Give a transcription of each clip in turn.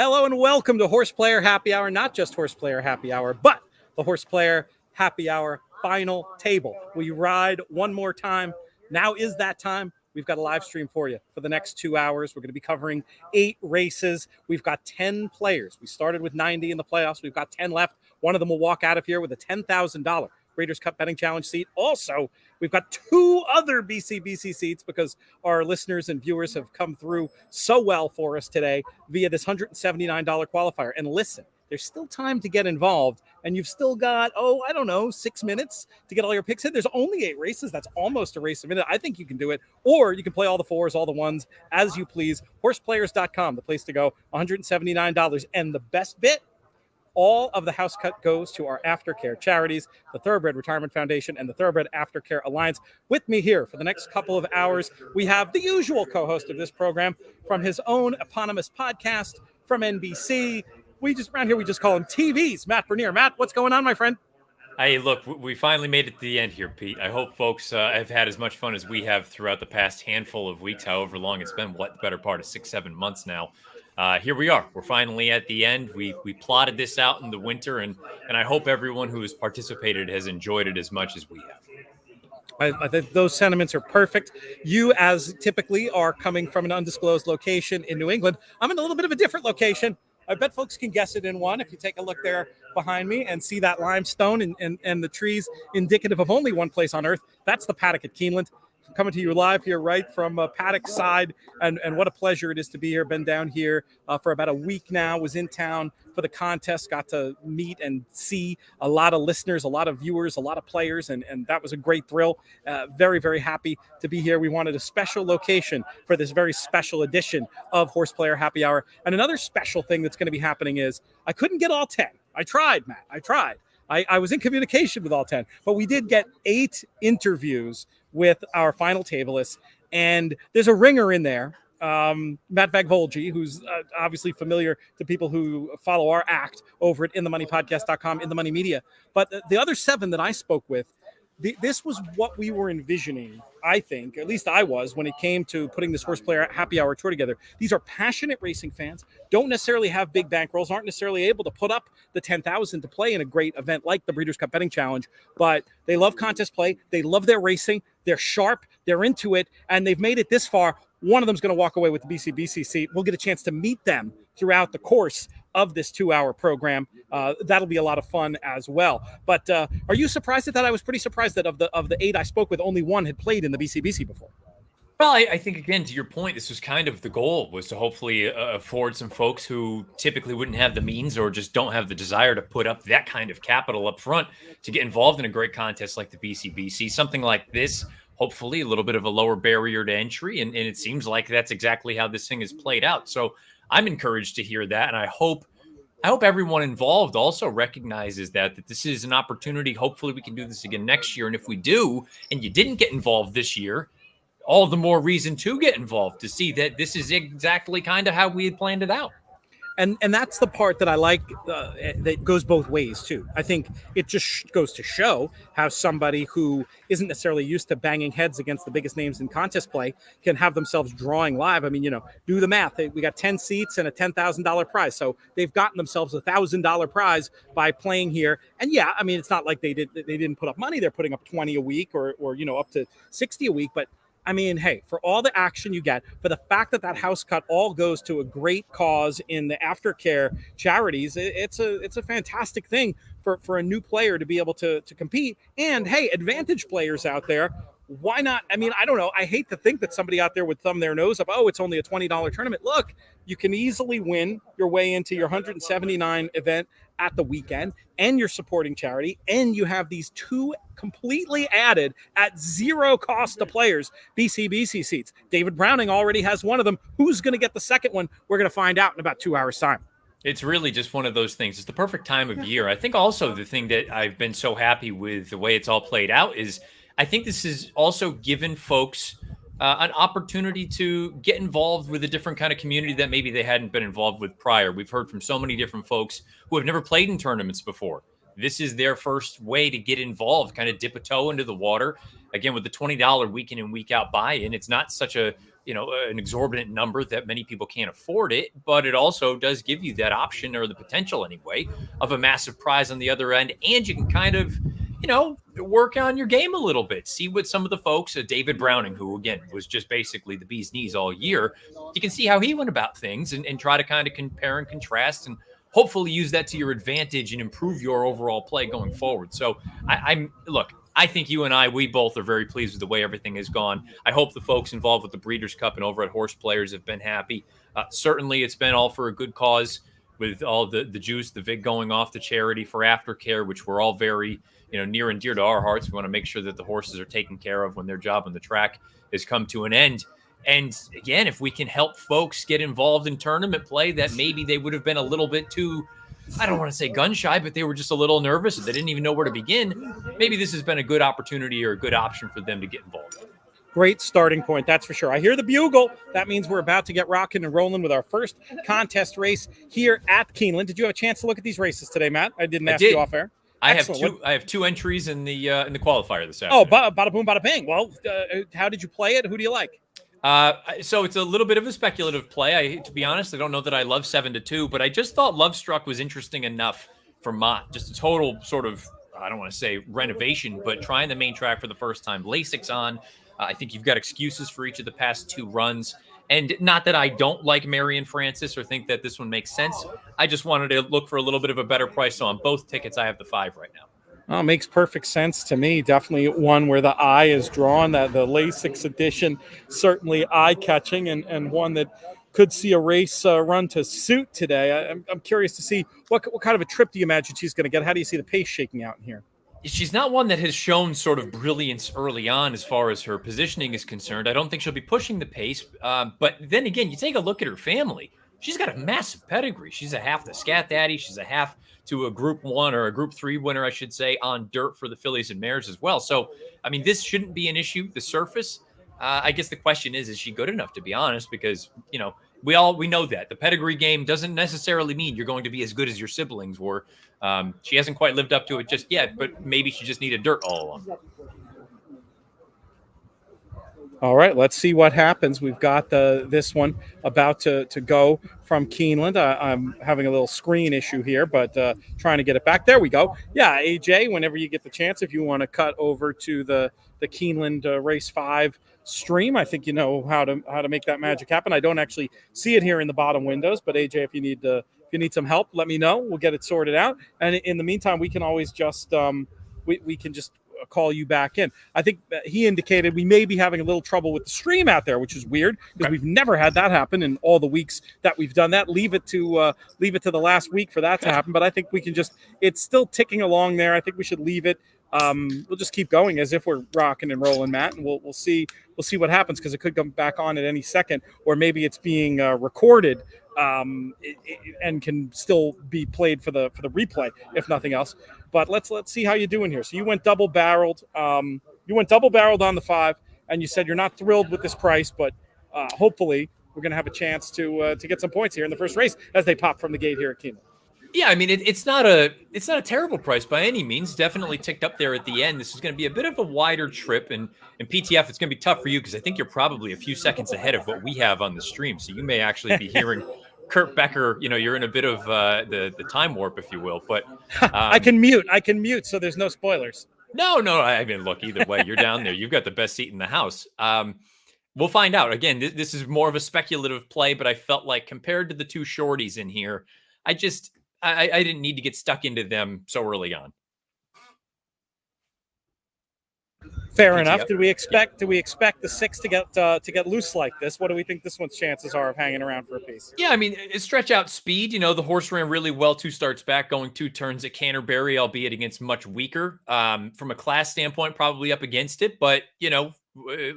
Hello and welcome to HorsePlayer Happy Hour. Not just HorsePlayer Happy Hour, but the HorsePlayer Happy Hour final table. We ride one more time. Now is that time. We've got a live stream for you for the next 2 hours. We're going to be covering 8 races. We've got 10 players. We started with 90 in the playoffs. We've got 10 left. One of them will walk out of here with a $10,000 Breeders' Cup Betting Challenge seat. Also, we've got 2 other BCBC seats because our listeners and viewers have come through so well for us today via this $179 qualifier. And listen, there's still time to get involved, and you've still got, 6 minutes to get all your picks in. There's only 8 races. That's almost a race a minute. I think you can do it, or you can play all the 4s, all the 1s, as you please. Horseplayers.com, the place to go, $179. And the best bit, all of the house cut goes to our aftercare charities, the Thoroughbred Retirement Foundation and the Thoroughbred Aftercare Alliance. With me here for the next couple of hours, we have the usual co-host of this program from his own eponymous podcast from NBC. Around here, we just call him TV's Matt Bernier. Matt, what's going on, my friend? Hey, look, we finally made it to the end here, Pete. I hope folks have had as much fun as we have throughout the past handful of weeks, however long it's been, the better part of 6-7 months now. Here we are. We're finally at the end. We plotted this out in the winter, and I hope everyone who has participated has enjoyed it as much as we have. I think those sentiments are perfect. You, as typically, are coming from an undisclosed location in New England. I'm in a little bit of a different location. I bet folks can guess it in one if you take a look there behind me and see that limestone and the trees indicative of only one place on earth. That's the paddock at Keeneland. Coming to you live here right from Paddock side, and what a pleasure it is to be here. Been down here for about a week now, was in town for the contest, got to meet and see a lot of listeners, a lot of viewers, a lot of players, and that was a great thrill. Very, very happy to be here. We wanted a special location for this very special edition of HorsePlayer Happy Hour. And another special thing that's going to be happening is I couldn't get all 10. I tried, Matt. I tried. I was in communication with all 10, but we did get 8 interviews with our final tablists, and there's a ringer in there, Matt Vagvolji, who's obviously familiar to people who follow our act over at InTheMoneyPodcast.com, In the Money Media. But the other 7 that I spoke with, this was what we were envisioning, I think, at least I was, when it came to putting this HorsePlayer Happy Hour Tour together. These are passionate racing fans, don't necessarily have big bankrolls, aren't necessarily able to put up the $10,000 to play in a great event like the Breeders' Cup Betting Challenge, but they love contest play, they love their racing, they're sharp, they're into it, and they've made it this far. One of them's going to walk away with the BCBC seat. We'll get a chance to meet them throughout the course of this 2-hour program. That'll be a lot of fun as well. But are you surprised at that? I was pretty surprised that of the 8 I spoke with, only 1 had played in the BCBC before. Well, I think, again, to your point, this was kind of the goal, was to hopefully afford some folks who typically wouldn't have the means or just don't have the desire to put up that kind of capital up front to get involved in a great contest like the BCBC. Something like this, hopefully a little bit of a lower barrier to entry, and it seems like that's exactly how this thing is played out. So I'm encouraged to hear that, and I hope everyone involved also recognizes that this is an opportunity. Hopefully we can do this again next year, and if we do, and you didn't get involved this year, all the more reason to get involved, to see that this is exactly kind of how we had planned it out. And that's the part that I like, that goes both ways, too. I think it just goes to show how somebody who isn't necessarily used to banging heads against the biggest names in contest play can have themselves drawing live. I mean, do the math. We got 10 seats and a $10,000 prize. So they've gotten themselves a $1,000 prize by playing here. And yeah, I mean, it's not like they didn't put up money. They're putting up 20 a week or up to 60 a week. But I mean, hey, for all the action you get, for the fact that house cut all goes to a great cause in the aftercare charities, it's a fantastic thing for a new player to be able to compete. And hey, advantage players out there, why not? I mean, I don't know. I hate to think that somebody out there would thumb their nose up. Oh, it's only a $20 tournament. Look, you can easily win your way into your 179 event at the weekend, and you're supporting charity, and you have these 2 completely added at 0 cost to players BCBC seats. David Browning already has one of them. Who's going to get the second one? We're going to find out in about 2 hours' time. It's really just one of those things. It's the perfect time of year. I think also the thing that I've been so happy with the way it's all played out is I think this has also given folks an opportunity to get involved with a different kind of community that maybe they hadn't been involved with prior. We've heard from so many different folks who have never played in tournaments before. This is their first way to get involved, kind of dip a toe into the water. Again, with the $20 week in and week out buy-in, it's not such a an exorbitant number that many people can't afford it, but it also does give you that option, or the potential anyway, of a massive prize on the other end. And you can kind of, work on your game a little bit, see what some of the folks, David Browning, who again was just basically the bee's knees all year, you can see how he went about things, and try to kind of compare and contrast, and hopefully use that to your advantage and improve your overall play going forward. So I think you and we both are very pleased with the way everything has gone. I hope the folks involved with the Breeders' Cup and over at HorsePlayers have been happy. Certainly, it's been all for a good cause, with all the juice, the vig going off to charity for aftercare, which we're all very near and dear to our hearts. We want to make sure that the horses are taken care of when their job on the track has come to an end. And again, if we can help folks get involved in tournament play that maybe they would have been a little bit too, I don't want to say gun shy, but they were just a little nervous and they didn't even know where to begin, maybe this has been a good opportunity or a good option for them to get involved. Great starting point, that's for sure. I hear the bugle. That means we're about to get rocking and rolling with our first contest race here at Keeneland. Did you have a chance to look at these races today, Matt? I didn't ask you off air. I have two entries in the qualifier this afternoon. Oh, bada boom, bada bing. Well, how did you play it? Who do you like? So it's a little bit of a speculative play. To be honest, I don't know that I love 7-2, but I just thought Love Struck was interesting enough for Mott. Just a total sort of, I don't want to say renovation, but trying the main track for the first time. Lasix on. I think you've got excuses for each of the past two runs. And not that I don't like Marion Francis or think that this one makes sense. I just wanted to look for a little bit of a better price. So on both tickets, I have the 5 right now. Oh, makes perfect sense to me. Definitely one where the eye is drawn. That the Lasix edition, certainly eye-catching, and one that could see a race run to suit today. I'm curious to see what kind of a trip do you imagine she's going to get? How do you see the pace shaking out in here? She's not one that has shown sort of brilliance early on as far as her positioning is concerned. I don't think she'll be pushing the pace. But then again, you take a look at her family. She's got a massive pedigree. She's a half the Scat Daddy. She's a half to a Group 1 or a Group 3 winner, I should say, on dirt for the fillies and mares as well. So, I mean, this shouldn't be an issue. The surface, I guess the question is she good enough, to be honest? Because, we know that the pedigree game doesn't necessarily mean you're going to be as good as your siblings were. She hasn't quite lived up to it just yet, but maybe she just needed dirt all along. All right, let's see what happens. We've got this one about to go from Keeneland. I'm having a little screen issue here, but trying to get it back. There we go. Yeah, AJ, whenever you get the chance, if you want to cut over to the Keeneland Race 5 stream, I think you know how to make that magic happen. I don't actually see it here in the bottom windows, but AJ, if you need some help, let me know. We'll get it sorted out. And in the meantime, we can always just we can just call you back in. I think he indicated we may be having a little trouble with the stream out there, which is weird because we've never had that happen in all the weeks that we've done that. Leave it to the last week for that to happen. But I think we can it's still ticking along there. I think we should leave it. We'll just keep going as if we're rocking and rolling, Matt, and we'll see what happens, because it could come back on at any second, or maybe it's being recorded and can still be played for the replay, if nothing else. But let's see how you're doing here. So you went double barreled. You went double barreled on the 5, and you said you're not thrilled with this price, but hopefully we're going to have a chance to get some points here in the first race as they pop from the gate here at Keeneland. Yeah, I mean, it's not a terrible price by any means. Definitely ticked up there at the end. This is going to be a bit of a wider trip, and PTF, it's going to be tough for you because I think you're probably a few seconds ahead of what we have on the stream. So you may actually be hearing Kurt Becker. You're in a bit of the time warp, if you will. But I can mute, so there's no spoilers. No. I mean, look, either way, you're down there. You've got the best seat in the house. We'll find out. Again, this is more of a speculative play, but I felt like compared to the two shorties in here, I didn't need to get stuck into them so early on. Fair enough. Do we expect the 6 to get loose like this? What do we think this one's chances are of hanging around for a piece? Yeah, I mean, it stretch out speed. The horse ran really well 2 starts back, going 2 turns at Canterbury, albeit against much weaker. From a class standpoint, probably up against it, but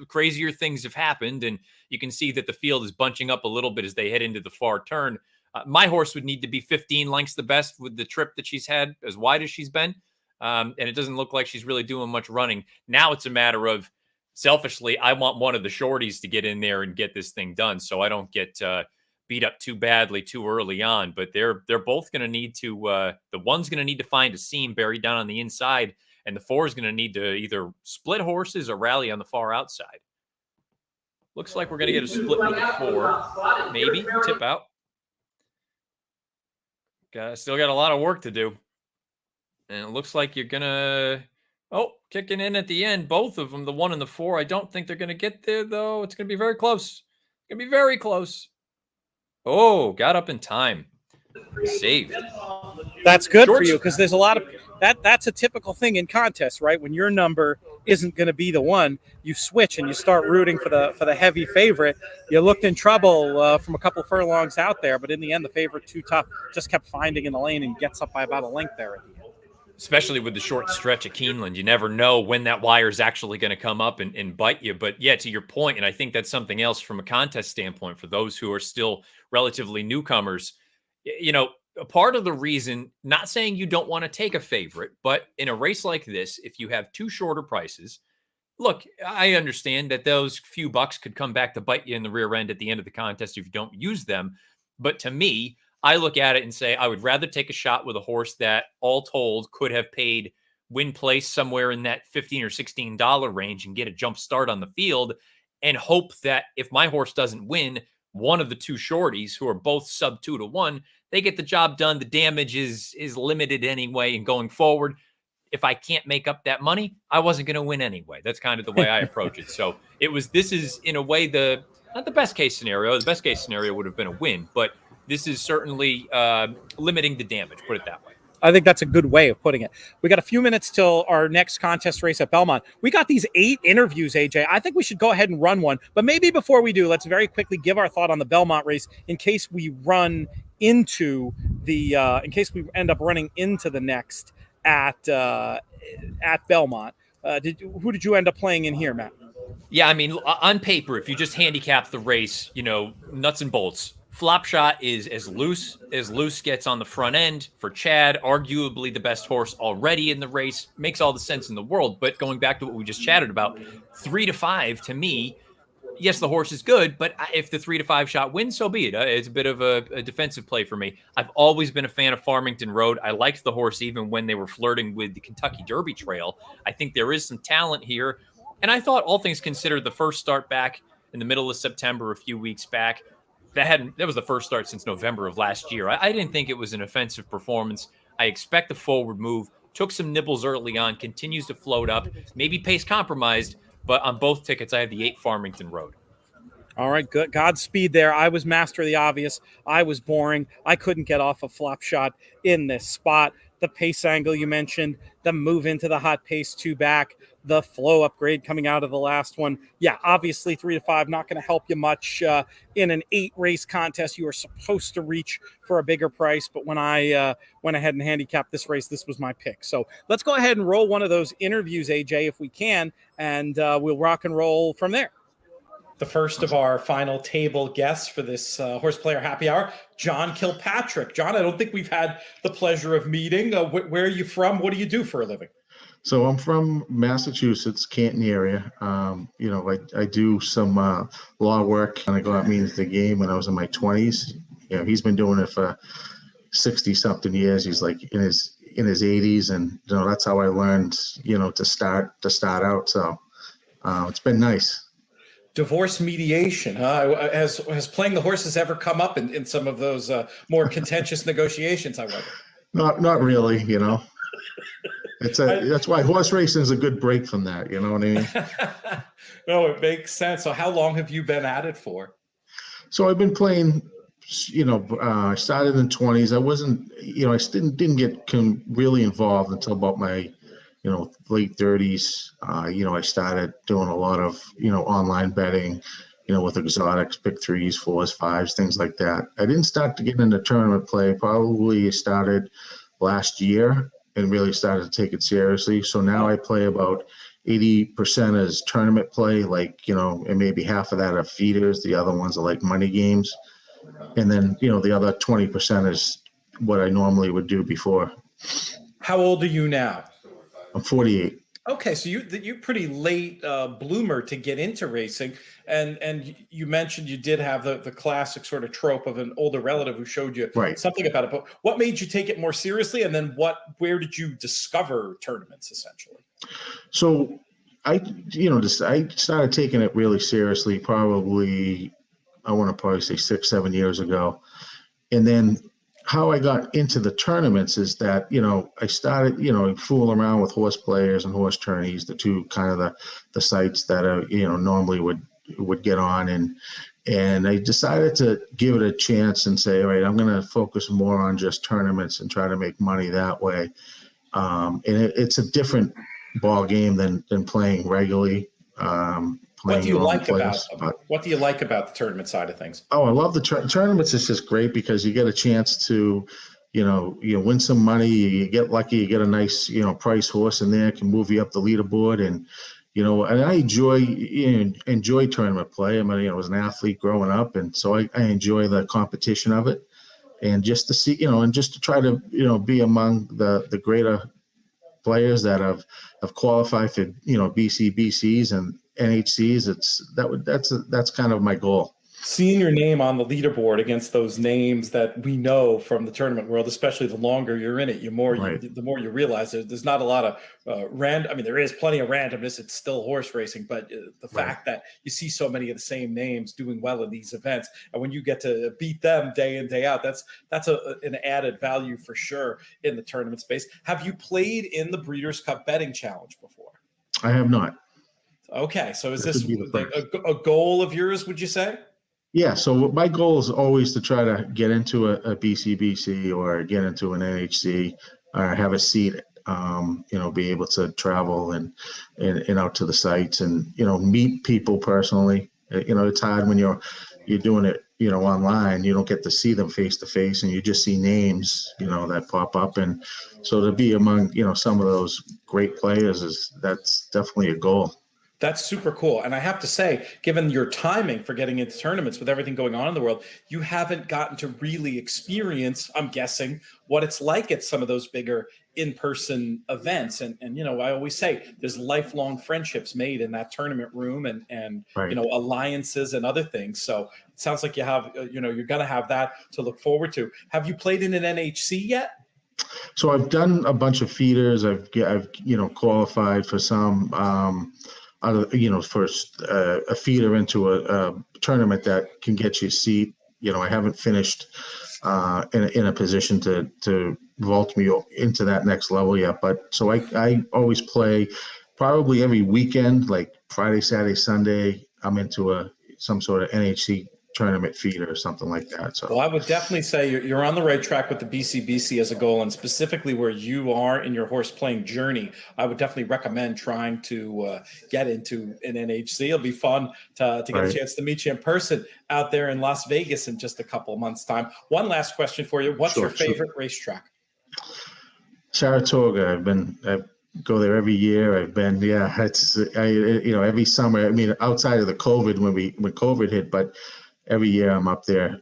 crazier things have happened, and you can see that the field is bunching up a little bit as they head into the far turn. My horse would need to be 15 lengths the best with the trip that she's had, as wide as she's been. And it doesn't look like she's really doing much running. Now it's a matter of, selfishly, I want one of the shorties to get in there and get this thing done so I don't get beat up too badly too early on. But they're both going to need to, the one's going to need to find a seam buried down on the inside, and the 4 is going to need to either split horses or rally on the far outside. Looks like we're going to get a split with the 4. Maybe. Tip out. Still got a lot of work to do. And it looks like you're going to... Oh, kicking in at the end. Both of them, the 1 and the 4. I don't think they're going to get there, though. It's going to be very close. It's going to be very close. Oh, got up in time. Saved. That's good for you, because there's a lot of that's a typical thing in contests, right? When your number isn't going to be the one, you switch and you start rooting for the heavy favorite. You looked in trouble from a couple furlongs out there, but in the end, the favorite, too tough, just kept finding in the lane and gets up by about a length there at the end. Especially with the short stretch at Keeneland, you never know when that wire is actually going to come up and bite you. But yeah, to your point, and I think that's something else from a contest standpoint for those who are still relatively newcomers. You know, a part of the reason, not saying you don't want to take a favorite, but in a race like this, if you have 2 shorter prices, look, I understand that those few bucks could come back to bite you in the rear end at the end of the contest if you don't use them. But to me, I look at it and say, I would rather take a shot with a horse that all told could have paid win place somewhere in that $15 or $16 range and get a jump start on the field, and hope that if my horse doesn't win, one of the 2 shorties who are both sub 2 to 1, they get the job done. The damage is limited anyway. And going forward, if I can't make up that money, I wasn't going to win anyway. That's kind of the way I approach it. So this is in a way not the best case scenario. The best case scenario would have been a win, but this is certainly limiting the damage, put it that way. I think that's a good way of putting it. We got a few minutes till our next contest race at Belmont. We got these 8 interviews, AJ. I think we should go ahead and run one. But maybe before we do, let's very quickly give our thought on the Belmont race in case we run into in case we end up running into the next at Belmont. Who did you end up playing in here, Matt? Yeah, I mean, on paper, if you just handicap the race, nuts and bolts, Flop Shot is as loose gets on the front end for Chad, arguably the best horse already in the race, makes all the sense in the world. But going back to what we just chatted about, 3 to 5 to me, yes, the horse is good, but if the 3 to 5 shot wins, so be it. It's a bit of a defensive play for me. I've always been a fan of Farmington Road. I liked the horse even when they were flirting with the Kentucky Derby Trail. I think there is some talent here. And I thought, all things considered, the first start back in the middle of September, a few weeks back, that was the first start since November of last year. I didn't think it was an offensive performance. I expect a forward move. Took some nibbles early on, continues to float up, maybe pace compromised, but on both tickets, I have the 8 Farmington Road. All right, good. Godspeed there. I was master of the obvious. I was boring. I couldn't get off a Flop Shot in this spot. The pace angle you mentioned, the move into the hot pace 2 back, the flow upgrade coming out of the last one. Yeah, obviously 3 to 5, not going to help you much in an 8 race contest. You are supposed to reach for a bigger price, but when I went ahead and handicapped this race, this was my pick. So let's go ahead and roll one of those interviews, AJ, if we can, and we'll rock and roll from there. The first of our final table guests for this HorsePlayer Happy Hour, John Kilpatrick. John, I don't think we've had the pleasure of meeting. Where are you from? What do you do for a living? So I'm from Massachusetts, Canton area. I do some law work, and I go out meetings the game when I was in my 20s. He's been doing it for 60-something years. He's like in his 80s, and that's how I learned, to start out. So it's been nice. Divorce mediation, huh? Has playing the horses ever come up in some of those more contentious negotiations, I wonder? Not really, That's why horse racing is a good break from that, you know what I mean? No, it makes sense. So how long have you been at it for? So I've been playing, I started in the 20s. I wasn't, I didn't get really involved until about my late 30s. I started doing a lot of, online betting, with exotics, pick 3s, 4s, 5s, things like that. I didn't start to get into tournament play. Probably started last year and really started to take it seriously. So now I play about 80% as tournament play, and maybe half of that are feeders. The other ones are like money games. And then, the other 20% is what I normally would do before. How old are you now? I'm 48. Okay, so you're pretty late bloomer to get into racing, and you mentioned you did have the classic sort of trope of an older relative who showed you something about it. But what made you take it more seriously, and then where did you discover tournaments essentially? So I started taking it really seriously probably, I want to probably say 6, 7 years ago. And then how I got into the tournaments is that, I started, fooling around with Horseplayers and Horse Tourneys, the two kind of the sites that are, normally would get on. And I decided to give it a chance and say, all right, I'm going to focus more on just tournaments and try to make money that way. And it's a different ball game than playing regularly. What do you like about them? What do you like about the tournament side of things? Oh, I love the tournaments. It's just great because you get a chance to, you win some money. You get lucky. You get a nice, price horse in there, can move you up the leaderboard, and and I enjoy tournament play. I mean, I was an athlete growing up, and so I enjoy the competition of it, and just to see, and just to try to, be among the greater players that have qualified for, BCBCs and NHCs. That's kind of my goal. Seeing your name on the leaderboard against those names that we know from the tournament world, especially the longer you're in it, the more you realize there's not a lot of I mean, there is plenty of randomness. It's still horse racing, but the fact that you see so many of the same names doing well in these events, and when you get to beat them day in, day out, that's an added value for sure in the tournament space. Have you played in the Breeders' Cup Betting Challenge before? I have not. Okay, so is this a goal of yours, would you say? Yeah, so my goal is always to try to get into a BCBC or get into an NHC or have a seat, be able to travel and out to the sites and, meet people personally. It's hard when you're doing it, online. You don't get to see them face to face, and you just see names, that pop up. And so to be among, some of those great players that's definitely a goal. That's super cool. And I have to say, given your timing for getting into tournaments with everything going on in the world, you haven't gotten to really experience, I'm guessing, what it's like at some of those bigger in-person events. And I always say there's lifelong friendships made in that tournament room and right. Alliances and other things. So it sounds like you have, you're going to have that to look forward to. Have you played in an NHC yet? So I've done a bunch of feeders. I've qualified for some, for a feeder into a tournament that can get you a seat. I haven't finished in a position to vault me into that next level yet. But so I always play probably every weekend, like Friday, Saturday, Sunday. I'm into some sort of NHC tournament feeder or something like that. So, well, I would definitely say you're on the right track with the BCBC as a goal, and specifically where you are in your horse playing journey. I would definitely recommend trying to get into an NHC. It'll be fun to get a chance to meet you in person out there in Las Vegas in just a couple of months' time. One last question for you: what's your favorite racetrack? Saratoga. I go there every year. I've been, every summer. I mean, outside of the COVID when COVID hit, but every year I'm up there,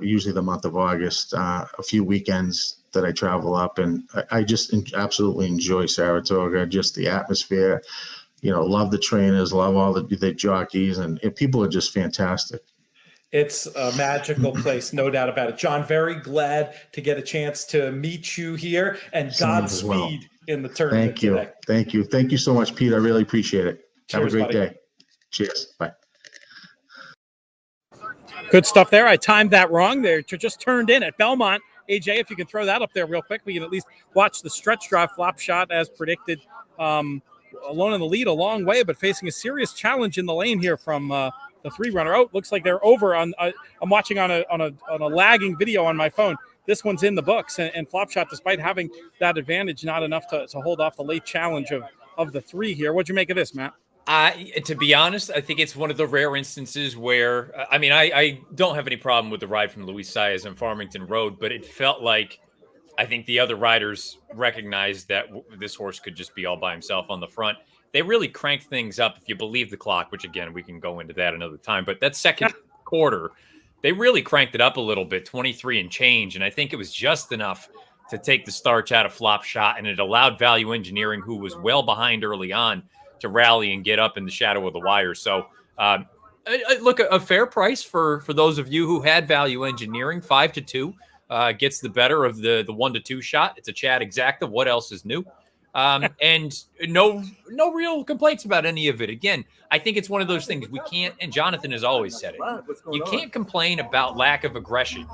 usually the month of August, a few weekends that I travel up, and I just absolutely enjoy Saratoga, just the atmosphere, love the trainers, love all the jockeys, and people are just fantastic. It's a magical place, no doubt about it. John, very glad to get a chance to meet you here, and Godspeed in the tournament today. Thank you. Thank you so much, Pete. I really appreciate it. Cheers, have a great buddy. day. Cheers. Bye. Good stuff there. I timed that wrong. They're just turned in at Belmont. AJ, if you can throw that up there real quick, we can at least watch the stretch drive flop shot as predicted. Alone in the lead a long way, but facing a serious challenge in the lane here from the three runner. Oh, looks like they're over on. I'm watching on a lagging video on my phone. This one's in the books, and Flopshot, despite having that advantage, not enough to hold off the late challenge of the three here. What'd you make of this, Matt? To be honest, I think it's one of the rare instances where, I don't have any problem with the ride from Luis Saez and Farmington Road, but it felt like I think the other riders recognized that this horse could just be all by himself on the front. They really cranked things up, if you believe the clock, which again, we can go into that another time. But that second quarter, they really cranked it up a little bit, 23 and change. And I think it was just enough to take the starch out of Flopshot, and it allowed Value Engineering, who was well behind early on, to rally and get up in the shadow of the wire. So look, a fair price for those of you who had Value Engineering. 5-2 gets the better of the 1-2 shot. It's a Chad Exacta. What else is new? And no real complaints about any of it. Again, I think it's one of those things we can't, and Jonathan has always said it, you can't complain about lack of aggression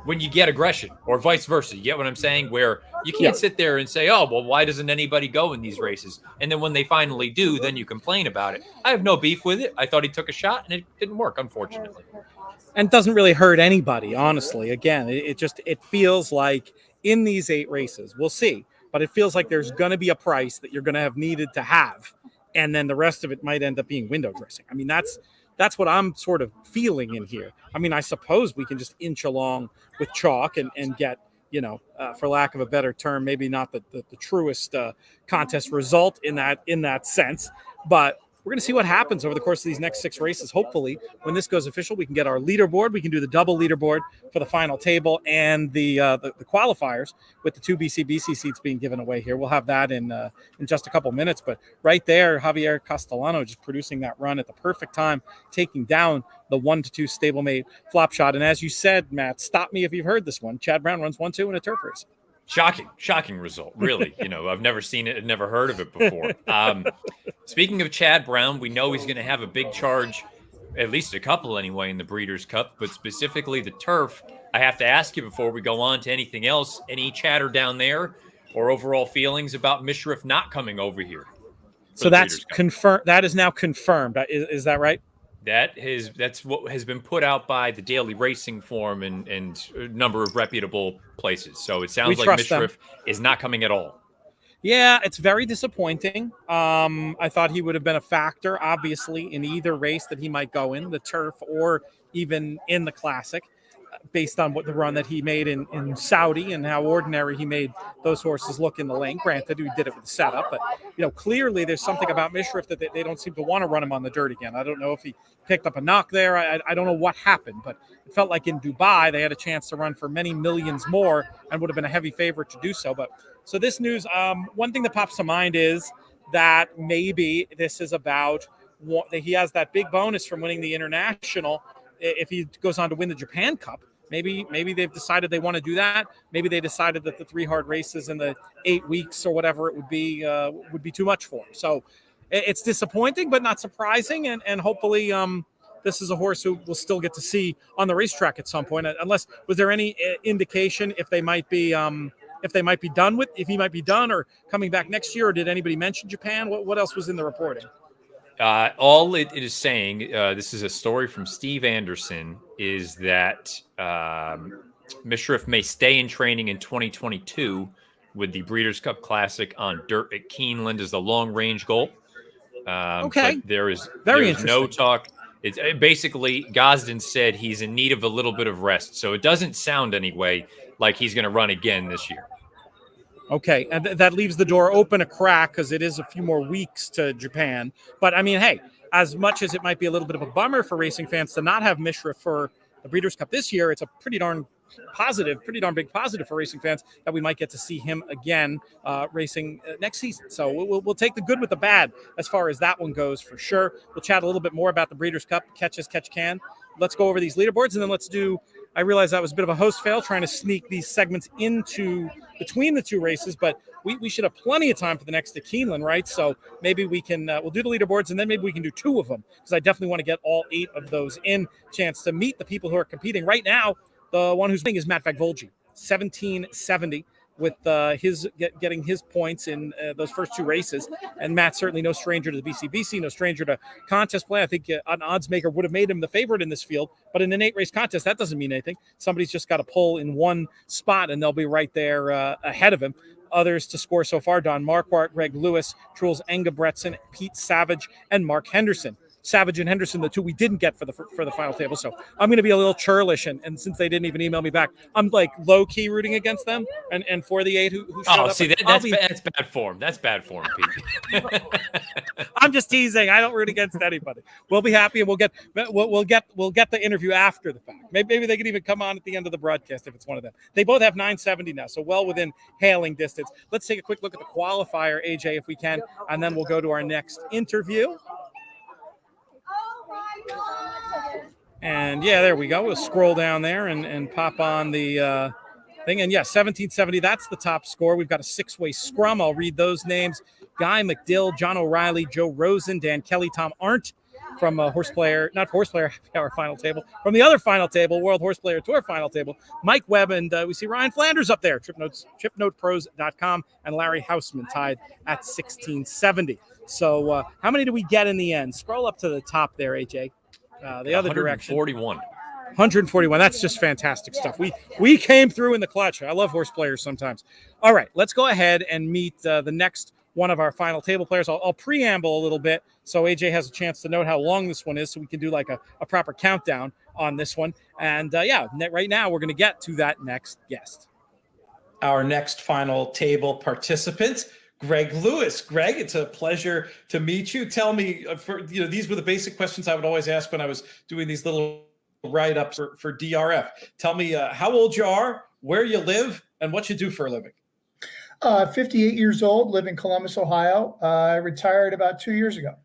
when you get aggression, or vice versa. You get what I'm saying? Where you can't sit there and say, oh, well, why doesn't anybody go in these races? And then when they finally do, then you complain about it. I have no beef with it. I thought he took a shot and it didn't work, unfortunately. And doesn't really hurt anybody, honestly. Again, it feels like in these 8 races, we'll see, but it feels like there's going to be a price that you're going to have needed to have, and then the rest of it might end up being window dressing. I mean, that's what I'm sort of feeling in here. I mean, I suppose we can just inch along with chalk and get, for lack of a better term, maybe not the truest contest result in that sense, but we're going to see what happens over the course of these next 6 races. Hopefully, when this goes official, we can get our leaderboard. We can do the double leaderboard for the final table and the qualifiers with the 2 BCBC seats being given away here. We'll have that in just a couple minutes. But right there, Javier Castellano just producing that run at the perfect time, taking down the 1-2 stablemate flop shot. And as you said, Matt, stop me if you've heard this one. Chad Brown runs 1-2 in a turf race. Shocking result, really. I've never seen it and never heard of it before. Speaking of Chad Brown, we know he's going to have a big charge, at least a couple anyway, in the Breeders' Cup, but specifically the turf. I have to ask you before we go on to anything else, any chatter down there or overall feelings about Mishriff not coming over here? So that's confirmed. That is now confirmed. Is that right? That's what has been put out by the Daily Racing Form and a number of reputable places. So it sounds like Mishriff is not coming at all. Yeah, it's very disappointing. I thought he would have been a factor, obviously, in either race that he might go in, the turf or even in the Classic, based on what the run that he made in Saudi and how ordinary he made those horses look in the lane. Granted, he did it with the setup, but clearly there's something about Mishriff that they don't seem to want to run him on the dirt again. I don't know if he picked up a knock there. I don't know what happened, but it felt like in Dubai they had a chance to run for many millions more and would have been a heavy favorite to do so. But so this news, one thing that pops to mind is that maybe this is about he has that big bonus from winning the International if he goes on to win the Japan Cup. Maybe they've decided they want to do that. Maybe they decided that the 3 hard races in the 8 weeks or whatever it would be too much for him. So it's disappointing, but not surprising. And hopefully this is a horse who we'll still get to see on the racetrack at some point. Unless, was there any indication if he might be done or coming back next year, or did anybody mention Japan? What else was in the reporting? All it is saying, this is a story from Steve Anderson, is that Mishriff may stay in training in 2022 with the Breeders' Cup Classic on dirt at Keeneland as the long-range goal. Okay. But there is no talk. It's basically Gosden said he's in need of a little bit of rest, so it doesn't sound anyway like he's going to run again this year. Okay, and that leaves the door open a crack because it is a few more weeks to Japan. But I mean, hey, as much as it might be a little bit of a bummer for racing fans to not have Mishriff for the Breeders' Cup this year, it's a pretty darn big positive for racing fans that we might get to see him again racing next season. So we'll take the good with the bad as far as that one goes for sure. We'll chat a little bit more about the Breeders' Cup, catch as catch can. Let's go over these leaderboards, and then let's do. I realize that was a bit of a host fail trying to sneak these segments into between the 2 races, but we should have plenty of time for the next at Keeneland, right? So maybe we can we'll do the leaderboards, and then maybe we can do 2 of them, because I definitely want to get all 8 of those in. Chance to meet the people who are competing right now. The one who's winning is Matt Vagvolgi, 1770. With getting his points in those first 2 races. And Matt's certainly no stranger to the BCBC, no stranger to contest play. I think an odds maker would have made him the favorite in this field, but in an 8-race contest, that doesn't mean anything. Somebody's just got to pull in one spot, and they'll be right there ahead of him. Others to score so far: Don Marquardt, Greg Lewis, Truls Engebretson, Pete Savage, and Mark Henderson. Savage and Henderson, the 2 we didn't get for the final table. So I'm going to be a little churlish, and since they didn't even email me back, I'm like low key rooting against them and for the 8 who showed up. See, that's bad form. That's bad form, Pete. I'm just teasing. I don't root against anybody. We'll be happy, and we'll get the interview after the fact. Maybe they could even come on at the end of the broadcast if it's one of them. They both have 970 now, so well within hailing distance. Let's take a quick look at the qualifier, AJ, if we can, and then we'll go to our next interview. And yeah, there we go. We'll scroll down there and pop on the thing. And yeah, 1770, that's the top score. We've got a 6-way scrum. I'll read those names. Guy McDill, John O'Reilly, Joe Rosen, Dan Kelly, Tom Arndt from HorsePlayer, not HorsePlayer Happy Hour final table, from the other final table, World HorsePlayer Tour final table, Mike Webb, and we see Ryan Flanders up there, chipnotepros.com, and Larry Hausman tied at 1670. So how many do we get in the end? Scroll up to the top there, AJ. The other direction. 141. That's just fantastic stuff. We came through in the clutch. I love horse players sometimes. All right, let's go ahead and meet the next one of our final table players. I'll preamble a little bit so AJ has a chance to note how long this one is so we can do like a proper countdown on this one. And right now we're going to get to that next guest. Our next final table participant, Greg Lewis. Greg, it's a pleasure to meet you. Tell me, these were the basic questions I would always ask when I was doing these little write-ups for DRF. Tell me how old you are, where you live, and what you do for a living. 58 years old, live in Columbus, Ohio. I retired about 2 years ago.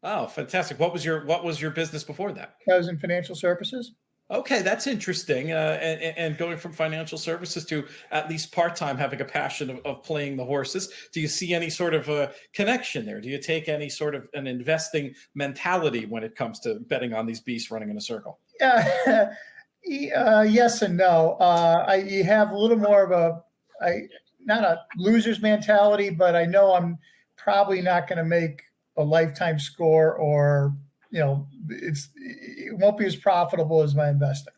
Oh, fantastic. What was your business before that? I was in financial services. Okay, that's interesting. And going from financial services to at least part-time having a passion of playing the horses. Do you see any sort of a connection there? Do you take any sort of an investing mentality when it comes to betting on these beasts running in a circle? Yes and no. You have a little more of not a loser's mentality, but I know I'm probably not going to make a lifetime score, or it won't be as profitable as my investing.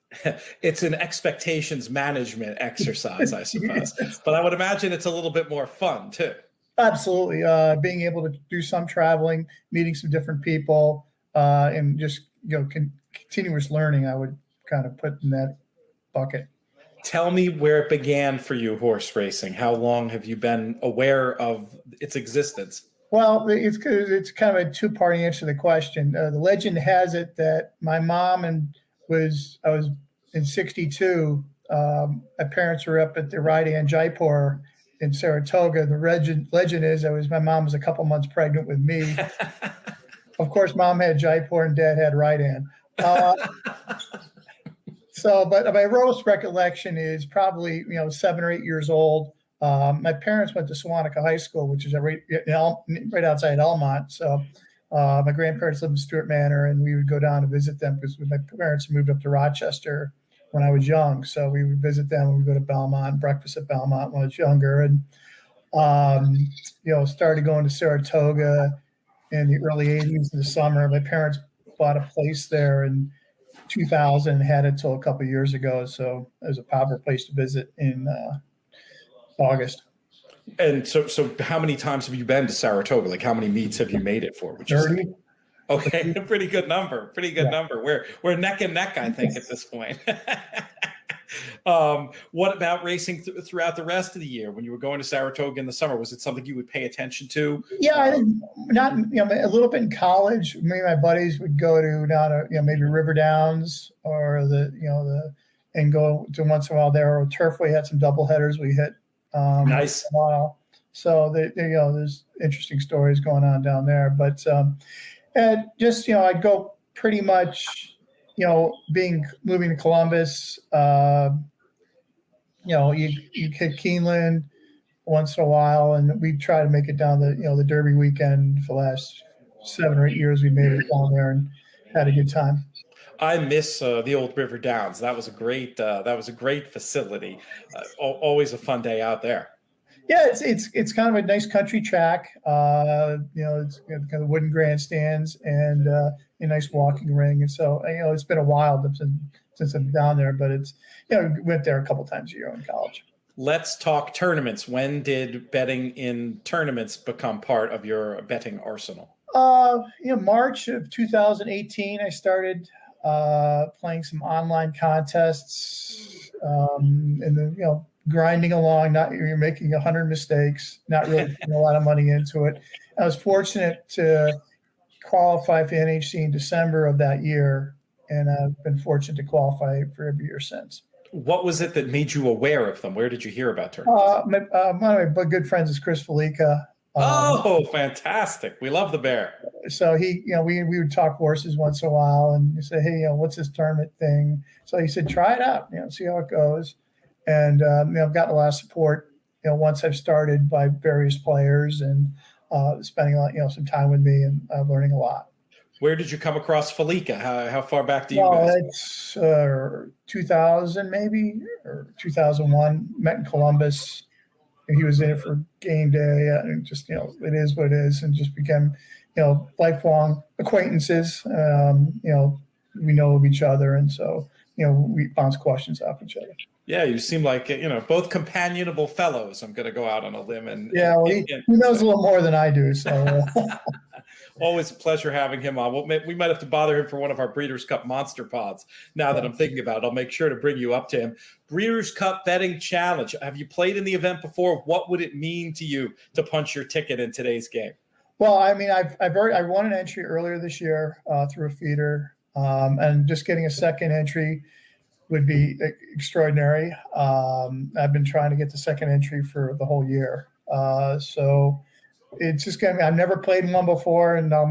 It's an expectations management exercise, I suppose. But I would imagine it's a little bit more fun too. Absolutely. Being able to do some traveling, meeting some different people, and just continuous learning, I would kind of put in that bucket. Tell me where it began for you, horse racing. How long have you been aware of its existence? Well, it's kind of a two-part answer to the question. The legend has it that my mom I was in 62. My parents were up at the Raidan Jaipur in Saratoga. The legend is my mom was a couple months pregnant with me. Of course, mom had Jaipur and dad had Raidan. But my earliest recollection is probably 7 or 8 years old. My parents went to Sewanaka High School, which is right outside Elmont. So my grandparents lived in Stewart Manor, and we would go down to visit them because my parents moved up to Rochester when I was young. So we would visit them, and we'd go to Belmont, breakfast at Belmont when I was younger, and started going to Saratoga in the early 80s in the summer. My parents bought a place there in 2000 and had it till a couple of years ago. So it was a popular place to visit in August. And so how many times have you been to Saratoga? Like how many meets have you made it for? 30. Okay, pretty good number. Number. We're neck and neck, I think, at this point. What about racing throughout the rest of the year? When you were going to Saratoga in the summer, was it something you would pay attention to? Yeah, I think not. A little bit in college. Me and my buddies would go to maybe River Downs or and go to once in a while there. Or Turfway had some double headers we hit. Nice. So there's interesting stories going on down there. But and just I'd go pretty much moving to Columbus. You hit Keeneland once in a while, and we try to make it down the Derby weekend for the last 7 or 8 years. We made it down there and had a good time. I miss the old River Downs. That was a great facility. Always a fun day out there. Yeah, it's kind of a nice country track. It's got kind of wooden grandstands and a nice walking ring. And so it's been a while since I'm down there, but it's went there a couple times a year in college. Let's talk tournaments. When did betting in tournaments become part of your betting arsenal? March of 2018, I started playing some online contests, and then grinding along. You're making 100 mistakes, not really putting a lot of money into it. I was fortunate to qualify for NHC in December of that year, and I've been fortunate to qualify for every year since. What was it that made you aware of them? Where did you hear about tournaments? One of my good friends is Chris Felica. Oh, fantastic. We love the bear. So we would talk horses once in a while and say, hey, what's this tournament thing? So he said, try it out, see how it goes. And I've gotten a lot of support, once I've started by various players and spending a lot, some time with me and learning a lot. Where did you come across Felica? How far back do you Well, guys? it's 2000 maybe, or 2001. Met in Columbus. He was in it for game day, and just it is what it is, and just became lifelong acquaintances. We know of each other, and so we bounce questions off each other. Yeah, you seem like both companionable fellows. I'm going to go out on a limb and he knows a little more than I do. So always a pleasure having him on. We might have to bother him for one of our Breeders' Cup Monster Pods. Now that I'm thinking about it, I'll make sure to bring you up to him. Breeders' Cup Betting Challenge. Have you played in the event before? What would it mean to you to punch your ticket in today's game? Well, I mean, I won an entry earlier this year through a feeder, and just getting a second entry would be extraordinary. I've been trying to get the second entry for the whole year. So it's just going to be, I've never played one before, and I'll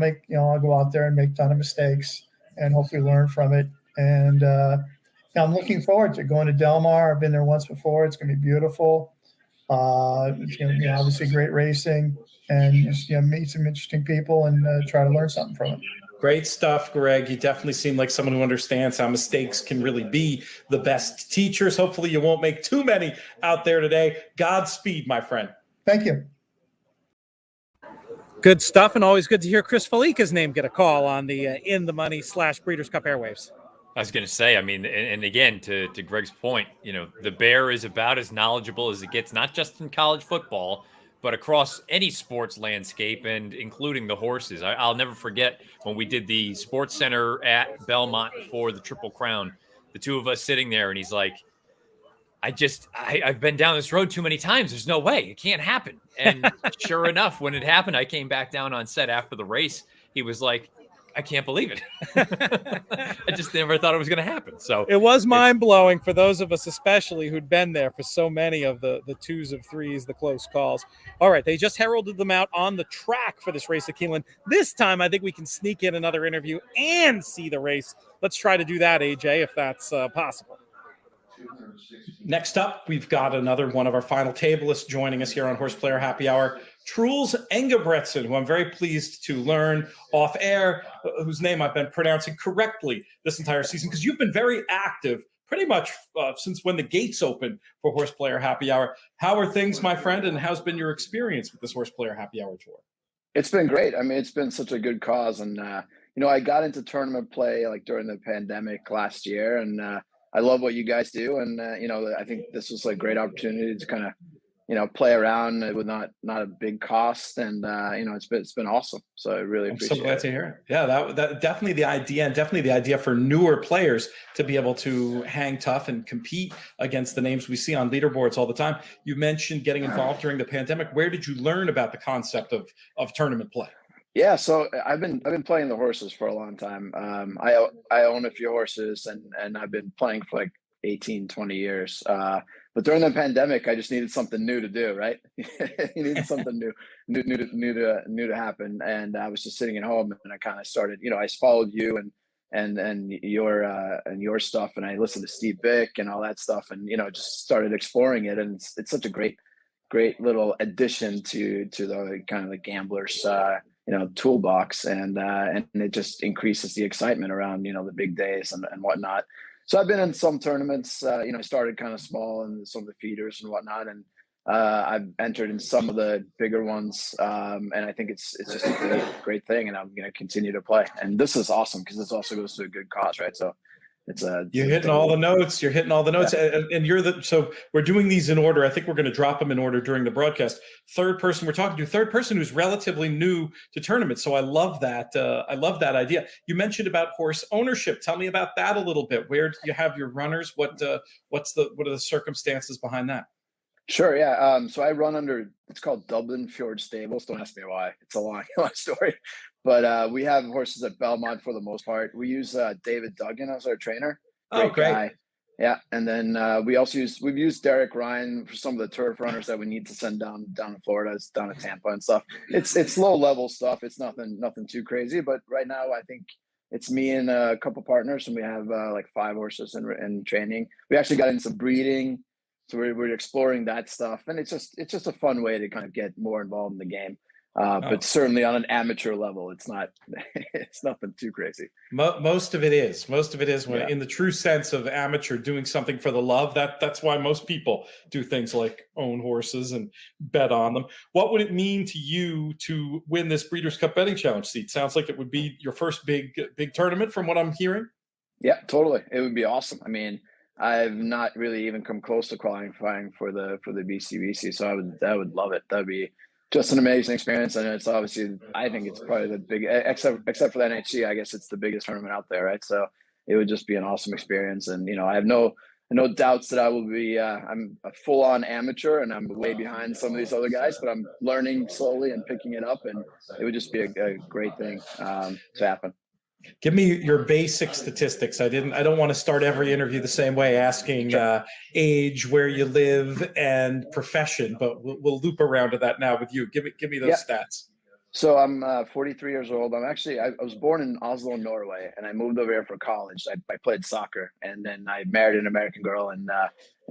go out there and make a ton of mistakes and hopefully learn from it. And I'm looking forward to going to Del Mar. I've been there once before. It's going to be beautiful. It's going to be obviously great racing, and just meet some interesting people and try to learn something from it. Great stuff, Greg. You definitely seem like someone who understands how mistakes can really be the best teachers. Hopefully you won't make too many out there today. Godspeed, my friend. Thank you. Good stuff, and always good to hear Chris Felica's name get a call on the In the Money / Breeders' Cup airwaves. I was going to say, I mean, and again, to Greg's point, the Bear is about as knowledgeable as it gets, not just in college football, but across any sports landscape, and including the horses. I'll never forget when we did the Sports Center at Belmont for the Triple Crown, the two of us sitting there, and he's like, I've been down this road too many times. There's no way. It can't happen. And sure enough, when it happened, I came back down on set after the race. He was like, I can't believe it. I just never thought it was going to happen. So it was mind-blowing for those of us, especially who'd been there for so many of the twos of threes, the close calls. All right, they just heralded them out on the track for this race at Keeneland. This time, I think we can sneak in another interview and see the race. Let's try to do that, AJ, if that's possible. Next up, we've got another one of our final tablists joining us here on HorsePlayer Happy Hour, Truls Engebretsen, who I'm very pleased to learn off air, whose name I've been pronouncing correctly this entire season, because you've been very active pretty much since when the gates opened for HorsePlayer Happy Hour. How are things, my friend, and how's been your experience with this HorsePlayer Happy Hour Tour? It's been great. I mean, it's been such a good cause. And, I got into tournament play like during the pandemic last year, and I love what you guys do. And, I think this was a great opportunity to kind of, play around with not a big cost. And, it's been awesome. So I really appreciate it. I'm so glad to hear it. Yeah, that definitely the idea, and definitely the idea for newer players to be able to hang tough and compete against the names we see on leaderboards all the time. You mentioned getting involved during the pandemic. Where did you learn about the concept of tournament play? Yeah, so I've been playing the horses for a long time. I own a few horses, and I've been playing for like 18, 20 years. But during the pandemic, I just needed something new to do, right? You needed something new to happen. And I was just sitting at home, and I kind of started, I followed you and your stuff, and I listened to Steve Bick and all that stuff, and just started exploring it. And it's such a great little addition to the kind of the gamblers toolbox, and it just increases the excitement around the big days and whatnot. So I've been in some tournaments. I started kind of small in some of the feeders and whatnot, and I've entered in some of the bigger ones. And I think it's just a great thing, and I'm going to continue to play. And this is awesome because this also goes to a good cause, right? So you're hitting all the notes. Yeah. And so we're doing these in order. I think we're going to drop them in order during the broadcast. Third person we're talking to, third person who's relatively new to tournaments. So I love that. I love that idea. You mentioned about horse ownership. Tell me about that a little bit. Where do you have your runners? What are the circumstances behind that? Sure. Yeah. So I run under, it's called Dublin Fjord Stables. Don't ask me why. It's a long story. But we have horses at Belmont for the most part. We use David Duggan as our trainer. Great guy. Yeah. And then we've used Derek Ryan for some of the turf runners that we need to send down to Florida, down to Tampa and stuff. It's low level stuff. It's nothing too crazy. But right now I think it's me and a couple partners, and we have like 5 horses in training. We actually got into some breeding So we're exploring that stuff, and it's just a fun way to kind of get more involved in the game. But certainly on an amateur level, it's not it's nothing too crazy. Most of it is when in the true sense of amateur, doing something for the love. That's why most people do things like own horses and bet on them. What would it mean to you to win this Breeders' Cup Betting Challenge seat? Sounds like it would be your first big tournament from what I'm hearing. Yeah, totally. It would be awesome. I mean, I've not really even come close to qualifying for the BCBC, so I would love it. That'd be just an amazing experience, and it's obviously, I think it's probably the big, except for the NHC, I guess it's the biggest tournament out there, right? So it would just be an awesome experience, and I have no doubts that I will be. I'm a full-on amateur, and I'm way behind some of these other guys, but I'm learning slowly and picking it up, and it would just be a great thing to happen. Give me your basic statistics. I don't want to start every interview the same way, asking age, where you live, and profession, but we'll loop around to that now with you. Give me those stats. So I'm 43 years old. I was born in Oslo, Norway, and I moved over here for college. I played soccer, and then I married an American girl and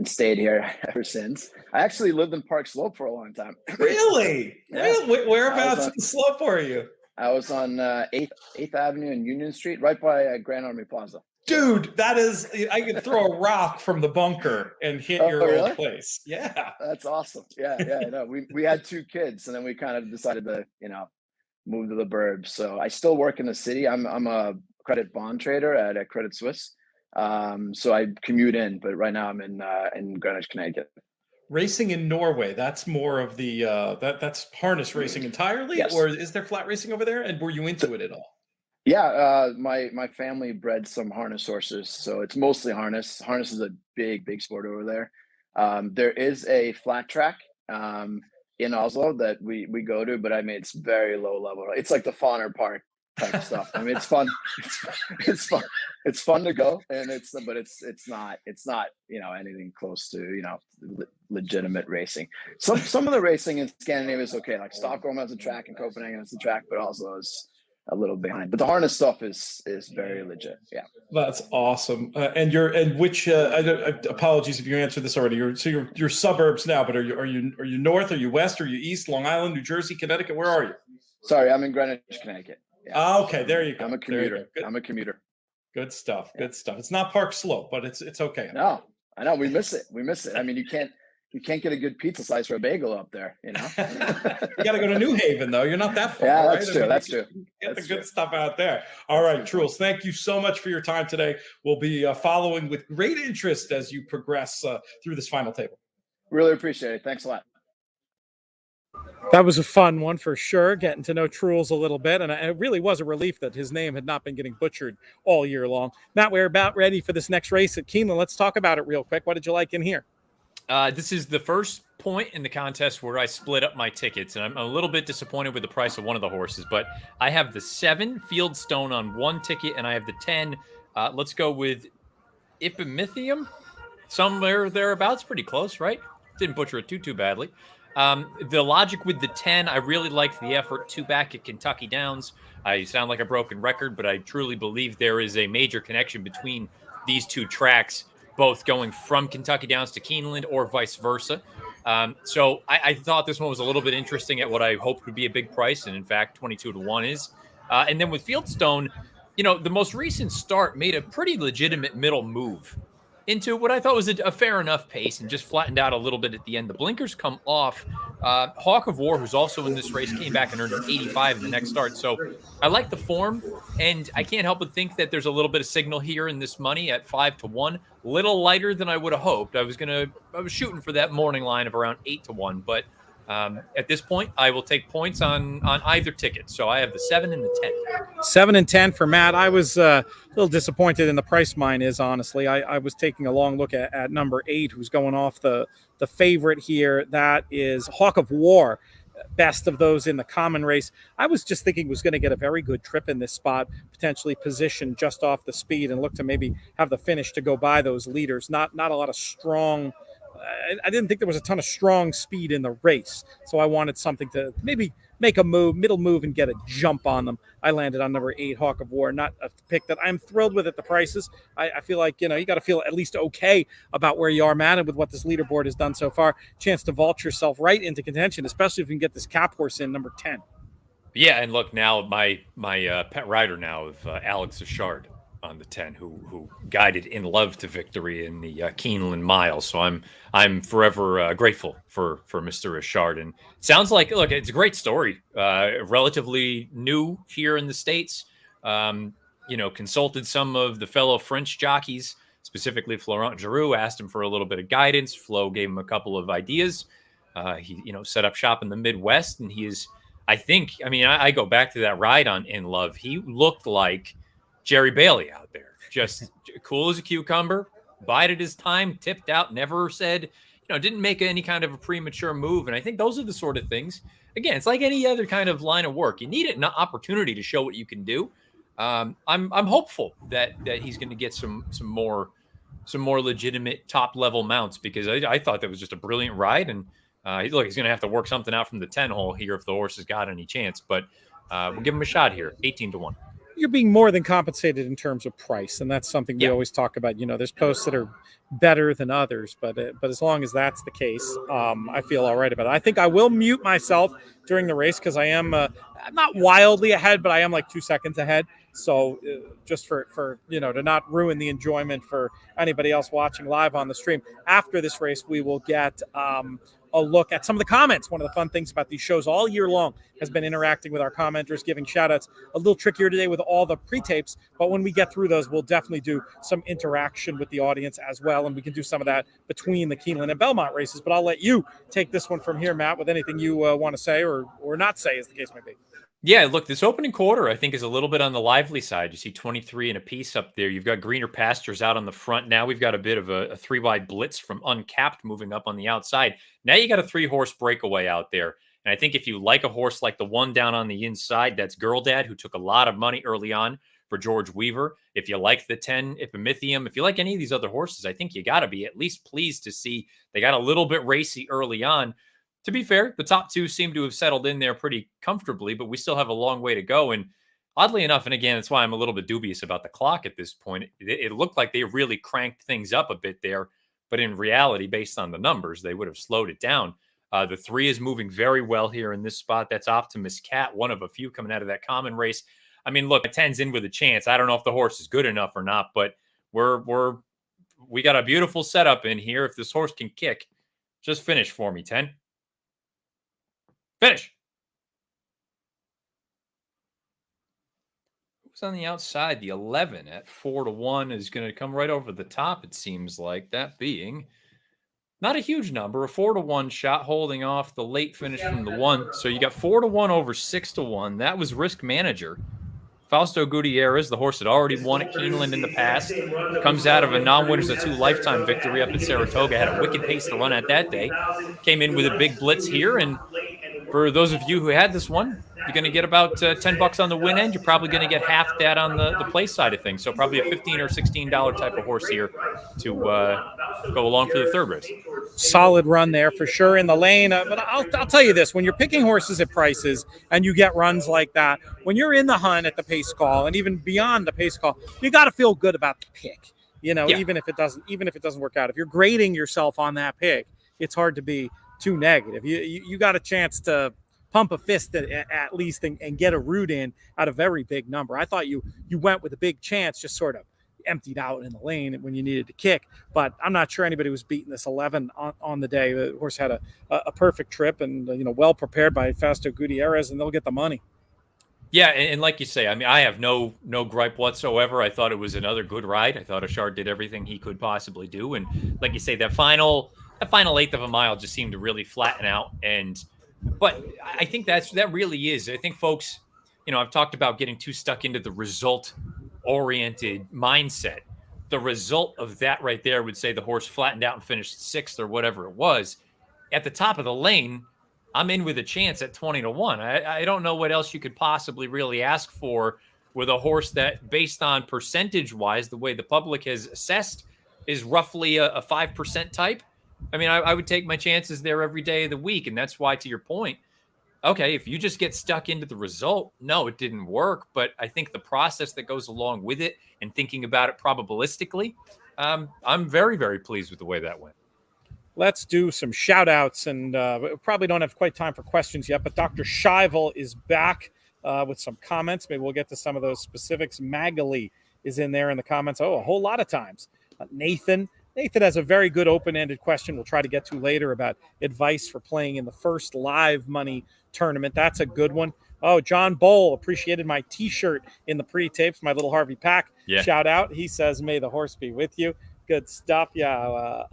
stayed here ever since. I actually lived in Park Slope for a long time. Really? Yeah. Whereabouts in the Slope are you? I was on 8th Avenue and Union Street, right by Grand Army Plaza. Dude, that is, I could throw a rock from the bunker and hit your old place. Yeah. That's awesome. Yeah. No, we had 2 kids, and then we kind of decided to, move to the burbs. So I still work in the city. I'm a credit bond trader at Credit Suisse. So I commute in, but right now I'm in Greenwich, Connecticut. Racing in Norway, that's more of the that's harness racing entirely, yes. Or is there flat racing over there? And were you into it at all? Yeah, my family bred some harness horses, so it's mostly harness. Harness is a big sport over there. There is a flat track in Oslo that we go to, but I mean it's very low level. It's like the Fawner Park type of stuff. I mean it's fun. It's fun. It's fun to go, and it's not anything close to legitimate racing. Some of the racing in Scandinavia is okay. Like Stockholm has a track, and Copenhagen has a track, but Oslo is a little behind. But the harness stuff is very legit. Yeah, that's awesome. Which apologies if you answered this already. You're suburbs now, but are you north? Are you west? Are you east? Long Island, New Jersey, Connecticut? Where are you? Sorry, I'm in Greenwich, Connecticut. Yeah. Okay, there you go. I'm a commuter. Good stuff. Good stuff. It's not Park Slope, but it's okay. No, I know we miss it. I mean, you can't get a good pizza slice for a bagel up there. You got to go to New Haven though. You're not that far. Yeah, right? that's true. That's true. Get the good stuff out there. All right, Truls, thank you so much for your time today. We'll be following with great interest as you progress through this final table. Really appreciate it. Thanks a lot. That was a fun one for sure, getting to know Truls a little bit. And it really was a relief that his name had not been getting butchered all year long. Matt, we're about ready for this next race at Keeneland. Let's talk about it real quick. What did you like in here? This is the first point in the contest where I split up my tickets, and I'm a little bit disappointed with the price of one of the horses, but I have the 7 Fieldstone on one ticket, and I have the 10. Let's go with Ipimythium, somewhere thereabouts, pretty close, right? Didn't butcher it too badly. The logic with the 10, I really liked the effort. 2 back at Kentucky Downs. I sound like a broken record, but I truly believe there is a major connection between these 2 tracks, both going from Kentucky Downs to Keeneland or vice versa. So I thought this one was a little bit interesting at what I hoped would be a big price, and in fact, 22-1 is. And then with Fieldstone, the most recent start made a pretty legitimate middle move into what I thought was a fair enough pace and just flattened out a little bit at the end. The blinkers come off. Hawk of War, who's also in this race, came back and earned an 85 in the next start. So I like the form, and I can't help but think that there's a little bit of signal here in this money at 5-1. Little lighter than I would have hoped. I was shooting for that morning line of around 8-1, but at this point, I will take points on either ticket. So I have the 7 and the 10. 7 and 10 for Matt. I was a little disappointed in the price mine is, honestly. I was taking a long look at number 8, who's going off the favorite here. That is Hawk of War, best of those in the common race. I was just thinking was going to get a very good trip in this spot, potentially positioned just off the speed and look to maybe have the finish to go by those leaders. Not a lot of strong... I didn't think there was a ton of strong speed in the race, so I wanted something to maybe make a middle move, and get a jump on them. I landed on number 8, Hawk of War, not a pick that I'm thrilled with at the prices. I feel like, you got to feel at least okay about where you are, Matt, and with what this leaderboard has done so far. Chance to vault yourself right into contention, especially if you can get this cap horse in, number 10. Yeah, and look, now my pet rider now of Alex Fjord on the 10, who guided In Love to victory in the Keeneland Mile. So I'm forever grateful for Mr. Fjord. And it sounds like, look, it's a great story. Relatively new here in the States. Consulted some of the fellow French jockeys, specifically Florent Giroux, asked him for a little bit of guidance. Flo gave him a couple of ideas. He set up shop in the Midwest, and he is. I go back to that ride on In Love. He looked like Jerry Bailey out there, just cool as a cucumber, bided his time, tipped out, never said, didn't make any kind of a premature move. And I think those are the sort of things, again, it's like any other kind of line of work. You need an opportunity to show what you can do. I'm hopeful that he's going to get some more legitimate top level mounts, because I thought that was just a brilliant ride. And he's going to have to work something out from the 10 hole here if the horse has got any chance, but we'll give him a shot here. 18-1. You're being more than compensated in terms of price, and that's something we always talk about. There's posts that are better than others, but as long as that's the case, I feel all right about it. I think I will mute myself during the race because I am I'm not wildly ahead, but I am like 2 seconds ahead. So just for to not ruin the enjoyment for anybody else watching live on the stream, after this race, we will get a look at some of the comments. One of the fun things about these shows all year long has been interacting with our commenters, giving shout outs. A little trickier today with all the pre-tapes, but when we get through those, we'll definitely do some interaction with the audience as well, and we can do some of that between the Keeneland and Belmont races. But I'll let you take this one from here, Matt, with anything you want to say or not say, as the case may be. Yeah, look, this opening quarter, I think, is a little bit on the lively side. You see 23 and a piece up there. You've got greener pastures out on the front. Now we've got a bit of a 3-wide blitz from Uncapped moving up on the outside. Now you got a 3-horse breakaway out there. And I think if you like a horse like the one down on the inside, that's Girl Dad, who took a lot of money early on for George Weaver. If you like the 10 Epimethium, if you like any of these other horses, I think you got to be at least pleased to see they got a little bit racy early on. To be fair, the top two seem to have settled in there pretty comfortably, but we still have a long way to go. And oddly enough, and again, that's why I'm a little bit dubious about the clock at this point, it looked like they really cranked things up a bit there. But in reality, based on the numbers, they would have slowed it down. The 3 is moving very well here in this spot. That's Optimus Cat, one of a few coming out of that common race. I mean, look, 10's in with a chance. I don't know if the horse is good enough or not, but we got a beautiful setup in here. If this horse can kick, just finish for me, 10. Finish. Who's on the outside? The 11 at 4-1 is going to come right over the top, it seems like, that being not a huge number, a 4-1 shot holding off the late finish from the 1. So you got 4-1 over 6-1. That was Risk Manager. Fausto Gutierrez, the horse that already won at Keeneland in the past, comes out of a non-winners of 2 lifetime victory up at Saratoga, had a wicked pace to run at that day, came in with a big blitz here, and for those of you who had this one, you're going to get about $10 on the win end. You're probably going to get half that on the play side of things. So probably a $15 or $16 type of horse here to go along for the third race. Solid run there for sure in the lane. But I'll tell you this, when you're picking horses at prices and you get runs like that, when you're in the hunt at the pace call and even beyond the pace call, you got to feel good about the pick. Even if it doesn't work out. If you're grading yourself on that pick, it's hard to be too negative. You got a chance to pump a fist at least and get a root in at a very big number. I thought you went with a big chance, just sort of emptied out in the lane when you needed to kick. But I'm not sure anybody was beating this 11 on the day. The horse had a perfect trip and well prepared by Fausto Gutierrez, and they'll get the money. Yeah, and like you say, I mean, I have no gripe whatsoever. I thought it was another good ride. I thought Fjord did everything he could possibly do, and like you say, that final eighth of a mile just seemed to really flatten out. But I think that really is. I think folks, I've talked about getting too stuck into the result-oriented mindset. The result of that right there would say the horse flattened out and finished 6th or whatever it was. At the top of the lane, I'm in with a chance at 20-1. I don't know what else you could possibly really ask for with a horse that, based on percentage-wise, the way the public has assessed, is roughly a 5% type. I mean, I would take my chances there every day of the week, and that's why, to your point, okay, if you just get stuck into the result, no, it didn't work. But I think the process that goes along with it and thinking about it probabilistically, I'm very, very pleased with the way that went. Let's do some shout outs, and we probably don't have quite time for questions yet, but Dr. Shivel is back with some comments. Maybe we'll get to some of those specifics. Magali is in there in the comments. Oh, a whole lot of times. Nathan has a very good open-ended question we'll try to get to later about advice for playing in the first live money tournament. That's a good one. Oh, John Bowl appreciated my T-shirt in the pre-tapes, my little Harvey Pack shout out. He says, may the horse be with you. Good stuff. Yeah,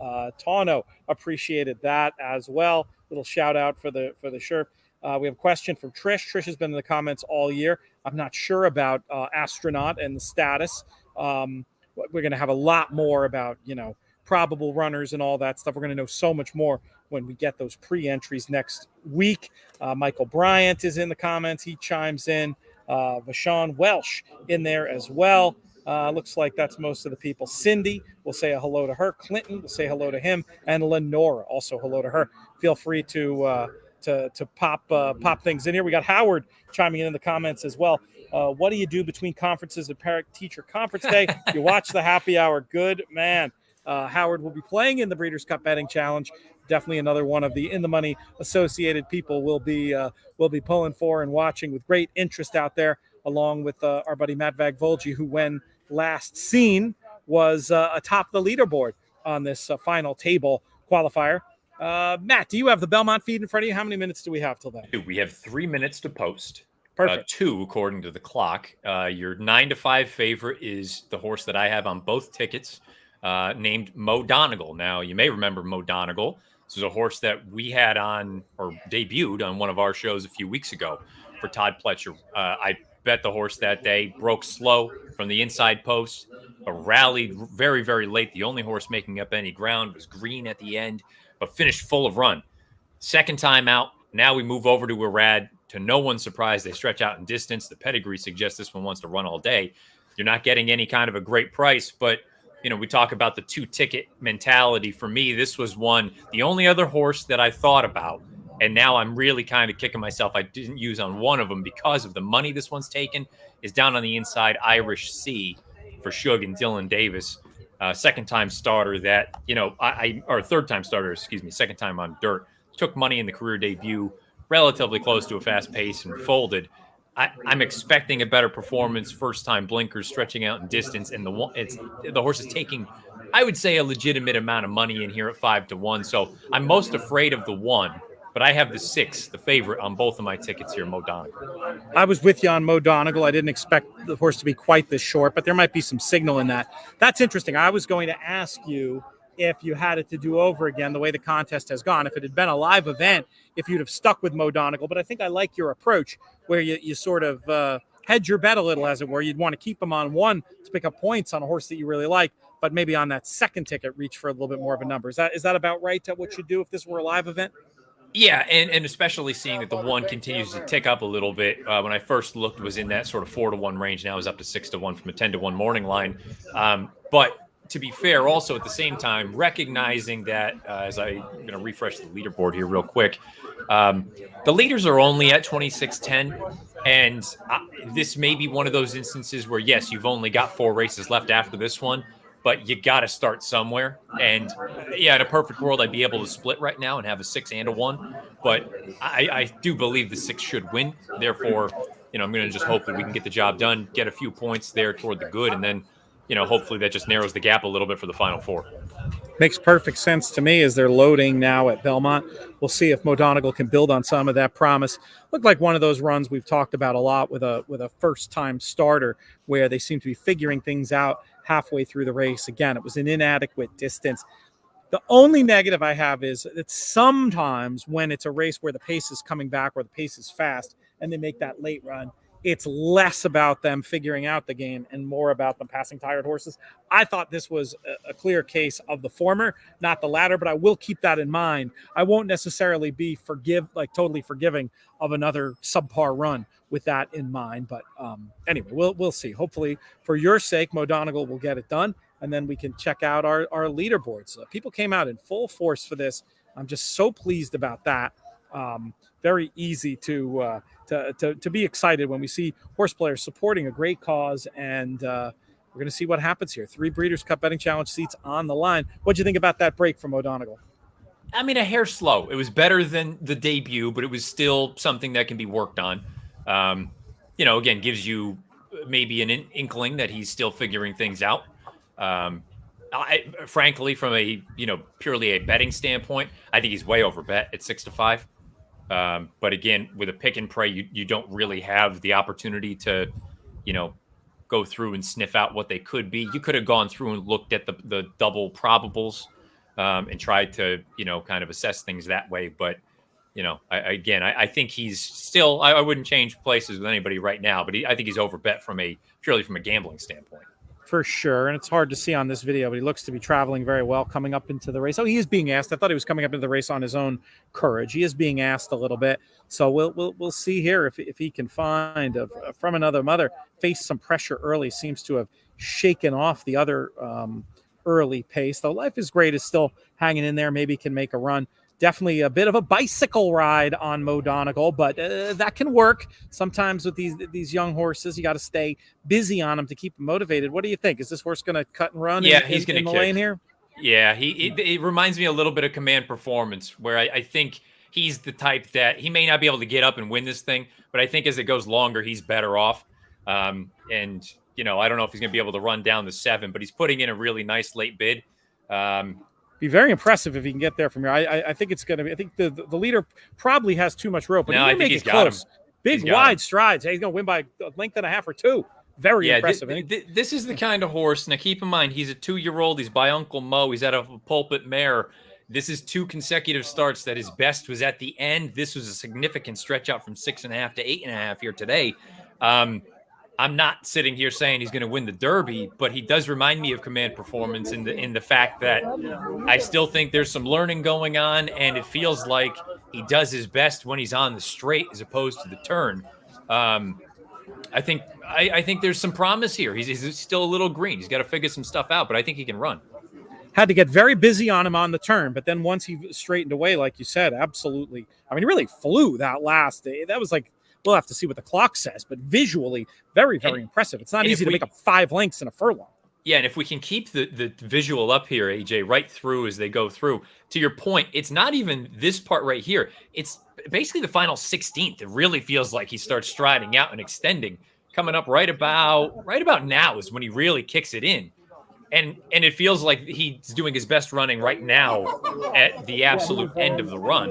Tano appreciated that as well. Little shout out for the shirt. We have a question from Trish. Trish has been in the comments all year. I'm not sure about astronaut and the status. We're going to have a lot more about, probable runners and all that stuff. We're going to know so much more when we get those pre-entries next week. Michael Bryant is in the comments. He chimes in. Vashon Welsh in there as well. Looks like that's most of the people. Cindy, we'll say a hello to her. Clinton, we'll say hello to him. And Lenora, also hello to her. Feel free to pop things in here. We got Howard chiming in the comments as well. What do you do between conferences and parent teacher conference day? You watch the happy hour. Good man. Howard will be playing in the Breeders' Cup Betting Challenge. Definitely another one of the in the money associated people will be pulling for and watching with great interest out there, along with our buddy Matt Vagvolgi, who when last seen was atop the leaderboard on this final table qualifier. Matt, do you have the Belmont feed in front of you? How many minutes do we have till then? We have 3 minutes to post. Perfect. 2 according to the clock. Your 9-5 favorite is the horse that I have on both tickets, named Mo Donegal. Now, you may remember Mo Donegal. This is a horse that we had on or debuted on one of our shows a few weeks ago for Todd Pletcher. I bet the horse that day, broke slow from the inside post, but rallied very, very late. The only horse making up any ground was Green at the end, but finished full of run. Second time out, now we move over to Arad. To no one's surprise, they stretch out in distance. The pedigree suggests this one wants to run all day. You're not getting any kind of a great price, but we talk about the 2-ticket mentality. For me, this was the only other horse that I thought about. And now I'm really kind of kicking myself. I didn't use on one of them because of the money this one's taken is down on the inside. Irish Sea for Shug and Dylan Davis. Second-time starter that, or third-time starter, second time on dirt. Took money in the career debut, relatively close to a fast pace and folded. I'm expecting a better performance. First-time blinkers, stretching out in distance, and the horse is taking, I would say, a legitimate amount of money in here at 5-1. So I'm most afraid of the 1, but I have the 6, the favorite, on both of my tickets here, Mo Donegal. I was with you on Mo Donegal. I didn't expect the horse to be quite this short, but there might be some signal in that. That's interesting. I was going to ask you if you had it to do over again, the way the contest has gone, if it had been a live event, if you'd have stuck with Mo Donegal. But I think I like your approach where you sort of hedge your bet a little, as it were. You'd want to keep him on 1 to pick up points on a horse that you really like, but maybe on that second ticket, reach for a little bit more of a number. Is that about right, what you'd do if this were a live event? Yeah, and especially seeing that the 1 continues to tick up a little bit. When I first looked, was in that sort of 4-1 range. Now is up to 6-1 from a 10-1 morning line. But to be fair, also at the same time, recognizing that as I'm going to refresh the leaderboard here real quick, the leaders are only at 26-10. And this may be one of those instances where, yes, you've only got 4 races left after this one, but you got to start somewhere. And yeah, in a perfect world, I'd be able to split right now and have a 6 and a 1. But I do believe the 6 should win. Therefore, I'm going to just hope that we can get the job done, get a few points there toward the good, and then hopefully that just narrows the gap a little bit for the final 4. Makes perfect sense to me as they're loading now at Belmont. We'll see if Mo Donegal can build on some of that promise. Looked like one of those runs we've talked about a lot with a first-time starter where they seem to be figuring things out halfway through the race. Again, it was an inadequate distance. The only negative I have is that sometimes when it's a race where the pace is coming back or the pace is fast and they make that late run, it's less about them figuring out the game and more about them passing tired horses. I thought this was a clear case of the former, not the latter, but I will keep that in mind. I won't necessarily be totally forgiving of another subpar run with that in mind. But anyway, we'll see. Hopefully, for your sake, Mo Donegal will get it done, and then we can check out our leaderboards. People came out in full force for this. I'm just so pleased about that. very easy to be excited when we see horse players supporting a great cause. And we're going to see what happens here. 3 Breeders' Cup Betting Challenge seats on the line. What'd you think about that break from O'Donegal? I mean, a hair slow. It was better than the debut, but it was still something that can be worked on. Again, gives you maybe an inkling that he's still figuring things out. Frankly, from a purely a betting standpoint, I think he's way over bet at 6-5. But again, with a pick and pray, you don't really have the opportunity to, go through and sniff out what they could be. You could have gone through and looked at the double probables and tried to, kind of assess things that way. But, I think he's still, I wouldn't change places with anybody right now, but I think he's over bet purely from a gambling standpoint. For sure. And it's hard to see on this video, but he looks to be traveling very well coming up into the race. Oh, he is being asked. I thought he was coming up into the race on his own courage. He is being asked a little bit. So we'll see here if he can find from another mother, face some pressure early, seems to have shaken off the other early pace. Though Life is Great is still hanging in there, maybe can make a run. Definitely a bit of a bicycle ride on Mo Donegal, but that can work. Sometimes with these young horses, you got to stay busy on them to keep them motivated. What do you think? Is this horse going to cut and run he's going to in the kick. lane here? Yeah, it reminds me a little bit of Command Performance, where I think he's the type that he may not be able to get up and win this thing, but I think as it goes longer, he's better off. I don't know if he's going to be able to run down the 7, but he's putting in a really nice late bid. Be very impressive if he can get there from here. I think it's going to be. I think the leader probably has too much rope, but no, he's I think he's got close. Big wide strides. He's going to win by a length and a half or 2. Very impressive. This is the kind of horse. Now, keep in mind, he's a 2-year-old. He's by Uncle Mo. He's at a pulpit mare. This is 2 consecutive starts that his best was at the end. This was a significant stretch out from 6.5 to 8.5 here today. I'm not sitting here saying he's going to win the Derby, but he does remind me of Command Performance in the fact that I still think there's some learning going on, and it feels like he does his best when he's on the straight as opposed to the turn. I think there's some promise here. He's still a little green. He's got to figure some stuff out, but I think he can run. Had to get very busy on him on the turn, but then once he straightened away, like you said, absolutely. I mean, he really flew that last day. That was like, we'll have to see what the clock says, but visually, very, very impressive. It's not easy to make up 5 lengths in a furlong. Yeah, and if we can keep the visual up here, AJ, right through as they go through, to your point, it's not even this part right here. It's basically the final 16th. It really feels like he starts striding out and extending. Coming up right about now is when he really kicks it in. And it feels like he's doing his best running right now at the absolute end of the run,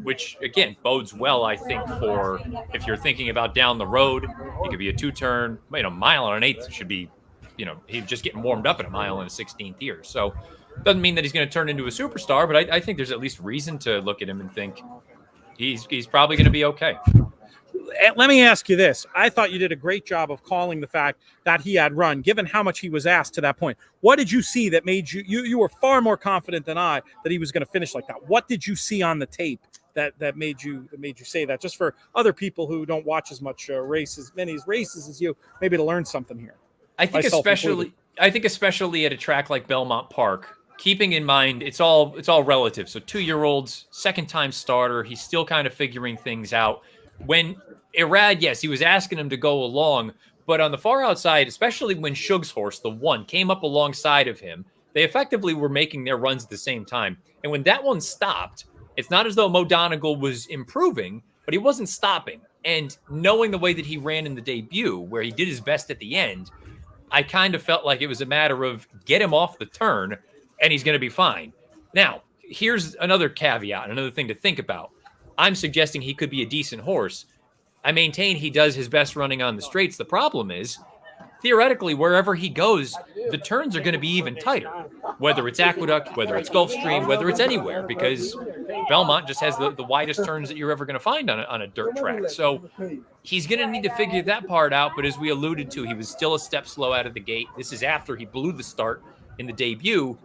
which, again, bodes well, I think, for if you're thinking about down the road. It could be a 2-turn, mile and an 1/8 should be, he's just getting warmed up at a mile and a 16th here. So doesn't mean that he's going to turn into a superstar, but I think there's at least reason to look at him and think he's probably going to be okay. Let me ask you this. I thought you did a great job of calling the fact that he had run, given how much he was asked to that point. What did you see that made you were far more confident than I that he was going to finish like that? What did you see on the tape that made you say that? Just for other people who don't watch as much many races as you, maybe to learn something here. I think especially at a track like Belmont Park, keeping in mind it's all relative. So 2-year-olds, second-time starter, he's still kind of figuring things out. When Irad, yes, he was asking him to go along, but on the far outside, especially when Shug's horse, the 1, came up alongside of him, they effectively were making their runs at the same time. And when that one stopped, it's not as though Mo Donegal was improving, but he wasn't stopping. And knowing the way that he ran in the debut, where he did his best at the end, I kind of felt like it was a matter of get him off the turn, and he's going to be fine. Now, here's another caveat, another thing to think about. I'm suggesting he could be a decent horse. I maintain he does his best running on the straights. The problem is, theoretically, wherever he goes, the turns are going to be even tighter, whether it's Aqueduct, whether it's Gulfstream, whether it's anywhere, because Belmont just has the widest turns that you're ever going to find on a dirt track. So he's going to need to figure that part out, but as we alluded to, he was still a step slow out of the gate. This is after he blew the start in the debut.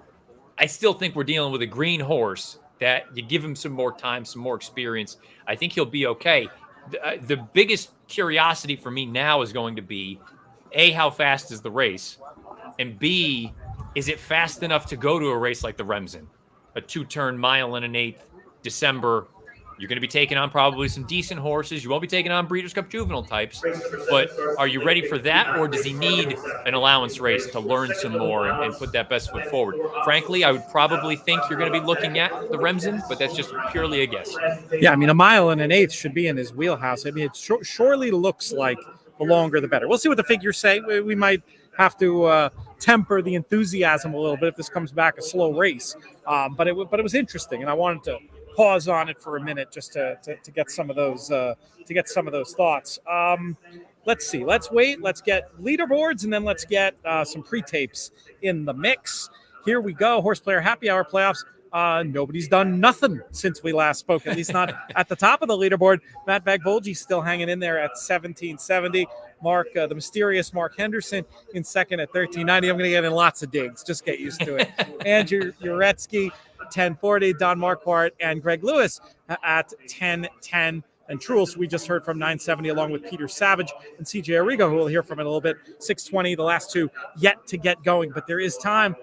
I still think we're dealing with a green horse that you give him some more time, some more experience. I think he'll be okay. The biggest curiosity for me now is going to be, A, how fast is the race? And B, is it fast enough to go to a race like the Remsen? A 2-turn mile and an 1/8, December. You're going to be taking on probably some decent horses. You won't be taking on Breeders' Cup Juvenile types, but are you ready for that, or does he need an allowance race to learn some more and put that best foot forward? Frankly, I would probably think you're going to be looking at the Remsen, but that's just purely a guess. Yeah, I mean, 1.125 should be in his wheelhouse. I mean, it surely looks like the longer the better. We'll see what the figures say. We might have to temper the enthusiasm a little bit if this comes back a slow race. But it was interesting, and I wanted to pause on it for a minute just to get some of those thoughts. Let's see. Let's wait. Let's get leaderboards, and then let's get some pre-tapes in the mix. Here we go. HorsePlayer Happy Hour playoffs. Nobody's done nothing since we last spoke, at least not at the top of the leaderboard. Matt Bagvolgi still hanging in there at 1770. Mark, the mysterious Mark Henderson in second at 1390. I'm going to get in lots of digs. Just get used to it. Andrew Oretsky, 1040. Don Marquardt and Greg Lewis at 1010. And Truls, we just heard from 970, along with Peter Savage and CJ Arrigo, who we'll hear from in a little bit. 620, the last two yet to get going. But there is time.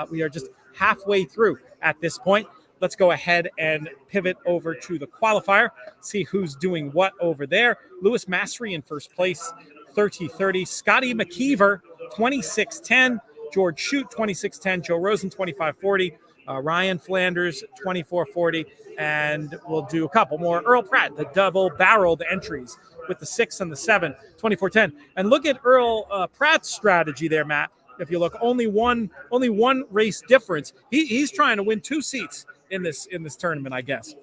We are just halfway through at this point. Let's go ahead and pivot over to the qualifier, see who's doing what over there. Lewis Massery in first place, 30-30. Scotty McKeever, 26-10. George Shute, 26-10. Joe Rosen, 25-40. Ryan Flanders, 24-40. And we'll do a couple more. Earl Pratt, the double-barreled entries with the 6 and the 7, 24-10. And look at Earl Pratt's strategy there, Matt. If you look, only one race difference. He's trying to win 2 seats in this tournament, I guess.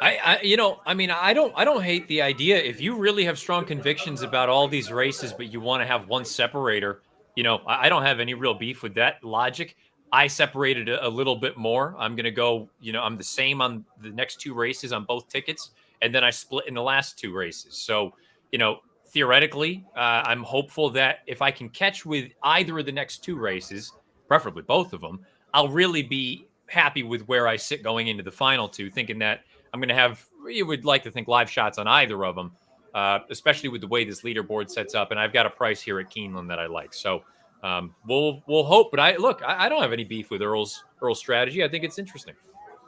I don't hate the idea. If you really have strong convictions about all these races, but you want to have one separator, I don't have any real beef with that logic. I separated a little bit more. I'm going to go, I'm the same on the next 2 races on both tickets, and then I split in the last 2 races. So, theoretically, I'm hopeful that if I can catch with either of the next 2 races, preferably both of them, I'll really be happy with where I sit going into the final 2, thinking that I'm going to have, you would like to think, live shots on either of them, especially with the way this leaderboard sets up. And I've got a price here at Keeneland that I like. So we'll hope. But I don't have any beef with Earl's strategy. I think it's interesting.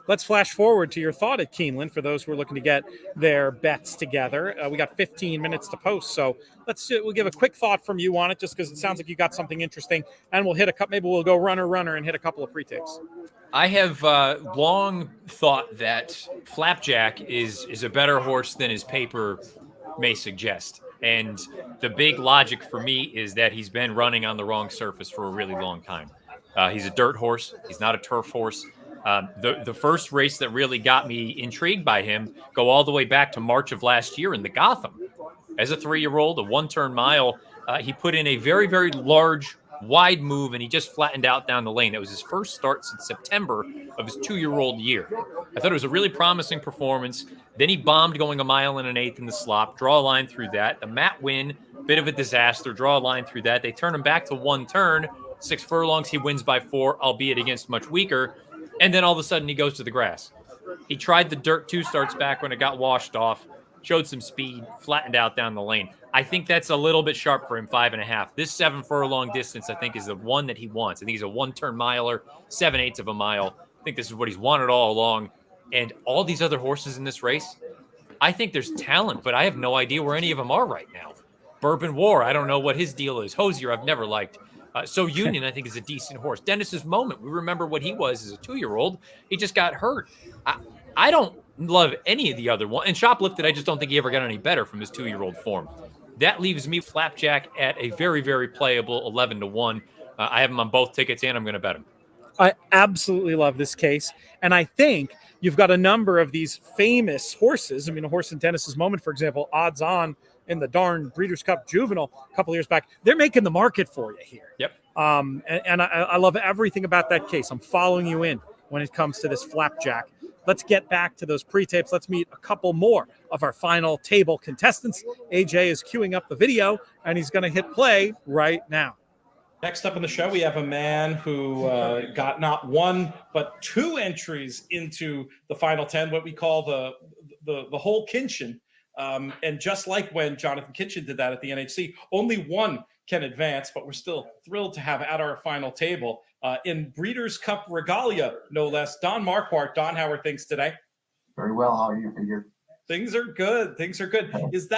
Let's flash forward to your thought at Keeneland for those who are looking to get their bets together. We got 15 minutes to post, so we'll give a quick thought from you on it, just because it sounds like you got something interesting, and we'll hit maybe we'll go runner and hit a couple of pre-tapes. I have long thought that Flapjack is a better horse than his paper may suggest, and the big logic for me is that he's been running on the wrong surface for a really long time. He's a dirt horse. He's not a turf horse. The first race that really got me intrigued by him go all the way back to March of last year in the Gotham. As a 3-year-old, a 1-turn mile, he put in a very, very large, wide move, and he just flattened out down the lane. That was his first start since September of his 2-year-old year. I thought it was a really promising performance. Then he bombed going 1 1/8 in the slop, draw a line through that. The Matt win, bit of a disaster, draw a line through that. They turn him back to 1 turn, 6 furlongs. He wins by 4, albeit against much weaker. And then all of a sudden he goes to the grass. He tried the dirt 2 starts back when it got washed off, showed some speed, flattened out down the lane. I think that's a little bit sharp for him, 5.5. This 7 furlong distance, I think, is the one that he wants. I think he's a 1-turn miler, 7/8 of a mile. I think this is what he's wanted all along. And all these other horses in this race, I think there's talent, but I have no idea where any of them are right now. Bourbon War, I don't know what his deal is. Hosier, I've never liked. So Union, I think, is a decent horse. Dennis's Moment, we remember what he was as a 2-year-old. He just got hurt. I don't love any of the other one. And Shoplifted, I just don't think he ever got any better from his 2-year-old form. That leaves me Flapjack at a very, very playable 11-1. I have him on both tickets, and I'm going to bet him. I absolutely love this case. And I think you've got a number of these famous horses. I mean, a horse in Dennis's Moment, for example, odds on in the darn Breeders' Cup Juvenile a couple of years back. They're making the market for you here. Yep. And I love everything about that case. I'm following you in when it comes to this Flapjack. Let's get back to those pre-tapes. Let's meet a couple more of our final table contestants. AJ is queuing up the video, and he's going to hit play right now. Next up on the show, we have a man who got not 1, but 2 entries into the final 10, what we call the whole Kinchin. And just like when Jonathan Kitchen did that at the NHC, only 1 can advance, but we're still thrilled to have at our final table in Breeders' Cup regalia, no less, Don Marquardt. Don, how are things today? Very well. How are you? Figure? Things are good. Things are good. Is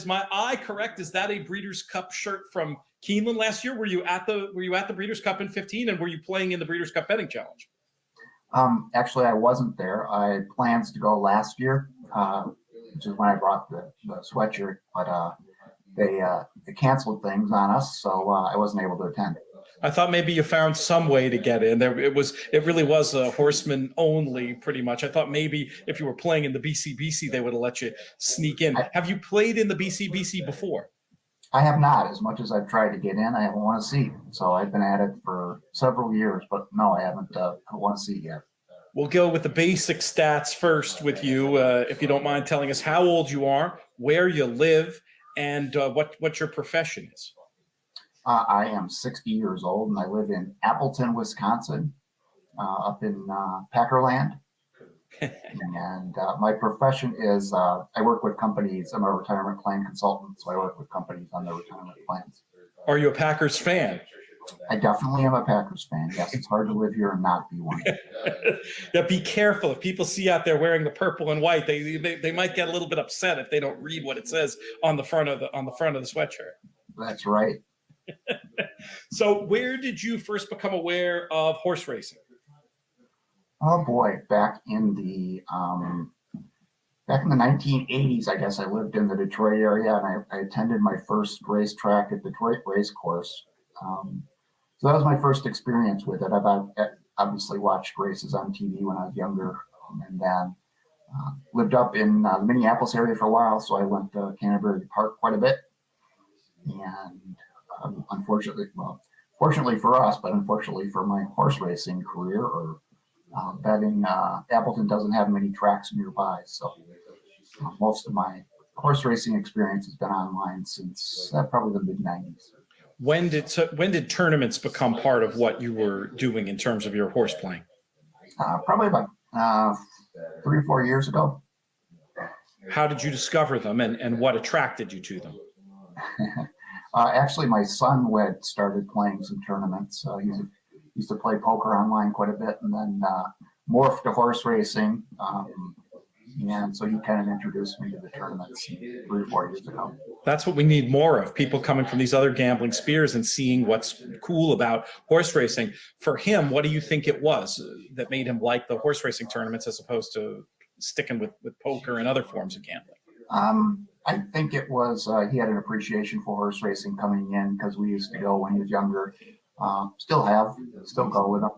my eye correct? Is that a Breeders' Cup shirt from Keeneland last year? Were you at the Breeders' Cup in 15, and were you playing in the Breeders' Cup betting challenge? Actually, I wasn't there. I had plans to go last year, which is when I brought the sweatshirt, but they canceled things on us, so I wasn't able to attend. I thought maybe you found some way to get in there. It really was a horseman only, pretty much. I thought maybe if you were playing in the BCBC, they would have let you sneak in. Have you played in the BCBC before? I have not. As much as I've tried to get in, I haven't won a seat. So I've been at it for several years, but no, I haven't won a seat yet. We'll go with the basic stats first with you, if you don't mind telling us how old you are, where you live, and what your profession is. I am 60 years old, and I live in Appleton, Wisconsin, up in Packerland. And my profession is I work with companies. I'm a retirement plan consultant, so I work with companies on their retirement plans. Are you a Packers fan? I definitely am a Packers fan. Yes, it's hard to live here and not be one. Yeah, be careful. If people see out there wearing the purple and white, they might get a little bit upset if they don't read what it says on the front of the sweatshirt. That's right. So where did you first become aware of horse racing? Oh boy, back in the 1980s, I guess I lived in the Detroit area, and I attended my first racetrack at Detroit Race Course. So that was my first experience with it. I've obviously watched races on TV when I was younger, and then lived up in the Minneapolis area for a while, so I went to Canterbury Park quite a bit. And fortunately for us, but unfortunately for my horse racing career or betting, Appleton doesn't have many tracks nearby. So most of my horse racing experience has been online since probably the mid-90s. When did tournaments become part of what you were doing in terms of your horse playing? Probably about 3 or 4 years ago. How did you discover them, and what attracted you to them? Actually, my son had started playing some tournaments. He used to play poker online quite a bit, and then morphed to horse racing. And so he kind of introduced me to the tournaments 3 or 4 years ago. That's what we need more of, people coming from these other gambling spheres and seeing what's cool about horse racing. For him, what do you think it was that made him like the horse racing tournaments as opposed to sticking with poker and other forms of gambling? I think it was he had an appreciation for horse racing coming in because we used to go when he was younger. Still go with him.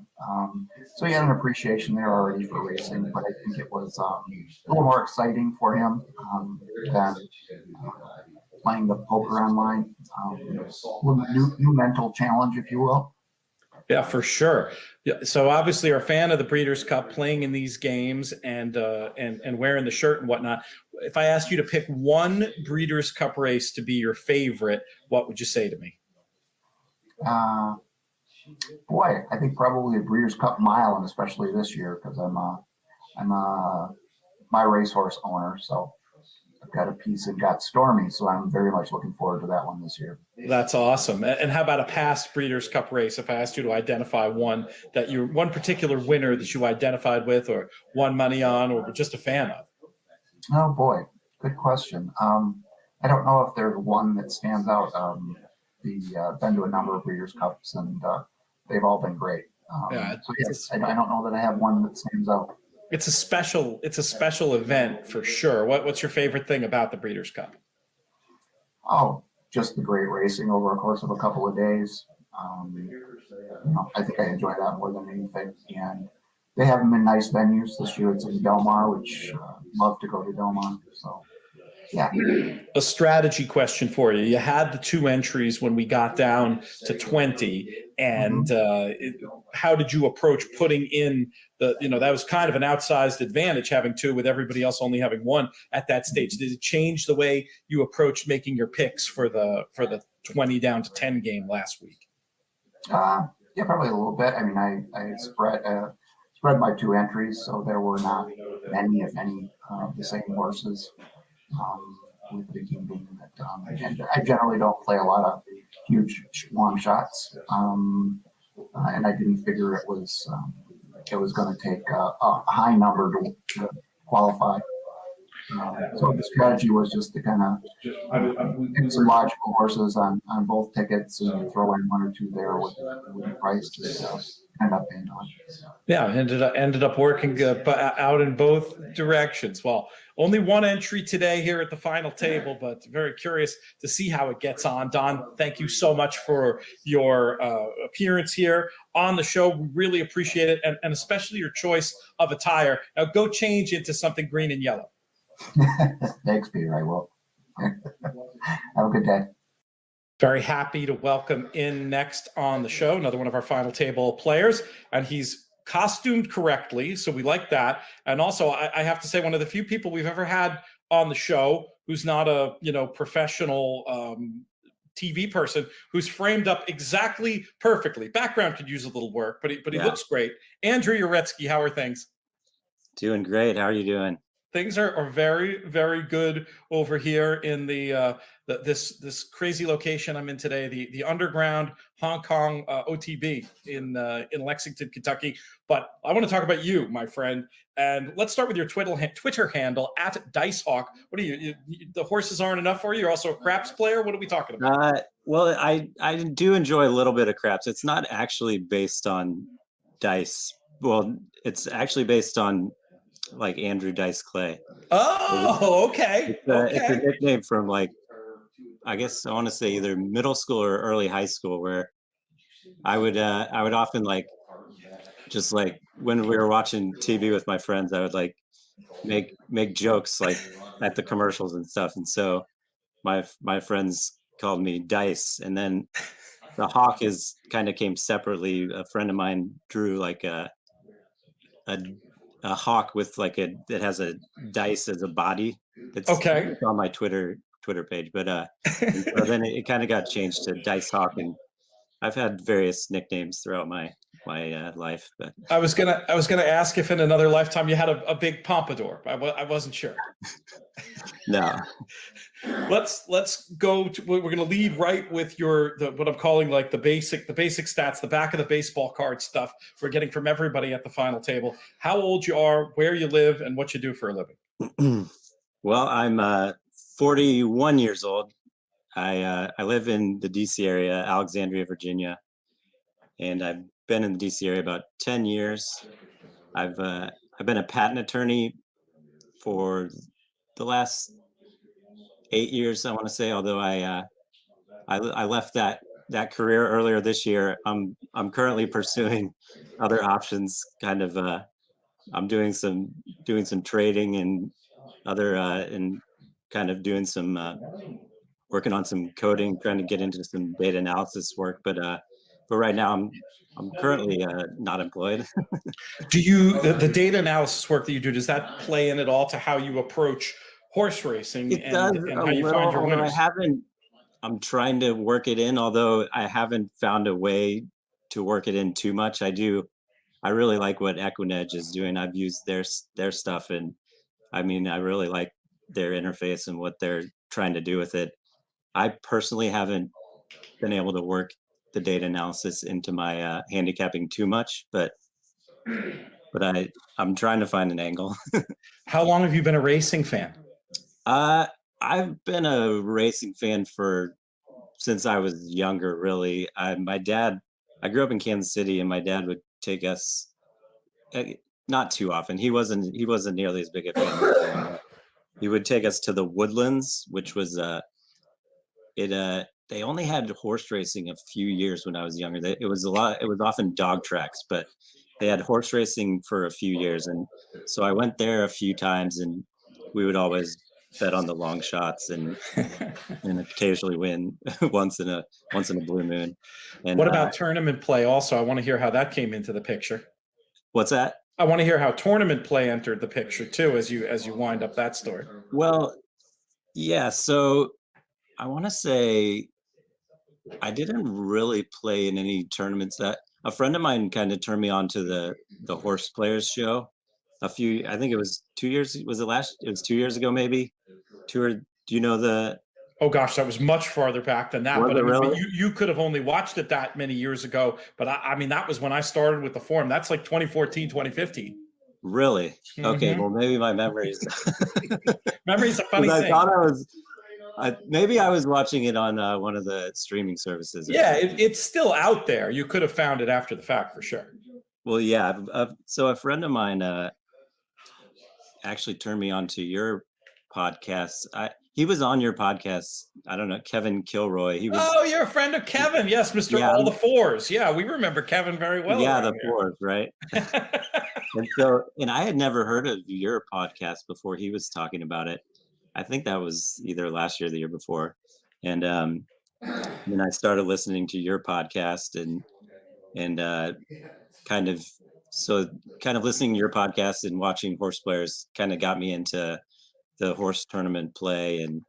So he had an appreciation there already for racing, but I think it was a little more exciting for him than playing the poker online. New mental challenge, if you will. Yeah, for sure. Yeah, so obviously you're a fan of the Breeders' Cup, playing in these games and wearing the shirt and whatnot. If I asked you to pick one Breeders' Cup race to be your favorite, what would you say to me? Boy, I think probably a Breeders' Cup Mile, and especially this year because I'm my racehorse owner, so I've got a piece in Got Stormy, so I'm very much looking forward to that one this year. That's awesome. And how about a past Breeders' Cup race? If I asked you to identify one particular winner that you identified with, or won money on, or were just a fan of? Oh boy, good question. I don't know if there's one that stands out. Been to a number of Breeders' Cups, and they've all been great. So yes, I don't know that I have one that stands out. It's a special event for sure. What's your favorite thing about the Breeders' Cup? Oh, just the great racing over a course of a couple of days. I think I enjoy that more than anything. And they have them in nice venues. This year it's in Belmont, which love to go to Belmont. So, yeah. A strategy question for you. You had the 2 entries when we got down to 20, and how did you approach putting in that was kind of an outsized advantage having 2 with everybody else only having 1 at that stage. Did it change the way you approached making your picks for the 20 down to 10 game last week? Yeah, probably a little bit. I mean, I spread my 2 entries, so there were not many, if any, the same horses. With the game being that, and I generally don't play a lot of huge long shots, and I didn't figure it was going to take a high number to qualify. So the strategy was just to kind of pick some logical horses on both tickets and throw in one or two there with the price to end up being on. Yeah, ended up working out in both directions. Well, only one entry today here at the final table, but very curious to see how it gets on. Don, thank you so much for your appearance here on the show. We really appreciate it, and especially your choice of attire. Now go change into something green and yellow. Thanks, Peter. I will. Have a good day. Very happy to welcome in next on the show another one of our final table players, and he's costumed correctly, so we like that. And also, I have to say, one of the few people we've ever had on the show who's not a professional TV person, who's framed up exactly perfectly. Background could use a little work, but he looks great. Andrew Oretsky, how are things? Doing great. How are you doing? Things are very, very good over here in this crazy location I'm in today, the underground Hong Kong OTB in Lexington, Kentucky. But I want to talk about you, my friend, and let's start with your Twitter handle at DiceHawk. What are you? The horses aren't enough for you? You're also a craps player. What are we talking about? Well, I do enjoy a little bit of craps. It's not actually based on dice. Well, it's actually based on like Andrew Dice Clay. Oh, okay. It's a nickname from, like, I guess I want to say either middle school or early high school, where I would often, like, just like when we were watching TV with my friends, I would like make jokes like at the commercials and stuff. And so my friends called me Dice, and then the hawk kind of came separately. A friend of mine drew like a hawk with like that has a dice as a body. It's on my Twitter page, but so then it kind of got changed to Dice Hawk, and I've had various nicknames throughout my life. But I was gonna ask if in another lifetime you had a big pompadour. I wasn't sure. No. Let's go to, we're going to lead right with what I'm calling like the basic stats, the back of the baseball card stuff we're getting from everybody at the final table. How old you are, where you live, and what you do for a living. Well, I'm 41 years old. I live in the DC area, Alexandria, Virginia, and I've been in the DC area about 10 years. I've been a patent attorney for the last 8 years, I want to say, although I left that career earlier this year. I'm currently pursuing other options, kind of I'm doing some trading and other and kind of doing some working on some coding, trying to get into some data analysis work, but right now I'm currently not employed. Do you the data analysis work that you do, does that play in at all to how you approach horse racing? It does and how you find your winners? I'm trying to work it in, although I haven't found a way to work it in too much. I really like what Equinedge is doing. I've used their stuff, and I mean, I really like their interface and what they're trying to do with it. I personally haven't been able to work the data analysis into my handicapping too much, but I'm trying to find an angle. How long have you been a racing fan? I've been a racing fan since I was younger, really. My dad, I grew up in Kansas City, and my dad would take us, not too often. He wasn't nearly as big a fan. He would take us to the Woodlands, which was they only had horse racing a few years when I was younger. It was often dog tracks, but they had horse racing for a few years, and so I went there a few times, and we would always bet on the long shots and occasionally win once in a blue moon. And what about tournament play? Also, I want to hear how that came into the picture. What's that? I want to hear how tournament play entered the picture too, as you wind up that story. Well, yeah. So I want to say I didn't really play in any tournaments. That a friend of mine kind of turned me on to the HorsePlayers show. I think it was 2 years. It was 2 years ago, maybe. Do you know the? Oh gosh, that was much farther back than that. But really? You could have only watched it that many years ago. But I mean, that was when I started with the forum. That's like 2014, 2015. Really? Okay, Mhm. well, maybe my memories. Memory's a funny 'Cause I thing. thought maybe I was watching it on one of the streaming services. Or Yeah, something. it's still out there. You could have found it after the fact for sure. Well, yeah. So a friend of mine actually turned me on to your podcast. He was on your podcast. I don't know, Kevin Kilroy. He was. Oh, you're a friend of Kevin. Yes, Mr. Yeah, All the Fours. Yeah, we remember Kevin very well. yeah, around the here. fourth, right? And I had never heard of your podcast before he was talking about it. I think that was either last year or the year before. And then I started listening to your podcast and kind of listening to your podcast and watching Horseplayers kind of got me into the horse tournament play and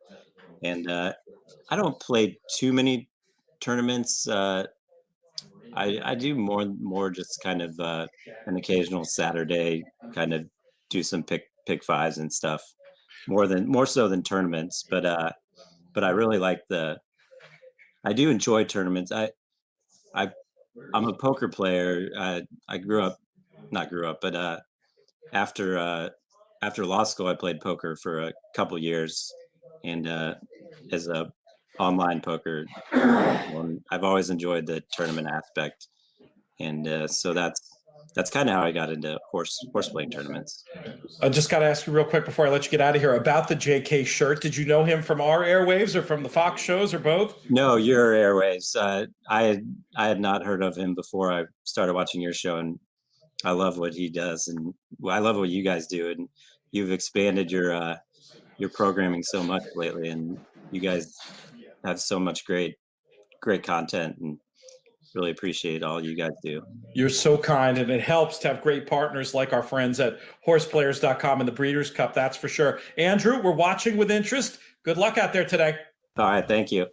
I don't play too many tournaments. I do more just kind of an occasional Saturday kind of do some pick fives and stuff more so than tournaments. But I really like I do enjoy tournaments. I'm a poker player. I not grew up, but after law school, I played poker for a couple years, and as a online poker, I've always enjoyed the tournament aspect, and so that's kind of how I got into horse playing tournaments. I just got to ask you real quick before I let you get out of here about the JK shirt. Did you know him from our airwaves or from the Fox shows or both? No, your airwaves. I had not heard of him before I started watching your show, and I love what he does, and I love what you guys do, and you've expanded your programming so much lately, and you guys have so much great content, and really appreciate all you guys do. You're so kind, and it helps to have great partners like our friends at horseplayers.com and the Breeders' Cup, that's for sure. Andrew, we're watching with interest. Good luck out there today. All right, thank you.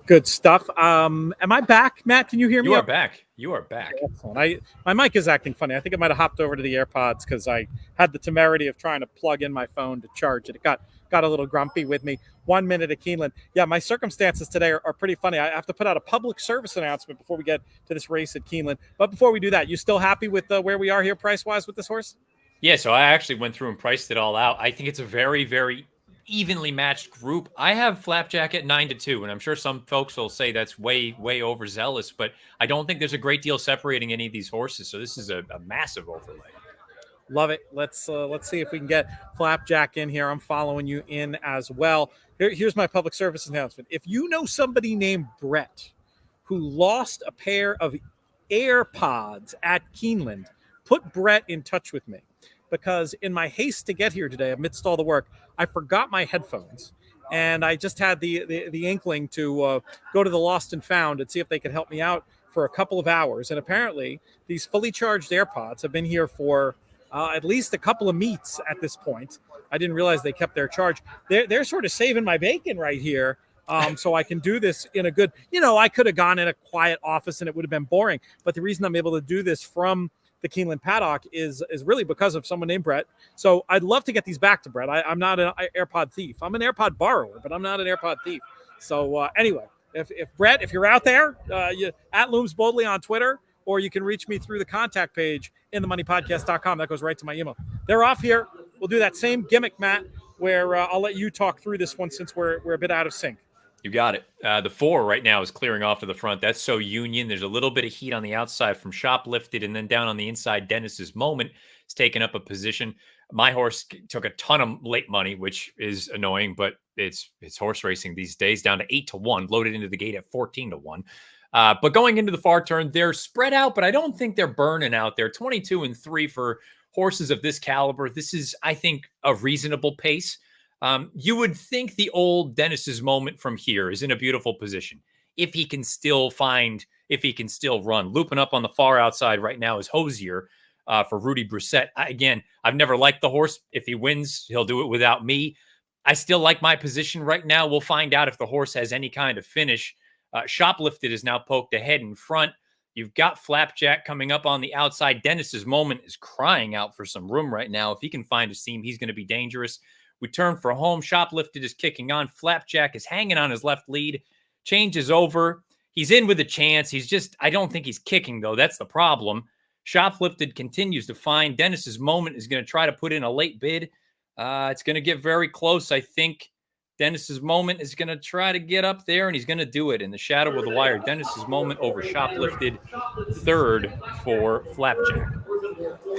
Good stuff. Am I back, Matt? Can you hear me? You are back. You are back. Excellent. My mic is acting funny. I think I might have hopped over to the AirPods because I had the temerity of trying to plug in my phone to charge it. It got a little grumpy with me. 1 minute at Keeneland. Yeah, my circumstances today are pretty funny. I have to put out a public service announcement before we get to this race at Keeneland. But before we do that, you still happy with where we are here price-wise with this horse? Yeah, so I actually went through and priced it all out. I think it's a very, very evenly matched group. I have Flapjack at 9-2, and I'm sure some folks will say that's way, way overzealous, but I don't think there's a great deal separating any of these horses. So this is a massive overlay. Love it. Let's see if we can get Flapjack in here. I'm following you in as well. Here's my public service announcement. If you know somebody named Brett who lost a pair of AirPods at Keeneland, put Brett in touch with me, because in my haste to get here today, amidst all the work, I forgot my headphones. And I just had the inkling to go to the Lost and Found and see if they could help me out for a couple of hours. And apparently, these fully charged AirPods have been here for at least a couple of meets at this point. I didn't realize they kept their charge. They're sort of saving my bacon right here. So I can do this in a good, I could have gone in a quiet office and it would have been boring. But the reason I'm able to do this from the Keeneland paddock is really because of someone named Brett. So I'd love to get these back to Brett. I'm not an AirPod thief. I'm an AirPod borrower, but I'm not an AirPod thief. So anyway, if Brett, if you're out there, you at Looms Boldly on Twitter, or you can reach me through the contact page in themoneypodcast.com. That goes right to my email. They're off here. We'll do that same gimmick, Matt, where I'll let you talk through this one since we're a bit out of sync. You got it. The 4 right now is clearing off to the front. That's So Union. There's a little bit of heat on the outside from Shoplifted, and then down on the inside, Dennis's Moment is taking up a position. My horse took a ton of late money, which is annoying, but it's horse racing these days, down to 8-1, loaded into the gate at 14-1. But going into the far turn, they're spread out, but I don't think they're burning out. They're 22-3 for horses of this caliber. This is, I think, a reasonable pace. You would think the old Dennis's Moment from here is in a beautiful position. If he can still run. Looping up on the far outside right now is Hosier for Rudy Brissett. I've never liked the horse. If he wins, he'll do it without me. I still like my position right now. We'll find out if the horse has any kind of finish. Shoplifted is now poked ahead in front. You've got Flapjack coming up on the outside. Dennis's Moment is crying out for some room right now. If he can find a seam, he's going to be dangerous. We turn for home. Shoplifted is kicking on. Flapjack is hanging on his left lead. Change is over. He's in with a chance. I don't think he's kicking, though. That's the problem. Shoplifted continues to find. Dennis's Moment is going to try to put in a late bid. It's going to get very close. I think Dennis's Moment is going to try to get up there, and he's going to do it in the shadow of the wire. Dennis's Moment over Shoplifted, third for Flapjack.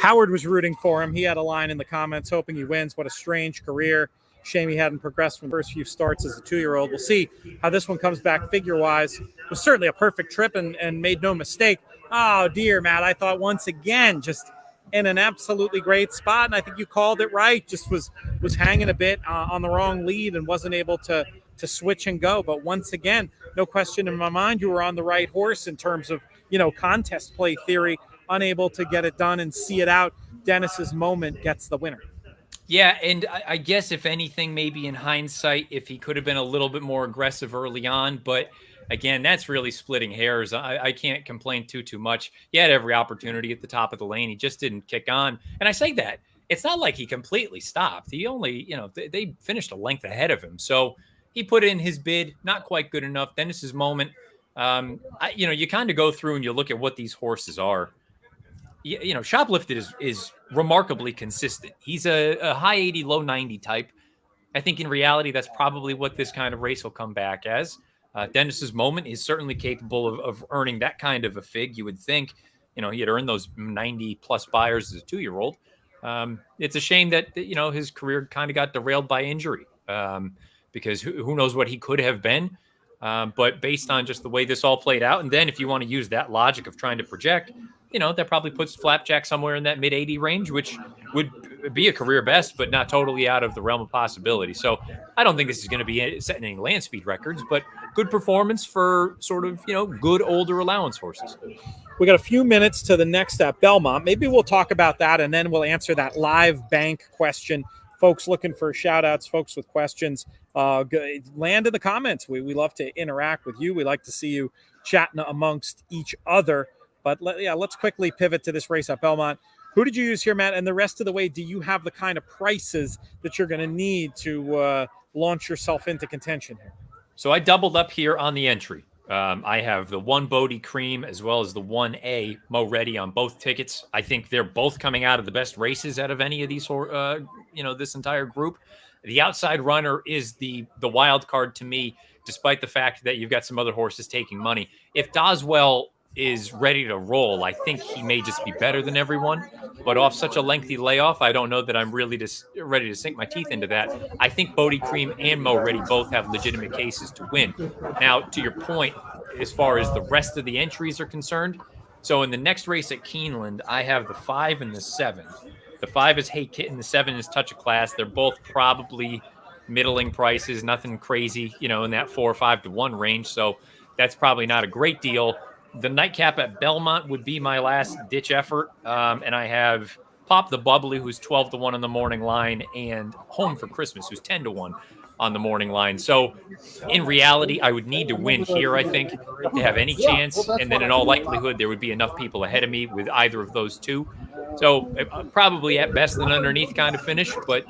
Howard was rooting for him. He had a line in the comments hoping he wins. What a strange career. Shame he hadn't progressed from the first few starts as a 2-year-old. We'll see how this one comes back figure-wise. It was certainly a perfect trip and made no mistake. Oh, dear, Matt. I thought once again, just in an absolutely great spot, and I think you called it right. Just was hanging a bit on the wrong lead and wasn't able to switch and go. But once again, no question in my mind, you were on the right horse in terms of, contest play theory, unable to get it done and see it out. Dennis's Moment gets the winner. Yeah, and I guess if anything, maybe in hindsight, if he could have been a little bit more aggressive early on, but again, that's really splitting hairs. I can't complain too much. He had every opportunity at the top of the lane. He just didn't kick on. And I say that. It's not like he completely stopped. He only, they finished a length ahead of him. So he put in his bid, not quite good enough. Dennis's Moment, you kind of go through and you look at what these horses are. Shoplifted is remarkably consistent. He's a high 80, low 90 type. I think in reality, that's probably what this kind of race will come back as. Dennis's Moment is certainly capable of earning that kind of a fig. You would think, he had earned those 90 plus buyers as a 2-year-old. It's a shame that, his career kind of got derailed by injury because who knows what he could have been. But based on just the way this all played out, and then if you want to use that logic of trying to project, that probably puts Flapjack somewhere in that mid-80 range, which would be a career best, but not totally out of the realm of possibility. So I don't think this is going to be setting any land speed records, but good performance for sort of, good older allowance horses. We got a few minutes to the next at Belmont. Maybe we'll talk about that, and then we'll answer that live bank question. Folks looking for shout-outs, folks with questions, land in the comments. We love to interact with you. We like to see you chatting amongst each other. But let's quickly pivot to this race at Belmont. Who did you use here, Matt? And the rest of the way, do you have the kind of prices that you're going to need to launch yourself into contention here? So I doubled up here on the entry. I have the 1 Bodie Cream as well as the 1A Mo Ready on both tickets. I think they're both coming out of the best races out of any of these, this entire group. The outside runner is the wild card to me, despite the fact that you've got some other horses taking money. If Doswell is ready to roll, I think he may just be better than everyone. But off such a lengthy layoff, I don't know that I'm really ready to sink my teeth into that. I think Bodie Cream and Mo Ready both have legitimate cases to win. Now, to your point, as far as the rest of the entries are concerned, so in the next race at Keeneland, I have the 5 and the 7. The 5 is Hey Kitten, the 7 is Touch of Class. They're both probably middling prices, nothing crazy, in that 4 or 5 to 1 range. So that's probably not a great deal. The nightcap at Belmont would be my last ditch effort. And I have Pop the Bubbly, who's 12 to 1 on the morning line, and Home for Christmas, who's 10 to 1 on the morning line. So in reality, I would need to win here, I think, to have any chance. And then in all likelihood, there would be enough people ahead of me with either of those two. So probably at best an underneath kind of finish, but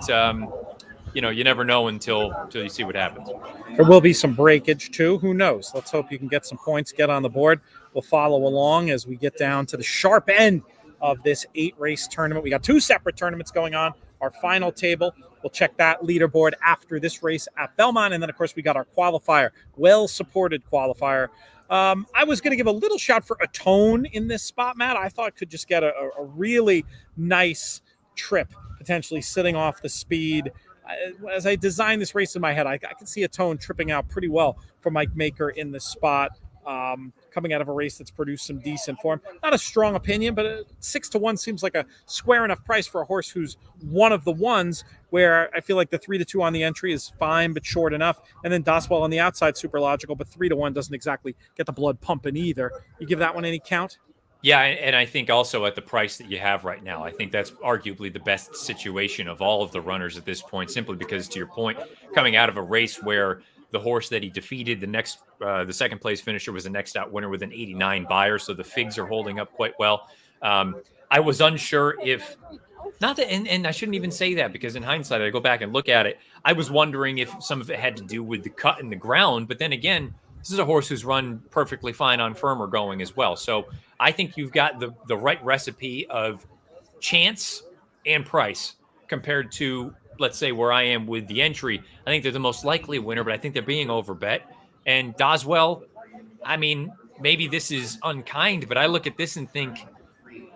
you never know until you see what happens. There will be some breakage too. Who knows? Let's hope you can get some points, get on the board. We'll follow along as we get down to the sharp end of this 8-race tournament. We got 2 separate tournaments going on. Our final table, we'll check that leaderboard after this race at Belmont. And then, of course, we got our qualifier, well-supported qualifier. I was going to give a little shout for a tone in this spot, Matt. I thought could just get a really nice trip, potentially sitting off the speed. As I designed this race in my head, I can see a tone tripping out pretty well for Mike Maker in this spot. Coming out of a race that's produced some decent form. Not a strong opinion, but 6 to 1 seems like a square enough price for a horse who's one of the ones where I feel like the 3 to 2 on the entry is fine, but short enough. And then Doswell on the outside, super logical, but 3 to 1 doesn't exactly get the blood pumping either. You give that one any count? Yeah, and I think also at the price that you have right now, I think that's arguably the best situation of all of the runners at this point, simply because, to your point, coming out of a race where the horse that he defeated, the second place finisher, was the next out winner with an 89 buyer. So the figs are holding up quite well. I was unsure if not that, and I shouldn't even say that, because in hindsight, I go back and look at it. I was wondering if some of it had to do with the cut in the ground, but then again, This is a horse who's run perfectly fine on firmer going as well. So I think you've got the right recipe of chance and price compared to, let's say, where I am with the entry. I think they're the most likely winner, but I think they're being overbet. And Doswell, I mean, maybe this is unkind, but I look at this and think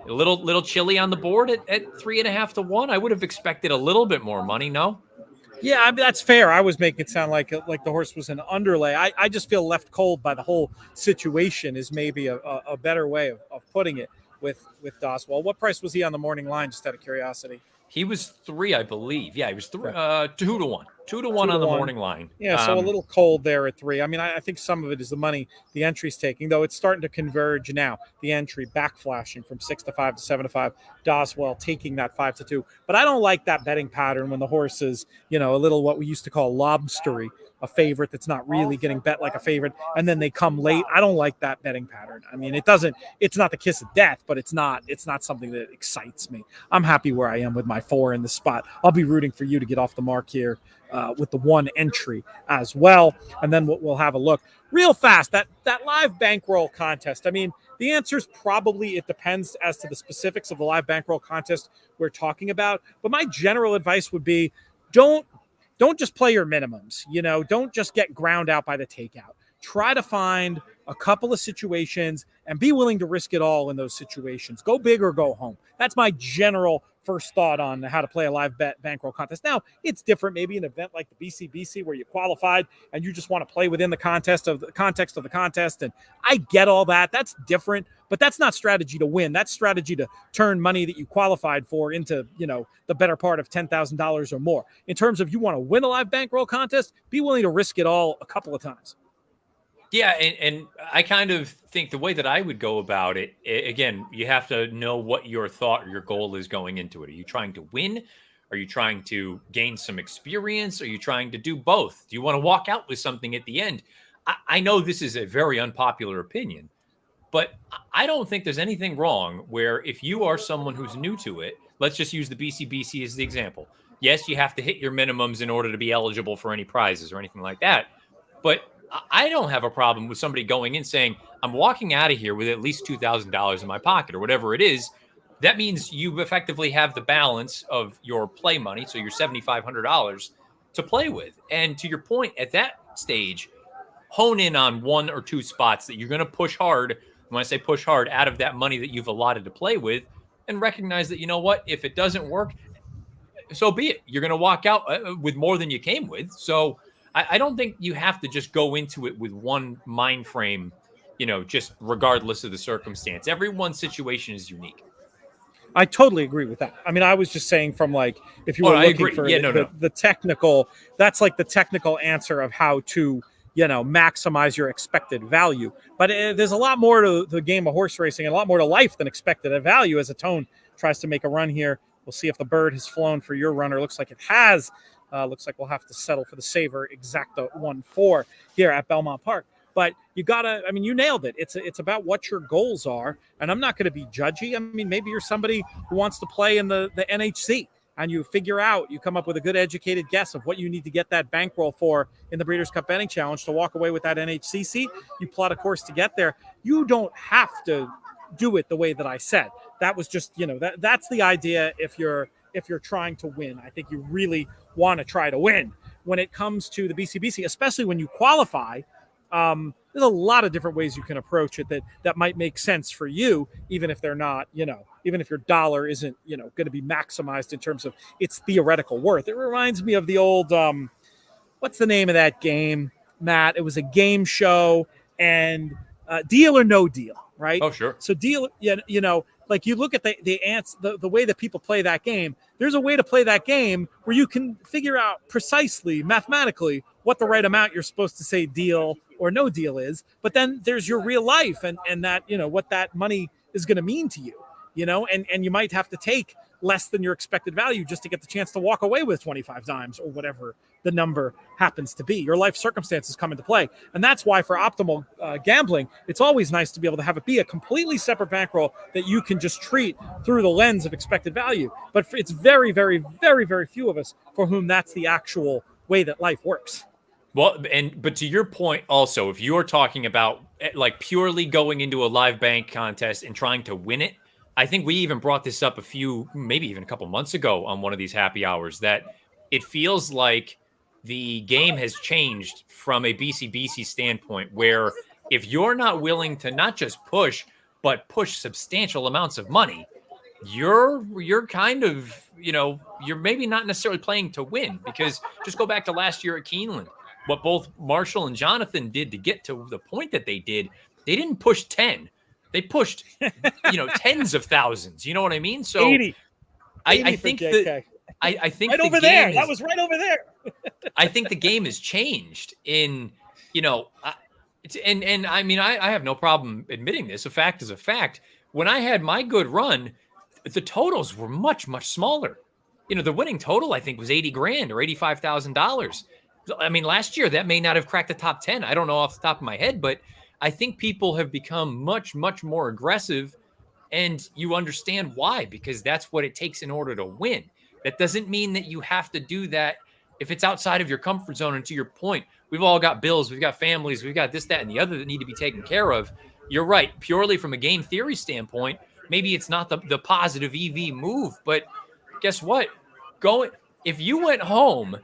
a little chilly on the board at 3.5 to 1. I would have expected a little bit more money. No. Yeah, I mean, that's fair. I was making it sound like the horse was an underlay. I just feel left cold by the whole situation is maybe a better way of putting it with Doswell. What price was he on the morning line, just out of curiosity? He was 3, I believe. Yeah, he was 2 to 1. 2 to 1 on the morning line. Yeah, so a little cold there at 3. I mean, I think some of it is the money the entry's taking, though it's starting to converge now. The entry backflashing from 6 to 5 to 7 to 5. Doswell taking that 5 to 2. But I don't like that betting pattern when the horse is, a little what we used to call lobstery, a favorite that's not really getting bet like a favorite, and then they come late. I don't like that betting pattern. I mean, it's not the kiss of death, but it's not something that excites me. I'm happy where I am with my 4 in the spot. I'll be rooting for you to get off the mark here with the 1 entry as well. And then we'll have a look real fast. That live bankroll contest. I mean, the answer is probably it depends as to the specifics of the live bankroll contest we're talking about. But my general advice would be don't just play your minimums. Don't just get ground out by the takeout. Try to find a couple of situations and be willing to risk it all in those situations. Go big or go home. That's my general first thought on how to play a live bankroll contest. Now, it's different, maybe an event like the BCBC where you qualified and you just want to play within the context of the contest. And I get all that. That's different, but that's not strategy to win. That's strategy to turn money that you qualified for into, the better part of $10,000 or more. In terms of you want to win a live bankroll contest, be willing to risk it all a couple of times. Yeah, and I kind of think the way that I would go about it, again, you have to know what your thought or your goal is going into it. Are you trying to win? Are you trying to gain some experience? Are you trying to do both? Do you want to walk out with something at the end? I know this is a very unpopular opinion, but I don't think there's anything wrong where if you are someone who's new to it, let's just use the BCBC as the example. Yes, you have to hit your minimums in order to be eligible for any prizes or anything like that, but I don't have a problem with somebody going in saying, I'm walking out of here with at least $2,000 in my pocket or whatever it is. That means you effectively have the balance of your play money, so your $7,500 to play with. And to your point, at that stage, hone in on 1 or 2 spots that you're going to push hard. When I say push hard, out of that money that you've allotted to play with, and recognize that, if it doesn't work, so be it. You're going to walk out with more than you came with. So I don't think you have to just go into it with one mind frame, just regardless of the circumstance. Everyone's situation is unique. I totally agree with that. I mean, I was just saying from if you were looking for the technical, that's like the technical answer of how to, maximize your expected value. But there's a lot more to the game of horse racing and a lot more to life than expected value as a tone tries to make a run here. We'll see if the bird has flown for your runner. Looks like it has. Looks like we'll have to settle for the Saver Exacta 1-4 here at Belmont Park. But you you nailed it. It's about what your goals are. And I'm not going to be judgy. I mean, maybe you're somebody who wants to play in the NHC and you come up with a good educated guess of what you need to get that bankroll for in the Breeders' Cup Betting Challenge to walk away with that NHC seat. You plot a course to get there. You don't have to do it the way that I said. That was just, that's the idea if you're trying to win. I think you really want to try to win. When it comes to the BCBC, especially when you qualify, there's a lot of different ways you can approach it that might make sense for you, even if they're not, even if your dollar isn't, going to be maximized in terms of its theoretical worth. It reminds me of the old, what's the name of that game, Matt? It was a game show and Deal or No Deal, right? Oh, sure. So deal, like you look at the way that people play that game, there's a way to play that game where you can figure out precisely, mathematically, what the right amount you're supposed to say deal or no deal is. But then there's your real life and that, what that money is going to mean to you, and you might have to take less than your expected value just to get the chance to walk away with 25 dimes or whatever the number happens to be. Your life circumstances come into play. And that's why for optimal gambling, it's always nice to be able to have it be a completely separate bankroll that you can just treat through the lens of expected value. But it's very, very, very, very few of us for whom that's the actual way that life works. Well, but to your point also, if you're talking about like purely going into a live bank contest and trying to win it, I think we even brought this up maybe even a couple months ago on one of these happy hours, that it feels like the game has changed from a BCBC standpoint, where if you're not willing to not just push, but push substantial amounts of money, you're kind of, you're maybe not necessarily playing to win. Because just go back to last year at Keeneland, what both Marshall and Jonathan did to get to the point that they did. They didn't push 10. They pushed, tens of thousands. You know what I mean? So 80 I think that I think right the over game there. is, That was right over there. I think the game has changed in, and I mean, I have no problem admitting this. A fact is a fact. When I had my good run, the totals were much, much smaller. The winning total, I think, was 80 grand or $85,000. I mean, last year that may not have cracked the top 10. I don't know off the top of my head, but I think people have become much, much more aggressive, and you understand why, because that's what it takes in order to win. That doesn't mean that you have to do that if it's outside of your comfort zone. And to your point, we've all got bills, we've got families, we've got this, that, and the other that need to be taken care of. You're right. Purely from a game theory standpoint, maybe it's not the positive EV move, but guess what? If you went home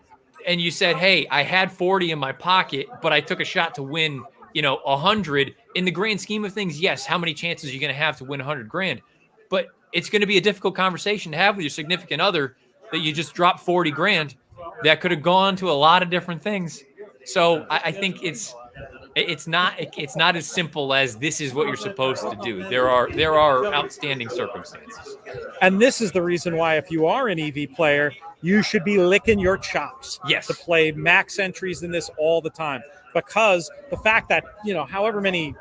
and you said, hey, I had 40 in my pocket, but I took a shot to win, 100, in the grand scheme of things, yes, how many chances are you going to have to win 100 grand? But it's going to be a difficult conversation to have with your significant other that you just dropped 40 grand that could have gone to a lot of different things. So I think it's not as simple as this is what you're supposed to do. There are outstanding circumstances. And this is the reason why, if you are an EV player, you should be licking your chops to play max entries in this all the time. Because the fact that, however many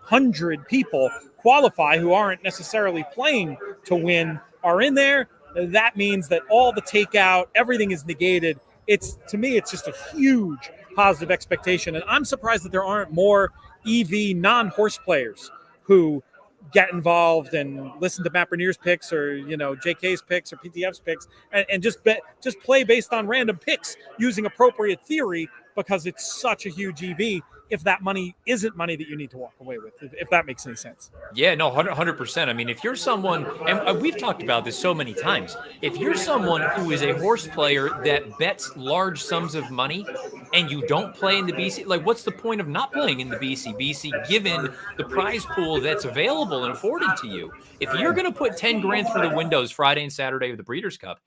100 people qualify who aren't necessarily playing to win are in there, that means that all the takeout, everything is negated. To me, it's just a huge positive expectation. And I'm surprised that there aren't more EV non-horse players who get involved and listen to Matt Bernier's picks, or JK's picks, or PTF's picks, and just play based on random picks using appropriate theory, because it's such a huge EV. If that money isn't money that you need to walk away with, if that makes any sense. Yeah, no, 100%. I mean, if you're someone, and we've talked about this so many times, if you're someone who is a horse player that bets large sums of money and you don't play in the BC, like, what's the point of not playing in the BCBC given the prize pool that's available and afforded to you? If you're going to put 10 grand through the windows Friday and Saturday of the Breeders' Cup,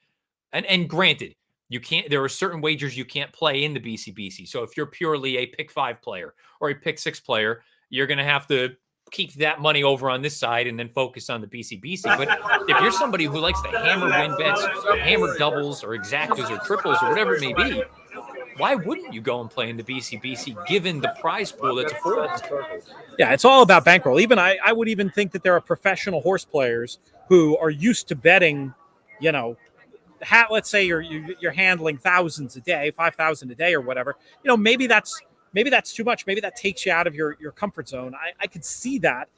and granted, you can't. There are certain wagers you can't play in the BCBC. So if you're purely a pick 5 player or a pick 6 player, you're going to have to keep that money over on this side and then focus on the BCBC. But if you're somebody who likes to hammer win bets, or hammer doubles, or exactas, or triples, or whatever it may be, why wouldn't you go and play in the BCBC given the prize pool that's afforded? Yeah, it's all about bankroll. Even I would even think that there are professional horse players who are used to betting, let's say you're handling thousands a day, 5,000 a day or whatever. Maybe that's too much. Maybe that takes you out of your comfort zone. I could see that.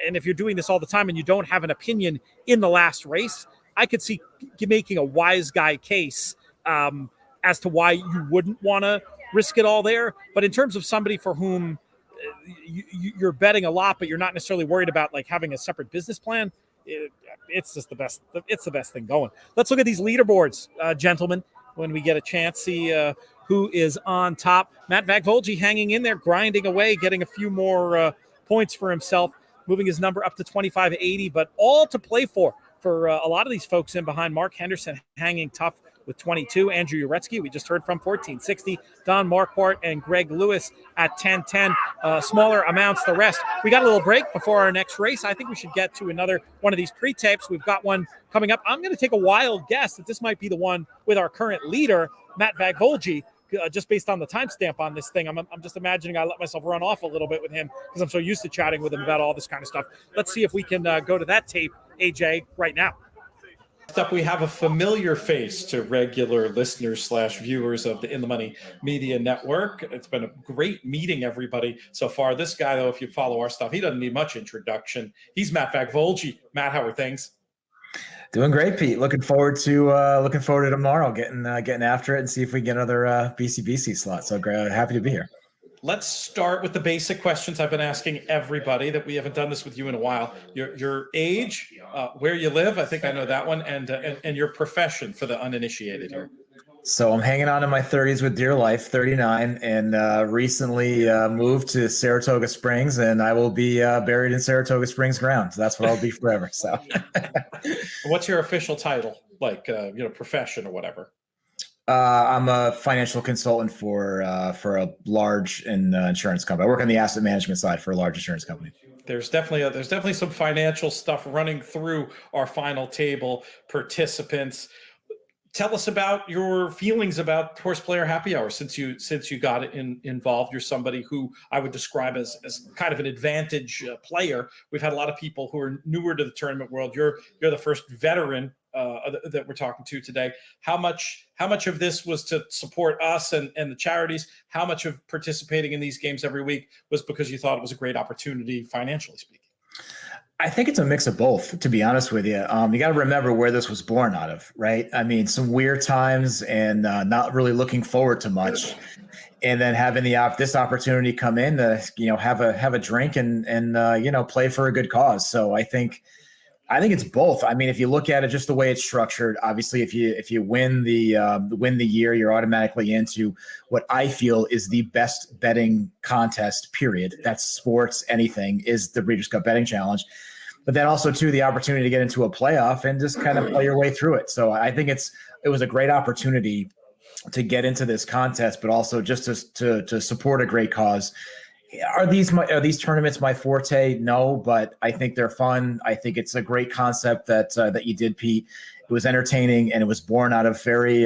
And if you're doing this all the time and you don't have an opinion in the last race, I could see making a wise guy case as to why you wouldn't want to risk it all there. But in terms of somebody for whom you're betting a lot, but you're not necessarily worried about like having a separate business plan, it's just the best. It's the best thing going. Let's look at these leaderboards, gentlemen, when we get a chance. See who is on top. Matt Vagvolji hanging in there, grinding away, getting a few more points for himself, moving his number up to 2580, but all to play for a lot of these folks in behind. Mark Henderson hanging tough with 22. Andrew Oretsky, we just heard from, 1460. Don Marquardt and Greg Lewis at 1010. Smaller amounts the rest. We got a little break before our next race. I think we should get to another one of these pre-tapes. We've got one coming up. I'm going to take a wild guess that this might be the one with our current leader, Matt Vagvolji, just based on the timestamp on this thing. I'm just imagining I let myself run off a little bit with him because I'm so used to chatting with him about all this kind of stuff. Let's see if we can go to that tape, AJ, right now. Next up, we have a familiar face to regular listeners / viewers of the In the Money Media Network. It's been a great meeting everybody so far. This guy, though, if you follow our stuff, he doesn't need much introduction. He's Matt Vagvolji. Matt, how are things? Doing great, Pete. Looking forward to tomorrow, getting after it and see if we get another BCBC slot. So happy to be here. Let's start with the basic questions I've been asking everybody that we haven't done this with you in a while. Your age, where you live, I think I know that one, and your profession for the uninitiated here. So I'm hanging on in my 30s with dear life, 39, and recently moved to Saratoga Springs, and I will be buried in Saratoga Springs ground. So that's what I'll be forever. So, what's your official title, like profession or whatever? I'm a financial consultant for a large insurance company. I work on the asset management side for a large insurance company. There's definitely some financial stuff running through our final table participants. Tell us about your feelings about HorsePlayer Happy Hour since you got involved. You're somebody who I would describe as kind of an advantage player. We've had a lot of people who are newer to the tournament world. You're the first veteran that we're talking to today. How much of this was to support us and the charities? How much of participating in these games every week was because you thought it was a great opportunity, financially speaking? I think it's a mix of both, to be honest with you. You got to remember where this was born out of, right? I mean, some weird times and not really looking forward to much, and then having this opportunity come in to have a drink and play for a good cause. So I think it's both. I mean, if you look at it just the way it's structured, obviously, if you win the year, you're automatically into what I feel is the best betting contest. Period. That's sports. Anything is the Breeders' Cup Betting Challenge, but then also too the opportunity to get into a playoff and just kind of play your way through it. So I think it was a great opportunity to get into this contest, but also just to support a great cause. Are these tournaments my forte? No, but I think they're fun. I think it's a great concept that you did, Pete. It was entertaining, and it was born out of very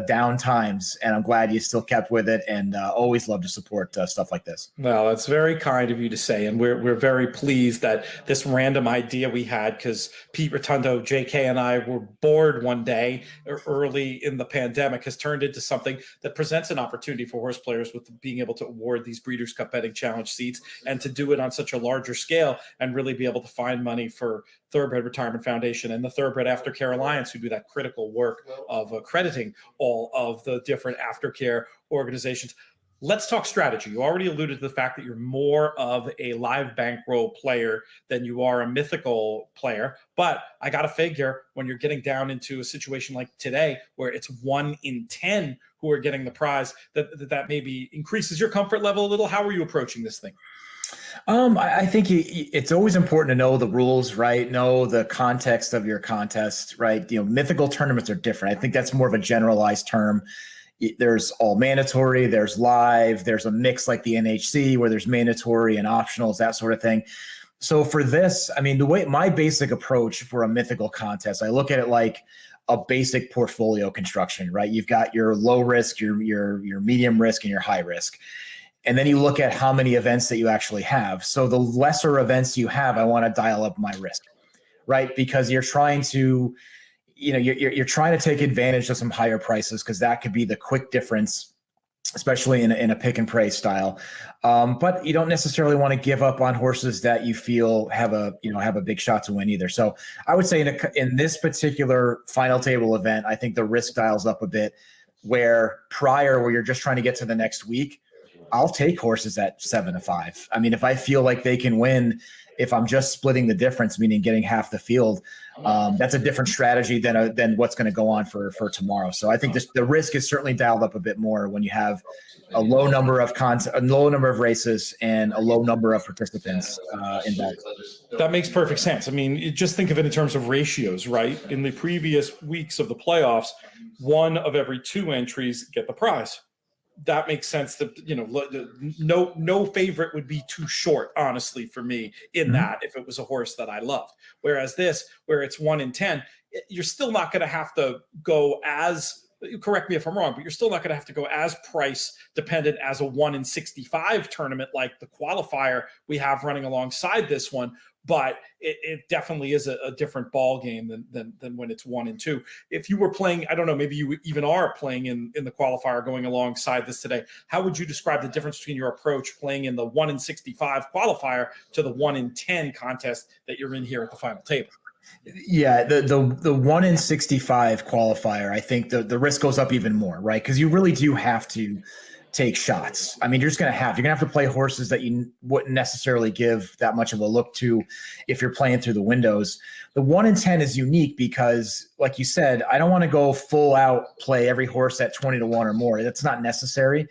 down times. And I'm glad you still kept with it, and always love to support stuff like this. Well, that's very kind of you to say, and we're very pleased that this random idea we had, because Pete Rotundo, JK, and I were bored one day early in the pandemic, has turned into something that presents an opportunity for horse players with being able to award these Breeders' Cup Betting Challenge seats, and to do it on such a larger scale and really be able to find money for Thoroughbred Retirement Foundation and the Thoroughbred Aftercare Alliance, who do that critical work of accrediting all of the different aftercare organizations. Let's talk strategy. You already alluded to the fact that you're more of a live bankroll player than you are a mythical player. But I got to figure when you're getting down into a situation like today, where it's 1 in 10 who are getting the prize, that maybe increases your comfort level a little. How are you approaching this thing? I think it's always important to know the rules, right? Know the context of your contest, right? Mythical tournaments are different. I think that's more of a generalized term. There's all mandatory, there's live, there's a mix like the NHC where there's mandatory and optionals, that sort of thing. So for this, I mean, my basic approach for a mythical contest, I look at it like a basic portfolio construction, right? You've got your low risk, your medium risk, and your high risk. And then you look at how many events that you actually have. So the lesser events you have, I want to dial up my risk, right? Because you're trying to, you're trying to take advantage of some higher prices, because that could be the quick difference, especially in a pick and pray style. But you don't necessarily want to give up on horses that you feel have a big shot to win either. So I would say in this particular final table event, I think the risk dials up a bit, where you're just trying to get to the next week, I'll take horses at 7-5. I mean, if I feel like they can win, if I'm just splitting the difference, meaning getting half the field, that's a different strategy than what's going to go on for tomorrow. So I think the risk is certainly dialed up a bit more when you have a low number of races and a low number of participants involved. That makes perfect sense. I mean, you just think of it in terms of ratios, right? In the previous weeks of the playoffs, 1 of every 2 entries get the prize. That makes sense. That no favorite would be too short, honestly, for me in that, if it was a horse that I loved. Whereas this, where it's 1 in 10, you're still not going to have to go as, correct me if I'm wrong, but you're still not going to have to go as price dependent as a 1 in 65 tournament like the qualifier we have running alongside this one. But it definitely is a different ball game than when it's 1 and 2. If you were playing, I don't know, maybe you even are playing in the qualifier going alongside this today, how would you describe the difference between your approach playing in the 1 in 65 qualifier to the 1 in 10 contest that you're in here at the final table? Yeah, the 1 in 65 qualifier, I think the risk goes up even more, right? Because you really do have to take shots. I mean, you're gonna have to play horses that you wouldn't necessarily give that much of a look to if you're playing through the windows. The 1 in 10 is unique because, like you said, I don't want to go full out play every horse at 20 to 1 or more. That's not necessary.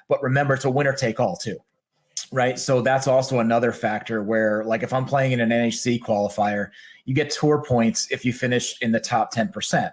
But remember, it's a winner take all too. Right. So that's also another factor where, like, if I'm playing in an NHC qualifier, you get tour points if you finish in the top 10%.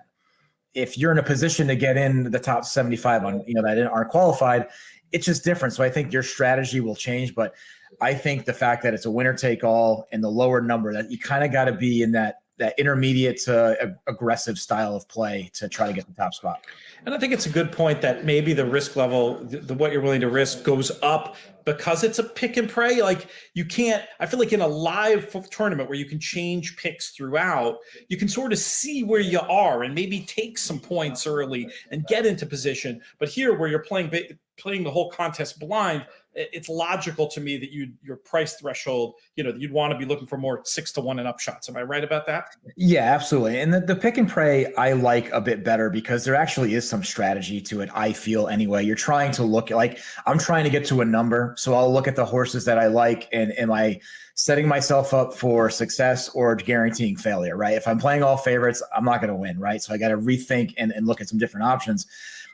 If you're in a position to get in the top 75 on, that aren't qualified, it's just different. So I think your strategy will change. But I think the fact that it's a winner take all and the lower number, that you kind of got to be in that intermediate to aggressive style of play to try to get the top spot. And I think it's a good point that maybe the risk level, what you're willing to risk, goes up because it's a pick and pray. Like, you can't, I feel like in a live tournament where you can change picks throughout, you can sort of see where you are and maybe take some points early and get into position. But here, where you're playing the whole contest blind, it's logical to me that your price threshold, you'd want to be looking for more 6 to 1 and up shots. Am I right about that? Yeah, absolutely. And the pick and pray I like a bit better because there actually is some strategy to it. I feel anyway. You're trying to look at, like, I'm trying to get to a number, so I'll look at the horses that I like, and am I setting myself up for success or guaranteeing failure? Right? If I'm playing all favorites, I'm not going to win. Right? So I got to rethink and look at some different options.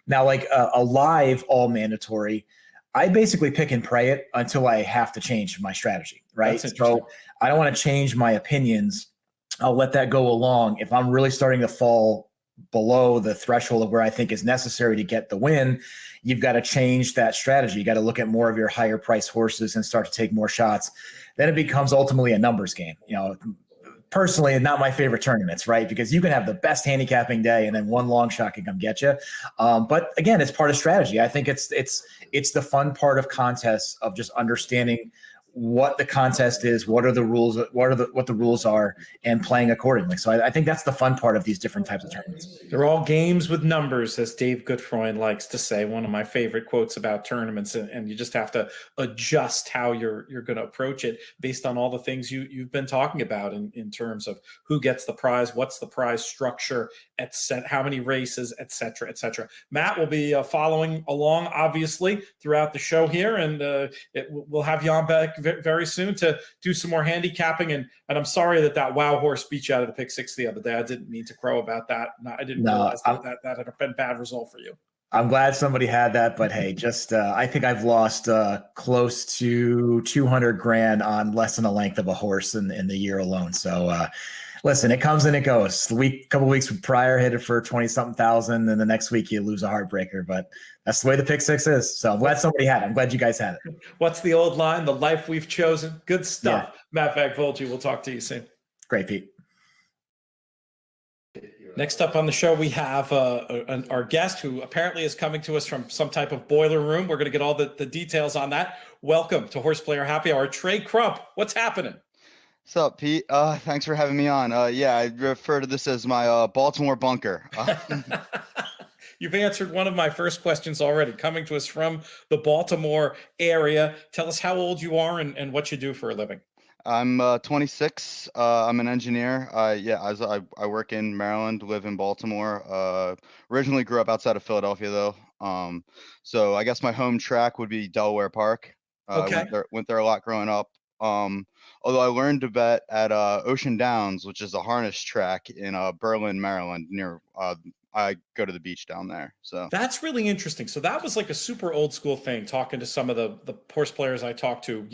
Now, like a live all mandatory, I basically pick and pray it until I have to change my strategy, right? So I don't want to change my opinions. I'll let that go along. If I'm really starting to fall below the threshold of where I think is necessary to get the win, you've got to change that strategy. You got to look at more of your higher price horses and start to take more shots. Then it becomes ultimately a numbers game. Personally, not my favorite tournaments, right? Because you can have the best handicapping day and then one long shot can come get you. But again, it's part of strategy. I think it's the fun part of contests, of just understanding what the contest is, what are the rules, what the rules are, and playing accordingly. So I think that's the fun part of these different types of tournaments. They're all games with numbers, as Dave Goodfreund likes to say, one of my favorite quotes about tournaments. And you just have to adjust how you're going to approach it based on all the things you've been talking about in terms of who gets the prize, what's the prize structure, how many races, et cetera, et cetera. Matt will be following along, obviously, throughout the show here, and we'll have you on back very soon to do some more handicapping. And I'm sorry that wow horse beat you out of the pick six the other day. I didn't mean to crow about that. I didn't realize that had been a bad result for you. I'm glad somebody had that, but hey, just I think I've lost close to 200 grand on less than a length of a horse in the year alone. So listen, it comes and it goes. Couple weeks prior, hit it for 20-something thousand, and the next week you lose a heartbreaker. But that's the way the pick six is. So I'm glad somebody had it. I'm glad you guys had it. What's the old line? The life we've chosen. Good stuff. Yeah. Matt Vagvolgi, we'll talk to you soon. Great, Pete. Next up on the show, we have our guest who apparently is coming to us from some type of boiler room. We're going to get all the details on that. Welcome to HorsePlayer Happy Hour. Trey Crump, what's happening? What's up, Pete? Thanks for having me on. Yeah, I refer to this as my Baltimore bunker. You've answered one of my first questions already. Coming to us from the Baltimore area. Tell us how old you are and what you do for a living. I'm 26. I'm an engineer. I work in Maryland, live in Baltimore. Originally grew up outside of Philadelphia, though. So I guess my home track would be Delaware Park. Okay. Went there a lot growing up. Although I learned to bet at Ocean Downs, which is a harness track in Berlin, Maryland, near. I go to the beach down there. So that's really interesting. So that was like a super old school thing, talking to some of the horse players I talked to,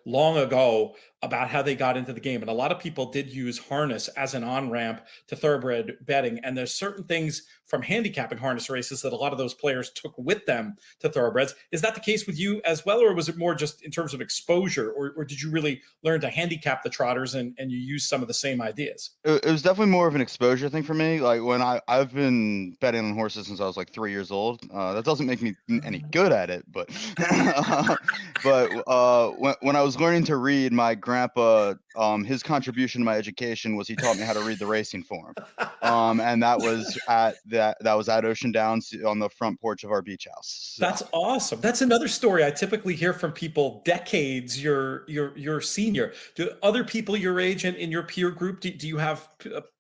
long ago, about how they got into the game. And a lot of people did use harness as an on-ramp to thoroughbred betting. And there's certain things from handicapping harness races that a lot of those players took with them to thoroughbreds. Is that the case with you as well? Or was it more just in terms of exposure? Or did you really learn to handicap the trotters and you use some of the same ideas? It was definitely more of an exposure thing for me. Like when I've been betting on horses since I was like 3 years old. That doesn't make me any good at it, but when I was learning to read, my grandpa his contribution to my education was he taught me how to read the racing form. And that was at Ocean Downs on the front porch of our beach house. So. That's awesome. That's another story I typically hear from people decades your senior. Do other people your age and in your peer group, do you have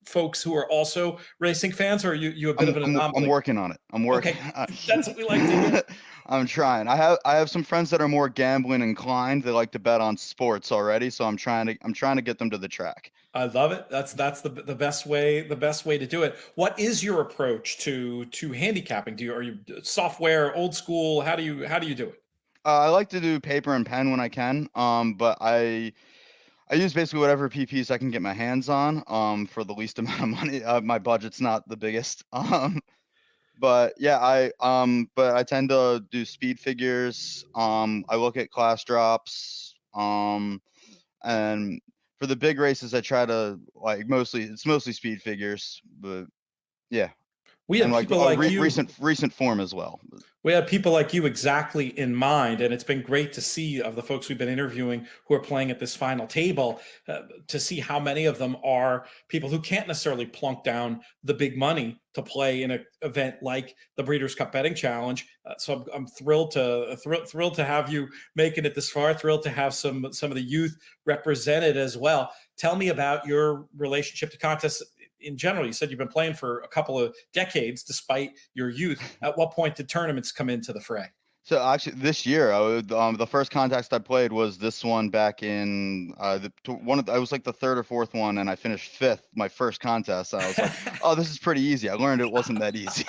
folks who are also racing fans, or are you a bit of an anomaly? I'm working on it. I'm working. Okay. That's what we like to hear. I'm trying. I have some friends that are more gambling inclined. They like to bet on sports already, so I'm trying to get them to the track. I love it. That's the best way to do it. What is your approach to handicapping? Are you software, old school? How do you do it? I like to do paper and pen when I can. But I use basically whatever PPs I can get my hands on. For the least amount of money. My budget's not the biggest. But yeah, I tend to do speed figures. I look at class drops. And for the big races, I try to it's mostly speed figures, but yeah. We have people like you. Recent form as well. We have people like you exactly in mind, and it's been great to see of the folks we've been interviewing who are playing at this final table, to see how many of them are people who can't necessarily plunk down the big money to play in an event like the Breeders' Cup Betting Challenge. So I'm thrilled to have you making it this far. Thrilled to have some of the youth represented as well. Tell me about your relationship to contests in general. You said you've been playing for a couple of decades despite your youth. At what point did tournaments come into the fray? So actually this year, the first contest I played was this one back in I was like the third or fourth one, and I finished fifth my first contest. I was like, oh, this is pretty easy. I learned it wasn't that easy.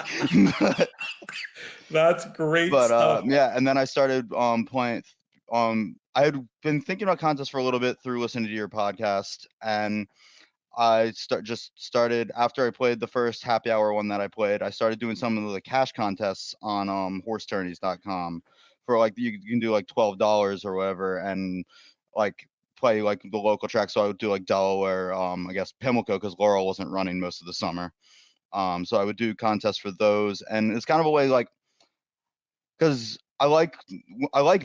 That's great but stuff. yeah, and then I started playing. I had been thinking about contests for a little bit through listening to your podcast, and I started after I played the first happy hour one that I played. I started doing some of the cash contests on horsetourneys.com for like you can do like $12 or whatever, and like play like the local track. So I would do like Delaware, I guess Pimlico, because Laurel wasn't running most of the summer. So I would do contests for those, and it's kind of a way like because I like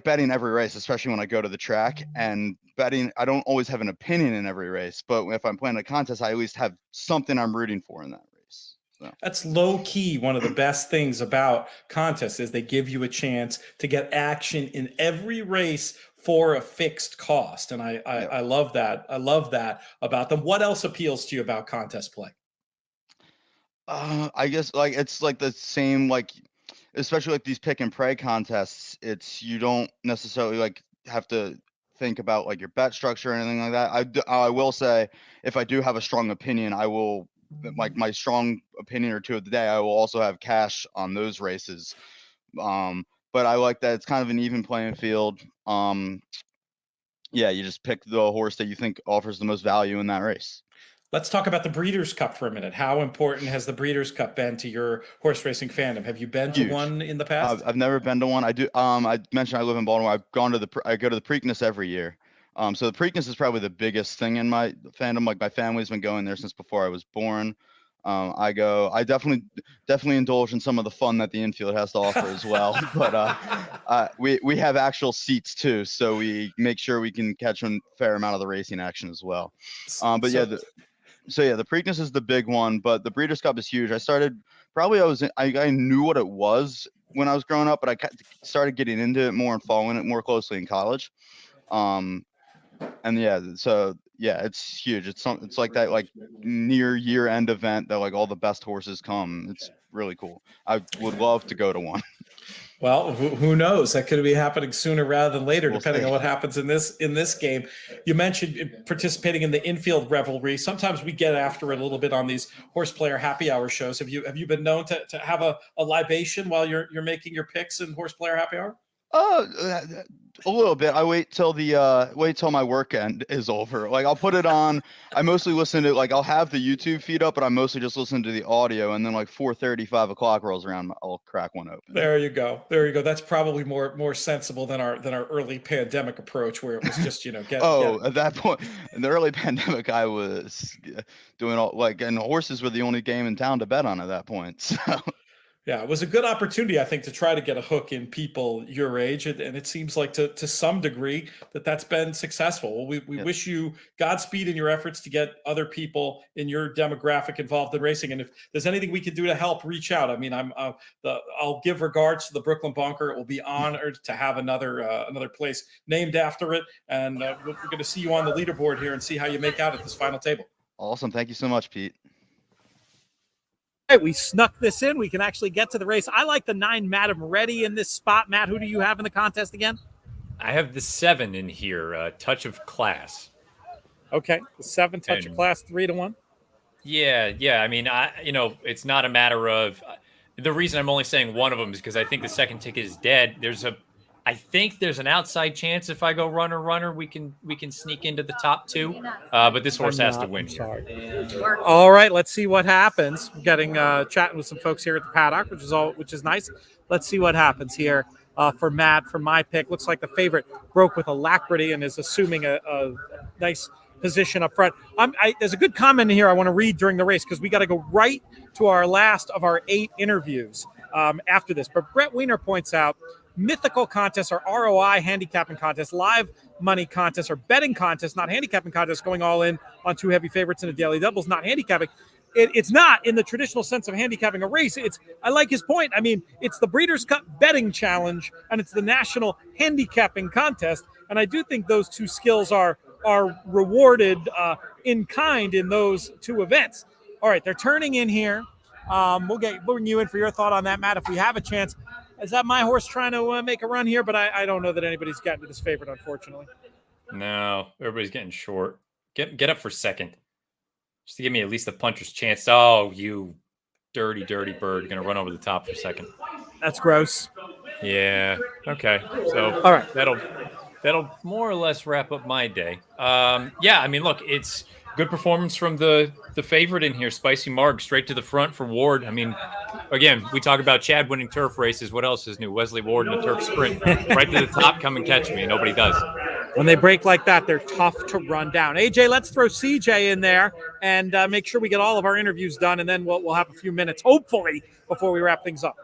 betting every race, especially when I go to the track. And betting, I don't always have an opinion in every race, but if I'm playing a contest, I at least have something I'm rooting for in that race. So. That's low key. One of the best things about contests is they give you a chance to get action in every race for a fixed cost. And I love that. I love that about them. What else appeals to you about contest play? I guess like it's like the same, like especially like these pick and pray contests, you don't necessarily like have to think about like your bet structure or anything like that. I will say, if I do have a strong opinion, I will like my strong opinion or two of the day, I will also have cash on those races. But I like that it's kind of an even playing field. Yeah, you just pick the horse that you think offers the most value in that race. Let's talk about the Breeders' Cup for a minute. How important has the Breeders' Cup been to your horse racing fandom? Have you been to one in the past? I've never been to one. I do. I mentioned I live in Baltimore. I go to the Preakness every year. So the Preakness is probably the biggest thing in my fandom. Like my family's been going there since before I was born. I definitely indulge in some of the fun that the infield has to offer as well. But we have actual seats too, so we make sure we can catch a fair amount of the racing action as well. The Preakness is the big one, but the Breeders' Cup is huge. I knew what it was when I was growing up, but I started getting into it more and following it more closely in college. It's huge. It's like that like near year end event that like all the best horses come. It's really cool. I would love to go to one. Well, who knows? That could be happening sooner rather than later, depending on what happens in this game. You mentioned participating in the infield revelry. Sometimes we get after it a little bit on these HorsePlayer Happy Hour shows. Have you been known to have a libation while you're making your picks in HorsePlayer Happy Hour? A little bit. I wait till my weekend is over. Like I'll put it on. I mostly listen to I'll have the YouTube feed up, but I mostly just listen to the audio. And then like 4:30, 5 o'clock rolls around, I'll crack one open. There you go. That's probably more sensible than our early pandemic approach, where it was just at that point in the early pandemic, I was doing and horses were the only game in town to bet on at that point. So. Yeah, it was a good opportunity, I think, to try to get a hook in people your age, and it seems like to some degree that's been successful. We Yes. wish you Godspeed in your efforts to get other people in your demographic involved in racing. And if there's anything we can do to help, reach out. I mean, I'll give regards to the Brooklyn Bunker. It will be honored to have another place named after it, and we're going to see you on the leaderboard here and see how you make out at this final table. Awesome. Thank you so much, Pete. Hey, we snuck this in. We can actually get to the race. I like the 9 Madam Ready in this spot. Matt, who do you have in the contest again? I have the 7 in here, Touch of Class. Okay, the 7 Touch of Class, 3-1. Yeah. I mean, it's not a matter of the reason I'm only saying one of them is because I think the second ticket is dead. I think there's an outside chance if I go runner, we can sneak into the top 2. But this horse has to win. All right, let's see what happens. We're getting chatting with some folks here at the paddock, which is nice. Let's see what happens here for Matt. For my pick, looks like the favorite broke with alacrity and is assuming a nice position up front. There's a good comment in here I want to read during the race because we got to go right to our last of our 8 interviews after this. But Brett Wiener points out mythical contests are ROI handicapping contests, live money contests or betting contests, not handicapping contests, going all in on 2 heavy favorites in a daily doubles, not handicapping. It's not in the traditional sense of handicapping a race. I like his point. I mean, it's the Breeders' Cup betting challenge and it's the national handicapping contest. And I do think those 2 skills are rewarded in kind in those 2 events. All right, they're turning in here. We'll bring you in for your thought on that, Matt, if we have a chance. Is that my horse trying to make a run here? But I don't know that anybody's gotten to this favorite, unfortunately. No, everybody's getting short. Get up for second. Just to give me at least a puncher's chance. Oh, you dirty bird. Going to run over the top for second. That's gross. Yeah. Okay. So all right. That'll more or less wrap up my day. Yeah, I mean, look, it's good performance from the favorite in here, Spicy Marg, straight to the front for Ward. I mean, again, we talk about Chad winning turf races. What else is new? Wesley Ward in a turf sprint. Right to the top, come and catch me. Nobody does. When they break like that, they're tough to run down. AJ, let's throw CJ in there and make sure we get all of our interviews done, and then we'll have a few minutes, hopefully, before we wrap things up.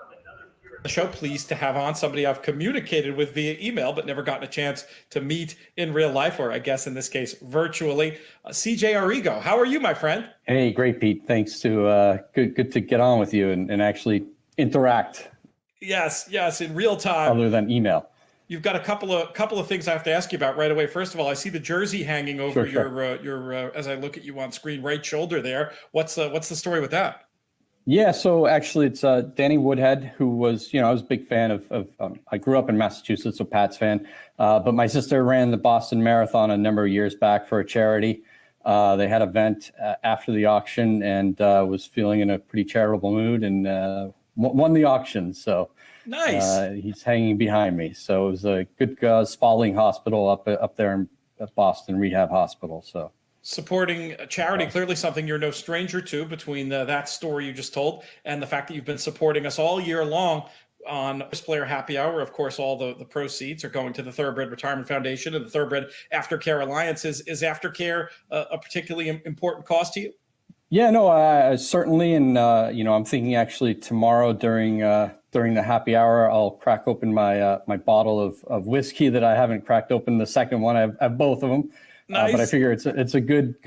The show, pleased to have on somebody I've communicated with via email but never gotten a chance to meet in real life, or I guess in this case virtually. CJ Arrigo, how are you, my friend? Hey, great, Pete. Thanks to good to get on with you and actually interact. Yes, in real time. Other than email. You've got a couple of things I have to ask you about right away. First of all, I see the jersey hanging over your as I look at you on screen, right shoulder there. What's the story with that? Yeah, so actually it's Danny Woodhead, who was, I was a big fan of I grew up in Massachusetts, so Pat's fan, but my sister ran the Boston Marathon a number of years back for a charity. They had an event after the auction and was feeling in a pretty charitable mood and won the auction. So nice. He's hanging behind me. So it was a good Spalding Hospital up there in Boston Rehab Hospital. So. Supporting a charity, clearly something you're no stranger to, between that story you just told and the fact that you've been supporting us all year long on HorsePlayer Happy Hour. Of course, all the proceeds are going to the Thoroughbred Retirement Foundation and the Thoroughbred Aftercare Alliance. Is aftercare a particularly important cause to you? Yeah, no, certainly. And, I'm thinking actually tomorrow during the happy hour, I'll crack open my my bottle of whiskey that I haven't cracked open. The second one, I have both of them. Nice. But I figure it's a good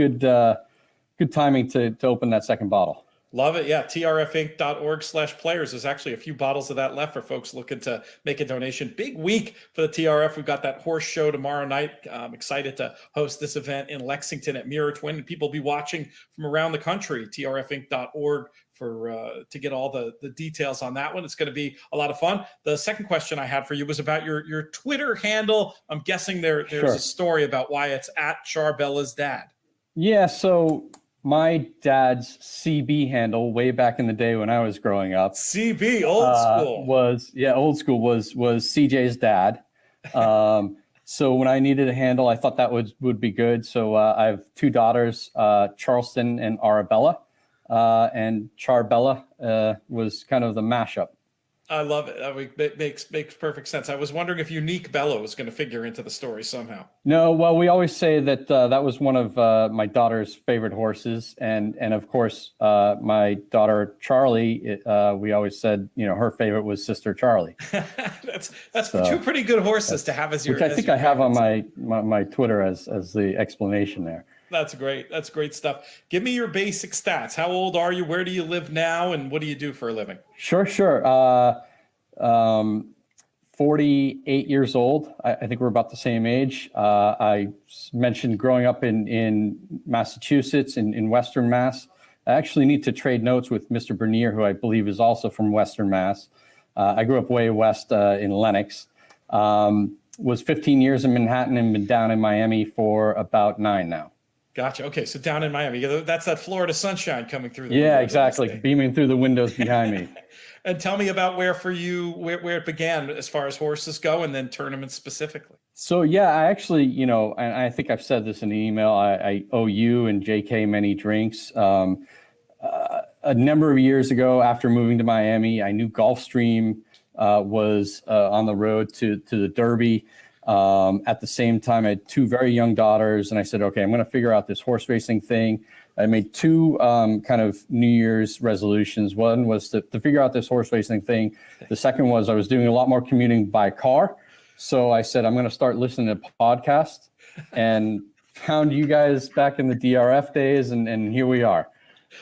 timing to open that second bottle. Love it. Yeah. trfinc.org/players. There's actually a few bottles of that left for folks looking to make a donation. Big week for the TRF. We've got that horse show tomorrow night. I'm excited to host this event in Lexington at Mirror Twin, and people will be watching from around the country. trfinc.org to get all the details on that one. It's going to be a lot of fun. The second question I had for you was about your Twitter handle. I'm guessing there's a story about why it's at Charbella's dad. Yeah, so my dad's CB handle way back in the day when I was growing up. CB, old school. Old school was CJ's dad. So when I needed a handle, I thought that would be good. So I have 2 daughters, Charleston and Arabella. And Charbella was kind of the mashup. I love it. It makes perfect sense. I was wondering if Unique Bello was going to figure into the story somehow. No, well, we always say that that was one of my daughter's favorite horses, and of course, my daughter Charlie. We always said, her favorite was Sister Charlie. that's two pretty good horses to have as your. Which I think I have on my Twitter as the explanation there. That's great. That's great stuff. Give me your basic stats. How old are you? Where do you live now? And what do you do for a living? Sure. 48 years old. I think we're about the same age. I mentioned growing up in Massachusetts, in Western Mass. I actually need to trade notes with Mr. Bernier, who I believe is also from Western Mass. I grew up way west in Lenox. Was 15 years in Manhattan and been down in Miami for about 9 now. Gotcha. Okay, so down in Miami, that's that Florida sunshine coming through. Yeah, exactly. Beaming through the windows behind me. And tell me about where it began as far as horses go, and then tournaments specifically. So yeah, I actually, and I think I've said this in the email. I owe you and JK many drinks. A number of years ago, after moving to Miami, I knew Gulfstream was on the road to the Derby. At the same time, I had 2 very young daughters, and I said, okay, I'm going to figure out this horse racing thing. I made 2 kind of New Year's resolutions. One was to figure out this horse racing thing. The second was I was doing a lot more commuting by car. So I said, I'm going to start listening to podcasts, and found you guys back in the DRF days, and here we are.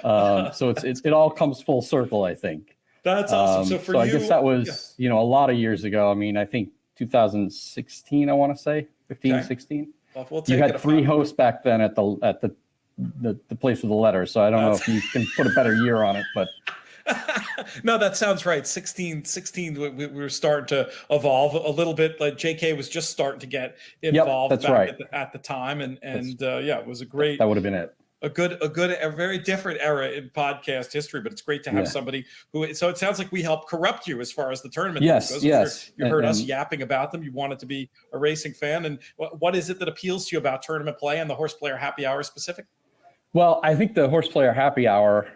So it all comes full circle, I think. That's awesome. So I guess that was, a lot of years ago. I mean, I think 2016, I want to say 15, okay. 16. Well, you had 3 hosts back then at the place with the letters. So I don't know if you can put a better year on it, but no, that sounds right. 16, we were starting to evolve a little bit. Like JK was just starting to get involved. That's right. At the time. And it was a great, that would have been it. A very different era in podcast history, but it's great to have somebody who. So it sounds like we helped corrupt you as far as the tournament goes. Yes. You heard us yapping about them. You wanted to be a racing fan, and what is it that appeals to you about tournament play and the HorsePlayer Happy Hour specific? Well, I think the HorsePlayer Happy Hour,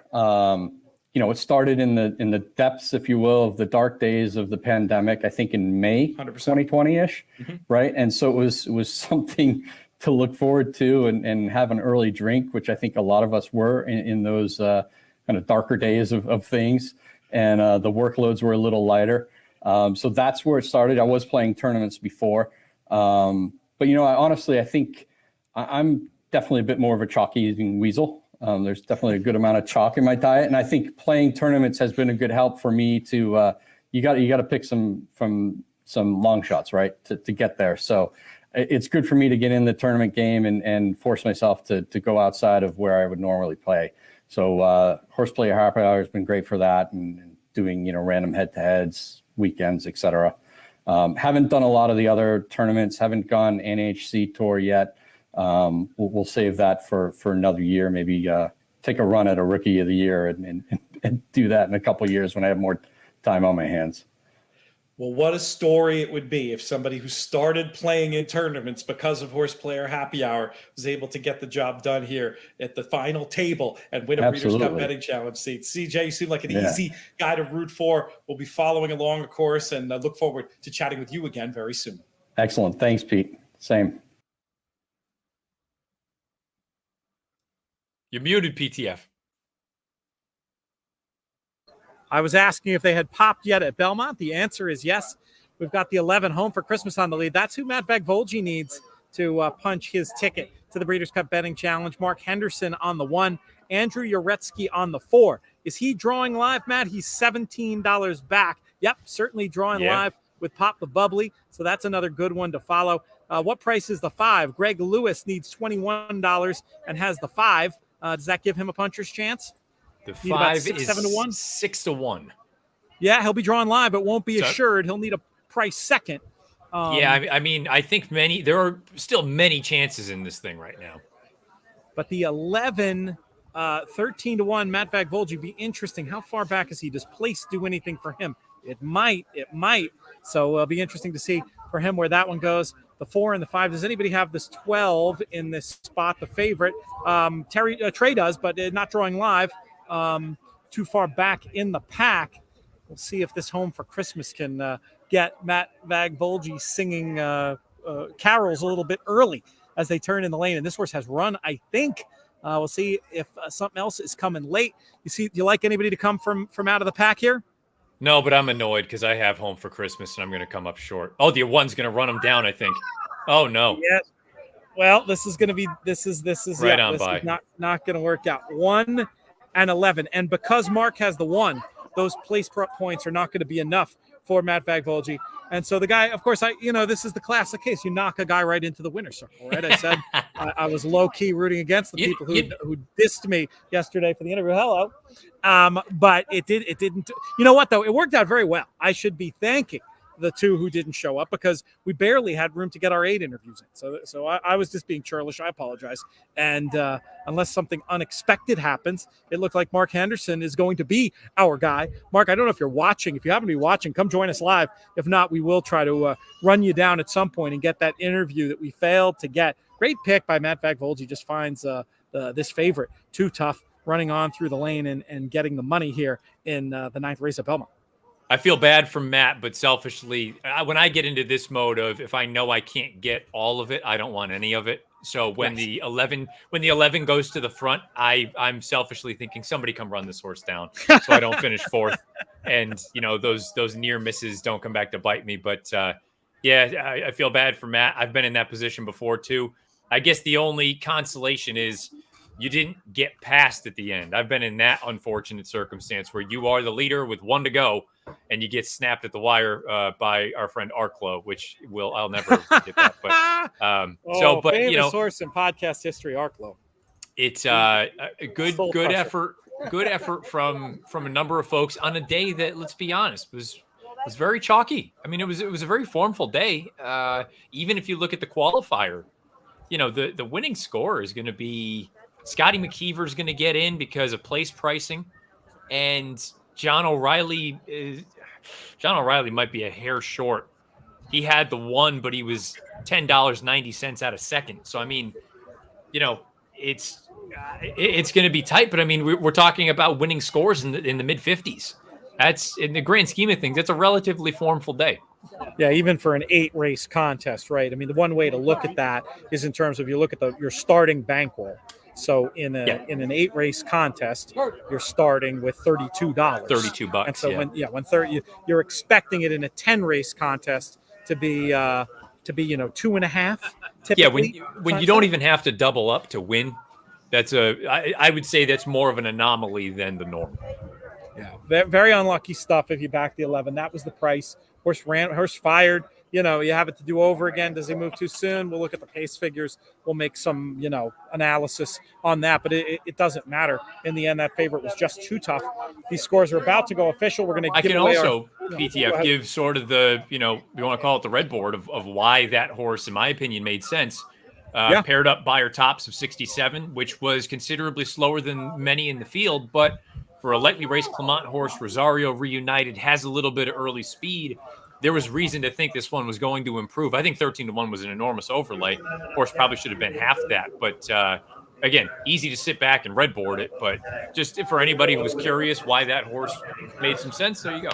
it started in the depths, if you will, of the dark days of the pandemic. I think in May 2020-ish, right? And so it was something to look forward to and have an early drink, which I think a lot of us were in those kind of darker days of things. And the workloads were a little lighter. So that's where it started. I was playing tournaments before. But, I think I'm definitely a bit more of a chalk eating weasel. There's definitely a good amount of chalk in my diet. And I think playing tournaments has been a good help for me to, you got to pick some long shots, right, to get there. So it's good for me to get in the tournament game and force myself to go outside of where I would normally play. So HorsePlayer Happy Hour has been great for that, and doing, random head-to-heads, weekends, etc. Haven't done a lot of the other tournaments, haven't gone NHC Tour yet. We'll save that for another year, maybe take a run at a Rookie of the Year and do that in a couple of years when I have more time on my hands. Well, what a story it would be if somebody who started playing in tournaments because of HorsePlayer Happy Hour was able to get the job done here at the final table and win a Breeders' Cup Betting Challenge seat. CJ, you seem like an easy guy to root for. We'll be following along, of course, and I look forward to chatting with you again very soon. Excellent. Thanks, Pete. Same. You're muted, PTF. I was asking if they had popped yet at Belmont. The answer is yes. We've got the 11 home for Christmas on the lead. That's who Matt Bernier needs to punch his ticket to the Breeders' Cup Betting Challenge. Mark Henderson on the 1. Andrew Oretsky on the 4. Is he drawing live, Matt? He's $17 back. Yep, certainly drawing live with Pop the Bubbly. So that's another good one to follow. What price is the 5? Greg Lewis needs $21 and has the 5. Does that give him a puncher's chance? The 5 is 7 to 1? 6 to 1. Yeah, he'll be drawing live. It won't be assured. He'll need a price second. I think there are still many chances in this thing right now. But the 11, 13 to 1, Matt Bernier, be interesting. How far back is he? Does place do anything for him? It might. So it'll be interesting to see for him where that one goes. The 4 and the 5. Does anybody have this 12 in this spot? The favorite, Trey does, but not drawing live. Too far back in the pack. We'll see if this Home for Christmas can get Matt Vagvolgi singing carols a little bit early as they turn in the lane. And this horse has run, I think. We'll see if something else is coming late. Do you like anybody to come from out of the pack here? No, but I'm annoyed because I have Home for Christmas and I'm going to come up short. Oh, the one's going to run him down, I think. Oh, no. Yeah. Well, this is going to be this is right yeah, on this by. is not going to work out. 1 and 11, and because Mark has the 1, those place points are not going to be enough for Matt Vagvolgi. And so the guy, of course, this is the classic case. You knock a guy right into the winner's circle, right? I said I was low key rooting against the people who dissed me yesterday for the interview. Hello, but it didn't. You know what though? It worked out very well. I should be thanking the 2 who didn't show up because we barely had room to get our 8 interviews in. So I was just being churlish. I apologize. And unless something unexpected happens, it looked like Mark Henderson is going to be our guy. Mark, I don't know if you're watching. If you happen to be watching, come join us live. If not, we will try to run you down at some point and get that interview that we failed to get. Great pick by Matt Vagvolgi. Just finds this favorite too tough, running on through the lane and getting the money here in the 9th race at Belmont. I feel bad for Matt, but selfishly, when I get into this mode of if I know I can't get all of it, I don't want any of it. So when the 11 goes to the front, I'm selfishly thinking somebody come run this horse down so I don't finish 4th, and those near misses don't come back to bite me. But I feel bad for Matt. I've been in that position before too. I guess the only consolation is you didn't get past at the end. I've been in that unfortunate circumstance where you are the leader with 1 to go and you get snapped at the wire by our friend Arklow, which I'll never forget that. But famous horse in podcast history, Arklow. It's a good effort from a number of folks on a day that, let's be honest, was very chalky. I mean, it was a very formful day. Even if you look at the qualifier, the winning score is going to be Scotty McKeever is going to get in because of place pricing, and John O'Reilly might be a hair short. He had the 1, but he was $10.90 out of second. So I mean, it's going to be tight. But I mean, we're talking about winning scores in the mid 50s. That's, in the grand scheme of things, that's a relatively formful day. Yeah, even for an 8-race contest, right? I mean, the one way to look at that is in terms of you look at your starting bankroll. So in an 8-race contest, you're starting with $32. $32. And so you're expecting it in a 10-race contest to be 2.5. Typically. Yeah, when you don't even have to double up to win, I would say that's more of an anomaly than the norm. Yeah, very unlucky stuff if you back the 11. That was the price. Horse fired. You have it to do over again. Does he move too soon? We'll look at the pace figures. We'll make some, analysis on that. But it doesn't matter. In the end, that favorite was just too tough. These scores are about to go official. We're going to give away PTF give sort of the, you want to call it the red board of why that horse, in my opinion, made sense. Paired up Buyer Tops of 67, which was considerably slower than many in the field. But for a lightly raced Clement horse, Rosario Reunited has a little bit of early speed. There was reason to think this one was going to improve. I think 13-1 was an enormous overlay. Horse probably should have been half that. But again, easy to sit back and red board it. But just for anybody who was curious why that horse made some sense, there you go.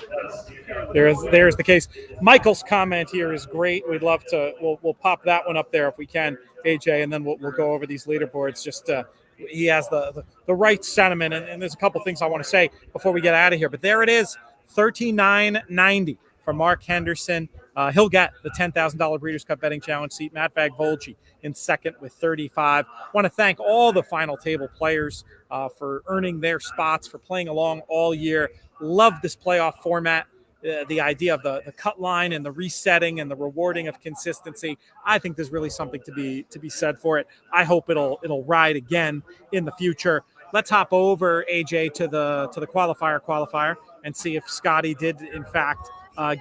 There's the case. Michael's comment here is great. We'd love to. We'll pop that one up there if we can, AJ, and then we'll go over these leaderboards. Just he has the right sentiment, and there's a couple things I want to say before we get out of here. But there it is, $39.90. For Mark Henderson. He'll get the $10,000 Breeders' Cup Betting Challenge seat. Matt Vagvolgi in second with $35. Want to thank all the final table players for earning their spots, for playing along all year. Love this playoff format. The idea of the cut line and the resetting and the rewarding of consistency. I think there's really something to be said for it. I hope it'll ride again in the future. Let's hop over, AJ, to the qualifier and see if Scotty did in fact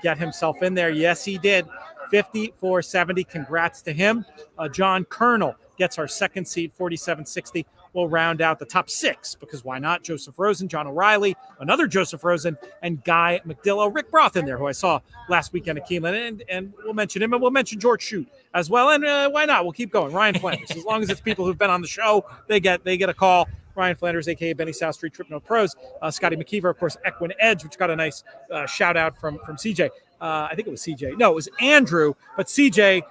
get himself in there. Yes, he did. 54.70. Congrats to him. John Colonel gets our second seed, 47.60. We'll round out the top 6 because why not? Joseph Rosen, John O'Reilly, another Joseph Rosen, and Guy McDillo. Rick Broth in there, who I saw last weekend at Keeneland, and we'll mention him, and we'll mention George Shute as well. And why not? We'll keep going. Ryan Flanders. As long as it's people who've been on the show, they get a call. Ryan Flanders, aka Benny South Street Trip No Pros, Scotty McKeever, of course, Equine Edge, which got a nice shout out from CJ. I think it was CJ. No, it was Andrew, but CJ.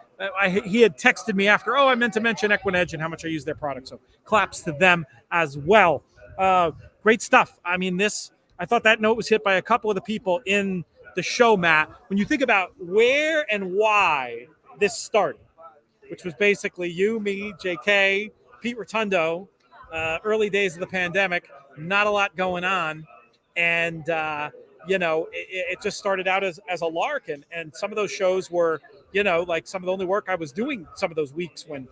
He had texted me after, I meant to mention Equine Edge and how much I use their product. So claps to them as well. Great stuff. I mean, I thought that note was hit by a couple of the people in the show, Matt. When you think about where and why this started, which was basically you, me, JK, Pete Rotundo, early days of the pandemic, not a lot going on. And, it just started out as a lark. And some of those shows were, like some of the only work I was doing some of those weeks when,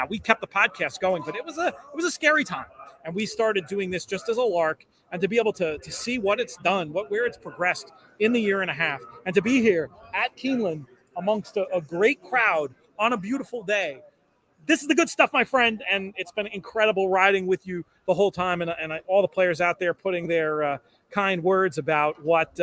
we kept the podcast going, but it was a scary time. And we started doing this just as a lark, and to be able to see what it's done, where it's progressed in the year and a half, and to be here at Keeneland amongst a great crowd on a beautiful day. This is the good stuff, my friend, and it's been incredible riding with you the whole time, and all the players out there putting their kind words about what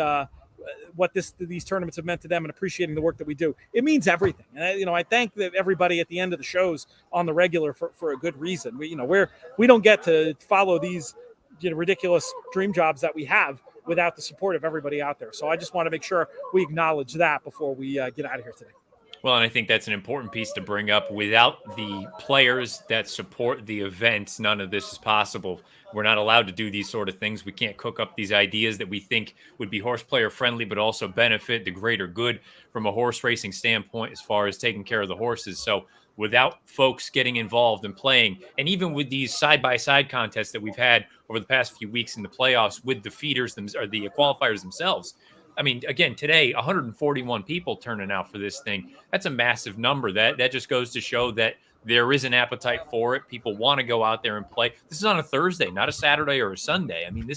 these tournaments have meant to them and appreciating the work that we do. It means everything. And I thank everybody at the end of the shows on the regular for a good reason. We don't get to follow these ridiculous dream jobs that we have without the support of everybody out there. So I just want to make sure we acknowledge that before we get out of here today. Well, and I think that's an important piece to bring up. Without the players that support the events, none of this is possible. We're not allowed to do these sort of things. We can't cook up these ideas that we think would be horse player friendly, but also benefit the greater good from a horse racing standpoint as far as taking care of the horses. So without folks getting involved and playing, and even with these side-by-side contests that we've had over the past few weeks in the playoffs with the feeders or the qualifiers themselves, I mean, again, today, 141 people turning out for this thing. That's a massive number. That just goes to show that there is an appetite for it. People want to go out there and play. This is on a Thursday, not a Saturday or a Sunday. I mean,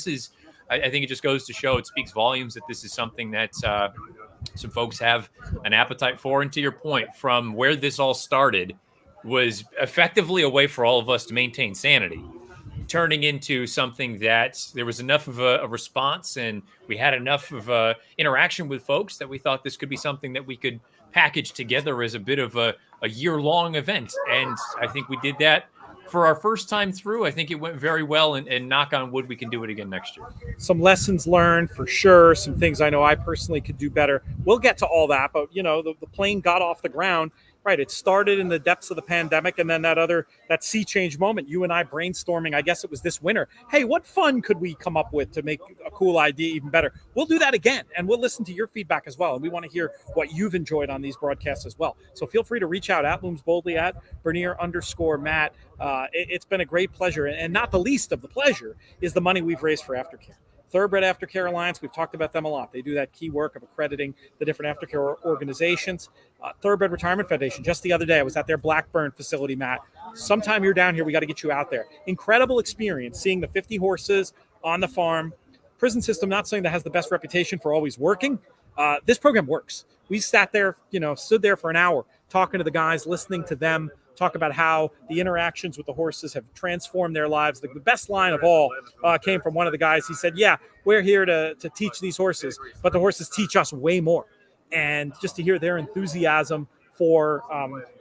I think it just goes to show, it speaks volumes that this is something that some folks have an appetite for. And to your point, from where this all started was effectively a way for all of us to maintain sanity, turning into something that there was enough of a response and we had enough of interaction with folks that we thought this could be something that we could package together as a bit of a year-long event. And I think we did that for our first time through. I think it went very well, and knock on wood, we can do it again next year. Some lessons learned for sure. Some things I know I personally could do better. We'll get to all that, but the plane got off the ground. Right. It started in the depths of the pandemic, and then that sea change moment, you and I brainstorming, I guess it was this winter. Hey, what fun could we come up with to make a cool idea even better? We'll do that again, and we'll listen to your feedback as well. And we want to hear what you've enjoyed on these broadcasts as well. So feel free to reach out at Looms Boldly, at Bernier_Matt. It's been a great pleasure. And not the least of the pleasure is the money we've raised for aftercare. Thoroughbred Aftercare Alliance, we've talked about them a lot. They do that key work of accrediting the different aftercare organizations. Thoroughbred Retirement Foundation, just the other day, I was at their Blackburn facility, Matt. Sometime you're down here, we got to get you out there. Incredible experience seeing the 50 horses on the farm. Prison system, not something that has the best reputation for always working. This program works. We sat there, stood there for an hour talking to the guys, listening to them talk about how the interactions with the horses have transformed their lives. The best line of all came from one of the guys. He said, yeah, we're here to teach these horses, but the horses teach us way more. And just to hear their enthusiasm for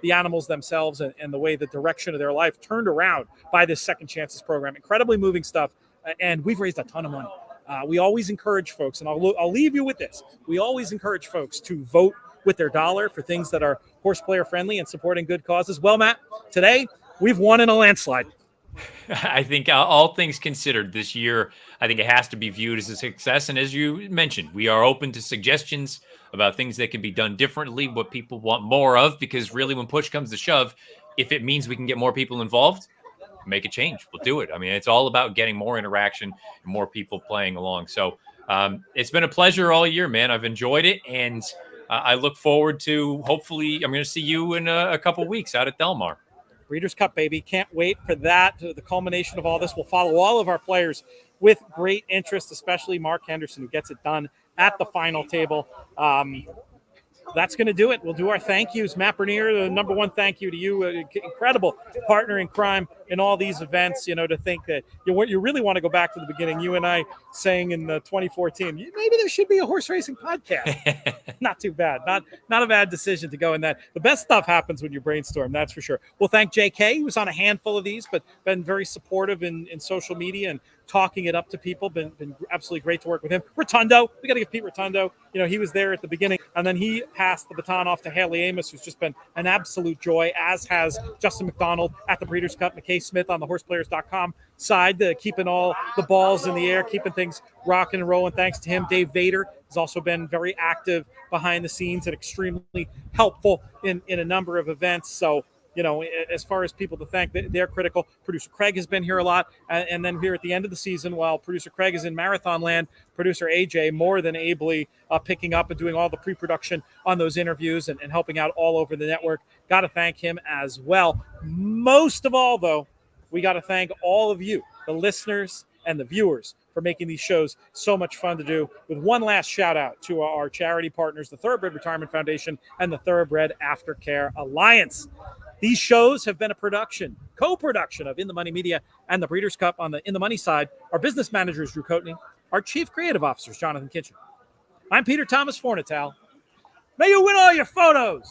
the animals themselves and the way the direction of their life turned around by this Second Chances program. Incredibly moving stuff. And we've raised a ton of money. We always encourage folks, and I'll leave you with this. We always encourage folks to vote with their dollar for things that are horse player friendly and supporting good causes. Well, Matt, today we've won in a landslide. I think all things considered this year, I think it has to be viewed as a success. And as you mentioned, we are open to suggestions about things that can be done differently, what people want more of, because really when push comes to shove, if it means we can get more people involved, make a change. We'll do it. I mean, it's all about getting more interaction and more people playing along. So it's been a pleasure all year, man. I've enjoyed it. And I look forward to, hopefully, I'm going to see you in a couple weeks out at Del Mar. Breeders' Cup, baby. Can't wait for that. The culmination of all this. We'll follow all of our players with great interest, especially Mark Henderson, who gets it done at the final table. that's going to do it. We'll do our thank yous. Matt Bernier, the number one thank you to you, incredible partner in crime in all these events. To think that you really want to go back to the beginning. You and I saying in 2014, maybe there should be a horse racing podcast. Not too bad. Not a bad decision to go in that. The best stuff happens when you brainstorm, that's for sure. We'll thank JK, who was on a handful of these, but been very supportive in social media and talking it up to people. Been absolutely great to work with him. Rotundo, we got to give Pete Rotundo. He was there at the beginning, and then he passed the baton off to Haley Amos, who's just been an absolute joy, as has Justin McDonald at the Breeders' Cup, McKay Smith on the horseplayers.com side, keeping all the balls in the air, keeping things rocking and rolling. Thanks to him. Dave Vader has also been very active behind the scenes and extremely helpful in a number of events. So, as far as people to thank, they're critical. Producer Craig has been here a lot. And then here at the end of the season, while producer Craig is in marathon land, producer AJ more than ably picking up and doing all the pre-production on those interviews and helping out all over the network. Got to thank him as well. Most of all, though, we got to thank all of you, the listeners and the viewers, for making these shows so much fun to do. With one last shout out to our charity partners, the Thoroughbred Retirement Foundation and the Thoroughbred Aftercare Alliance. These shows have been a co-production of In the Money Media and the Breeders' Cup. On the In the Money side, our business manager is Drew Coatney. Our chief creative officer is Jonathan Kitchen. I'm Peter Thomas Fornatal. May you win all your photos.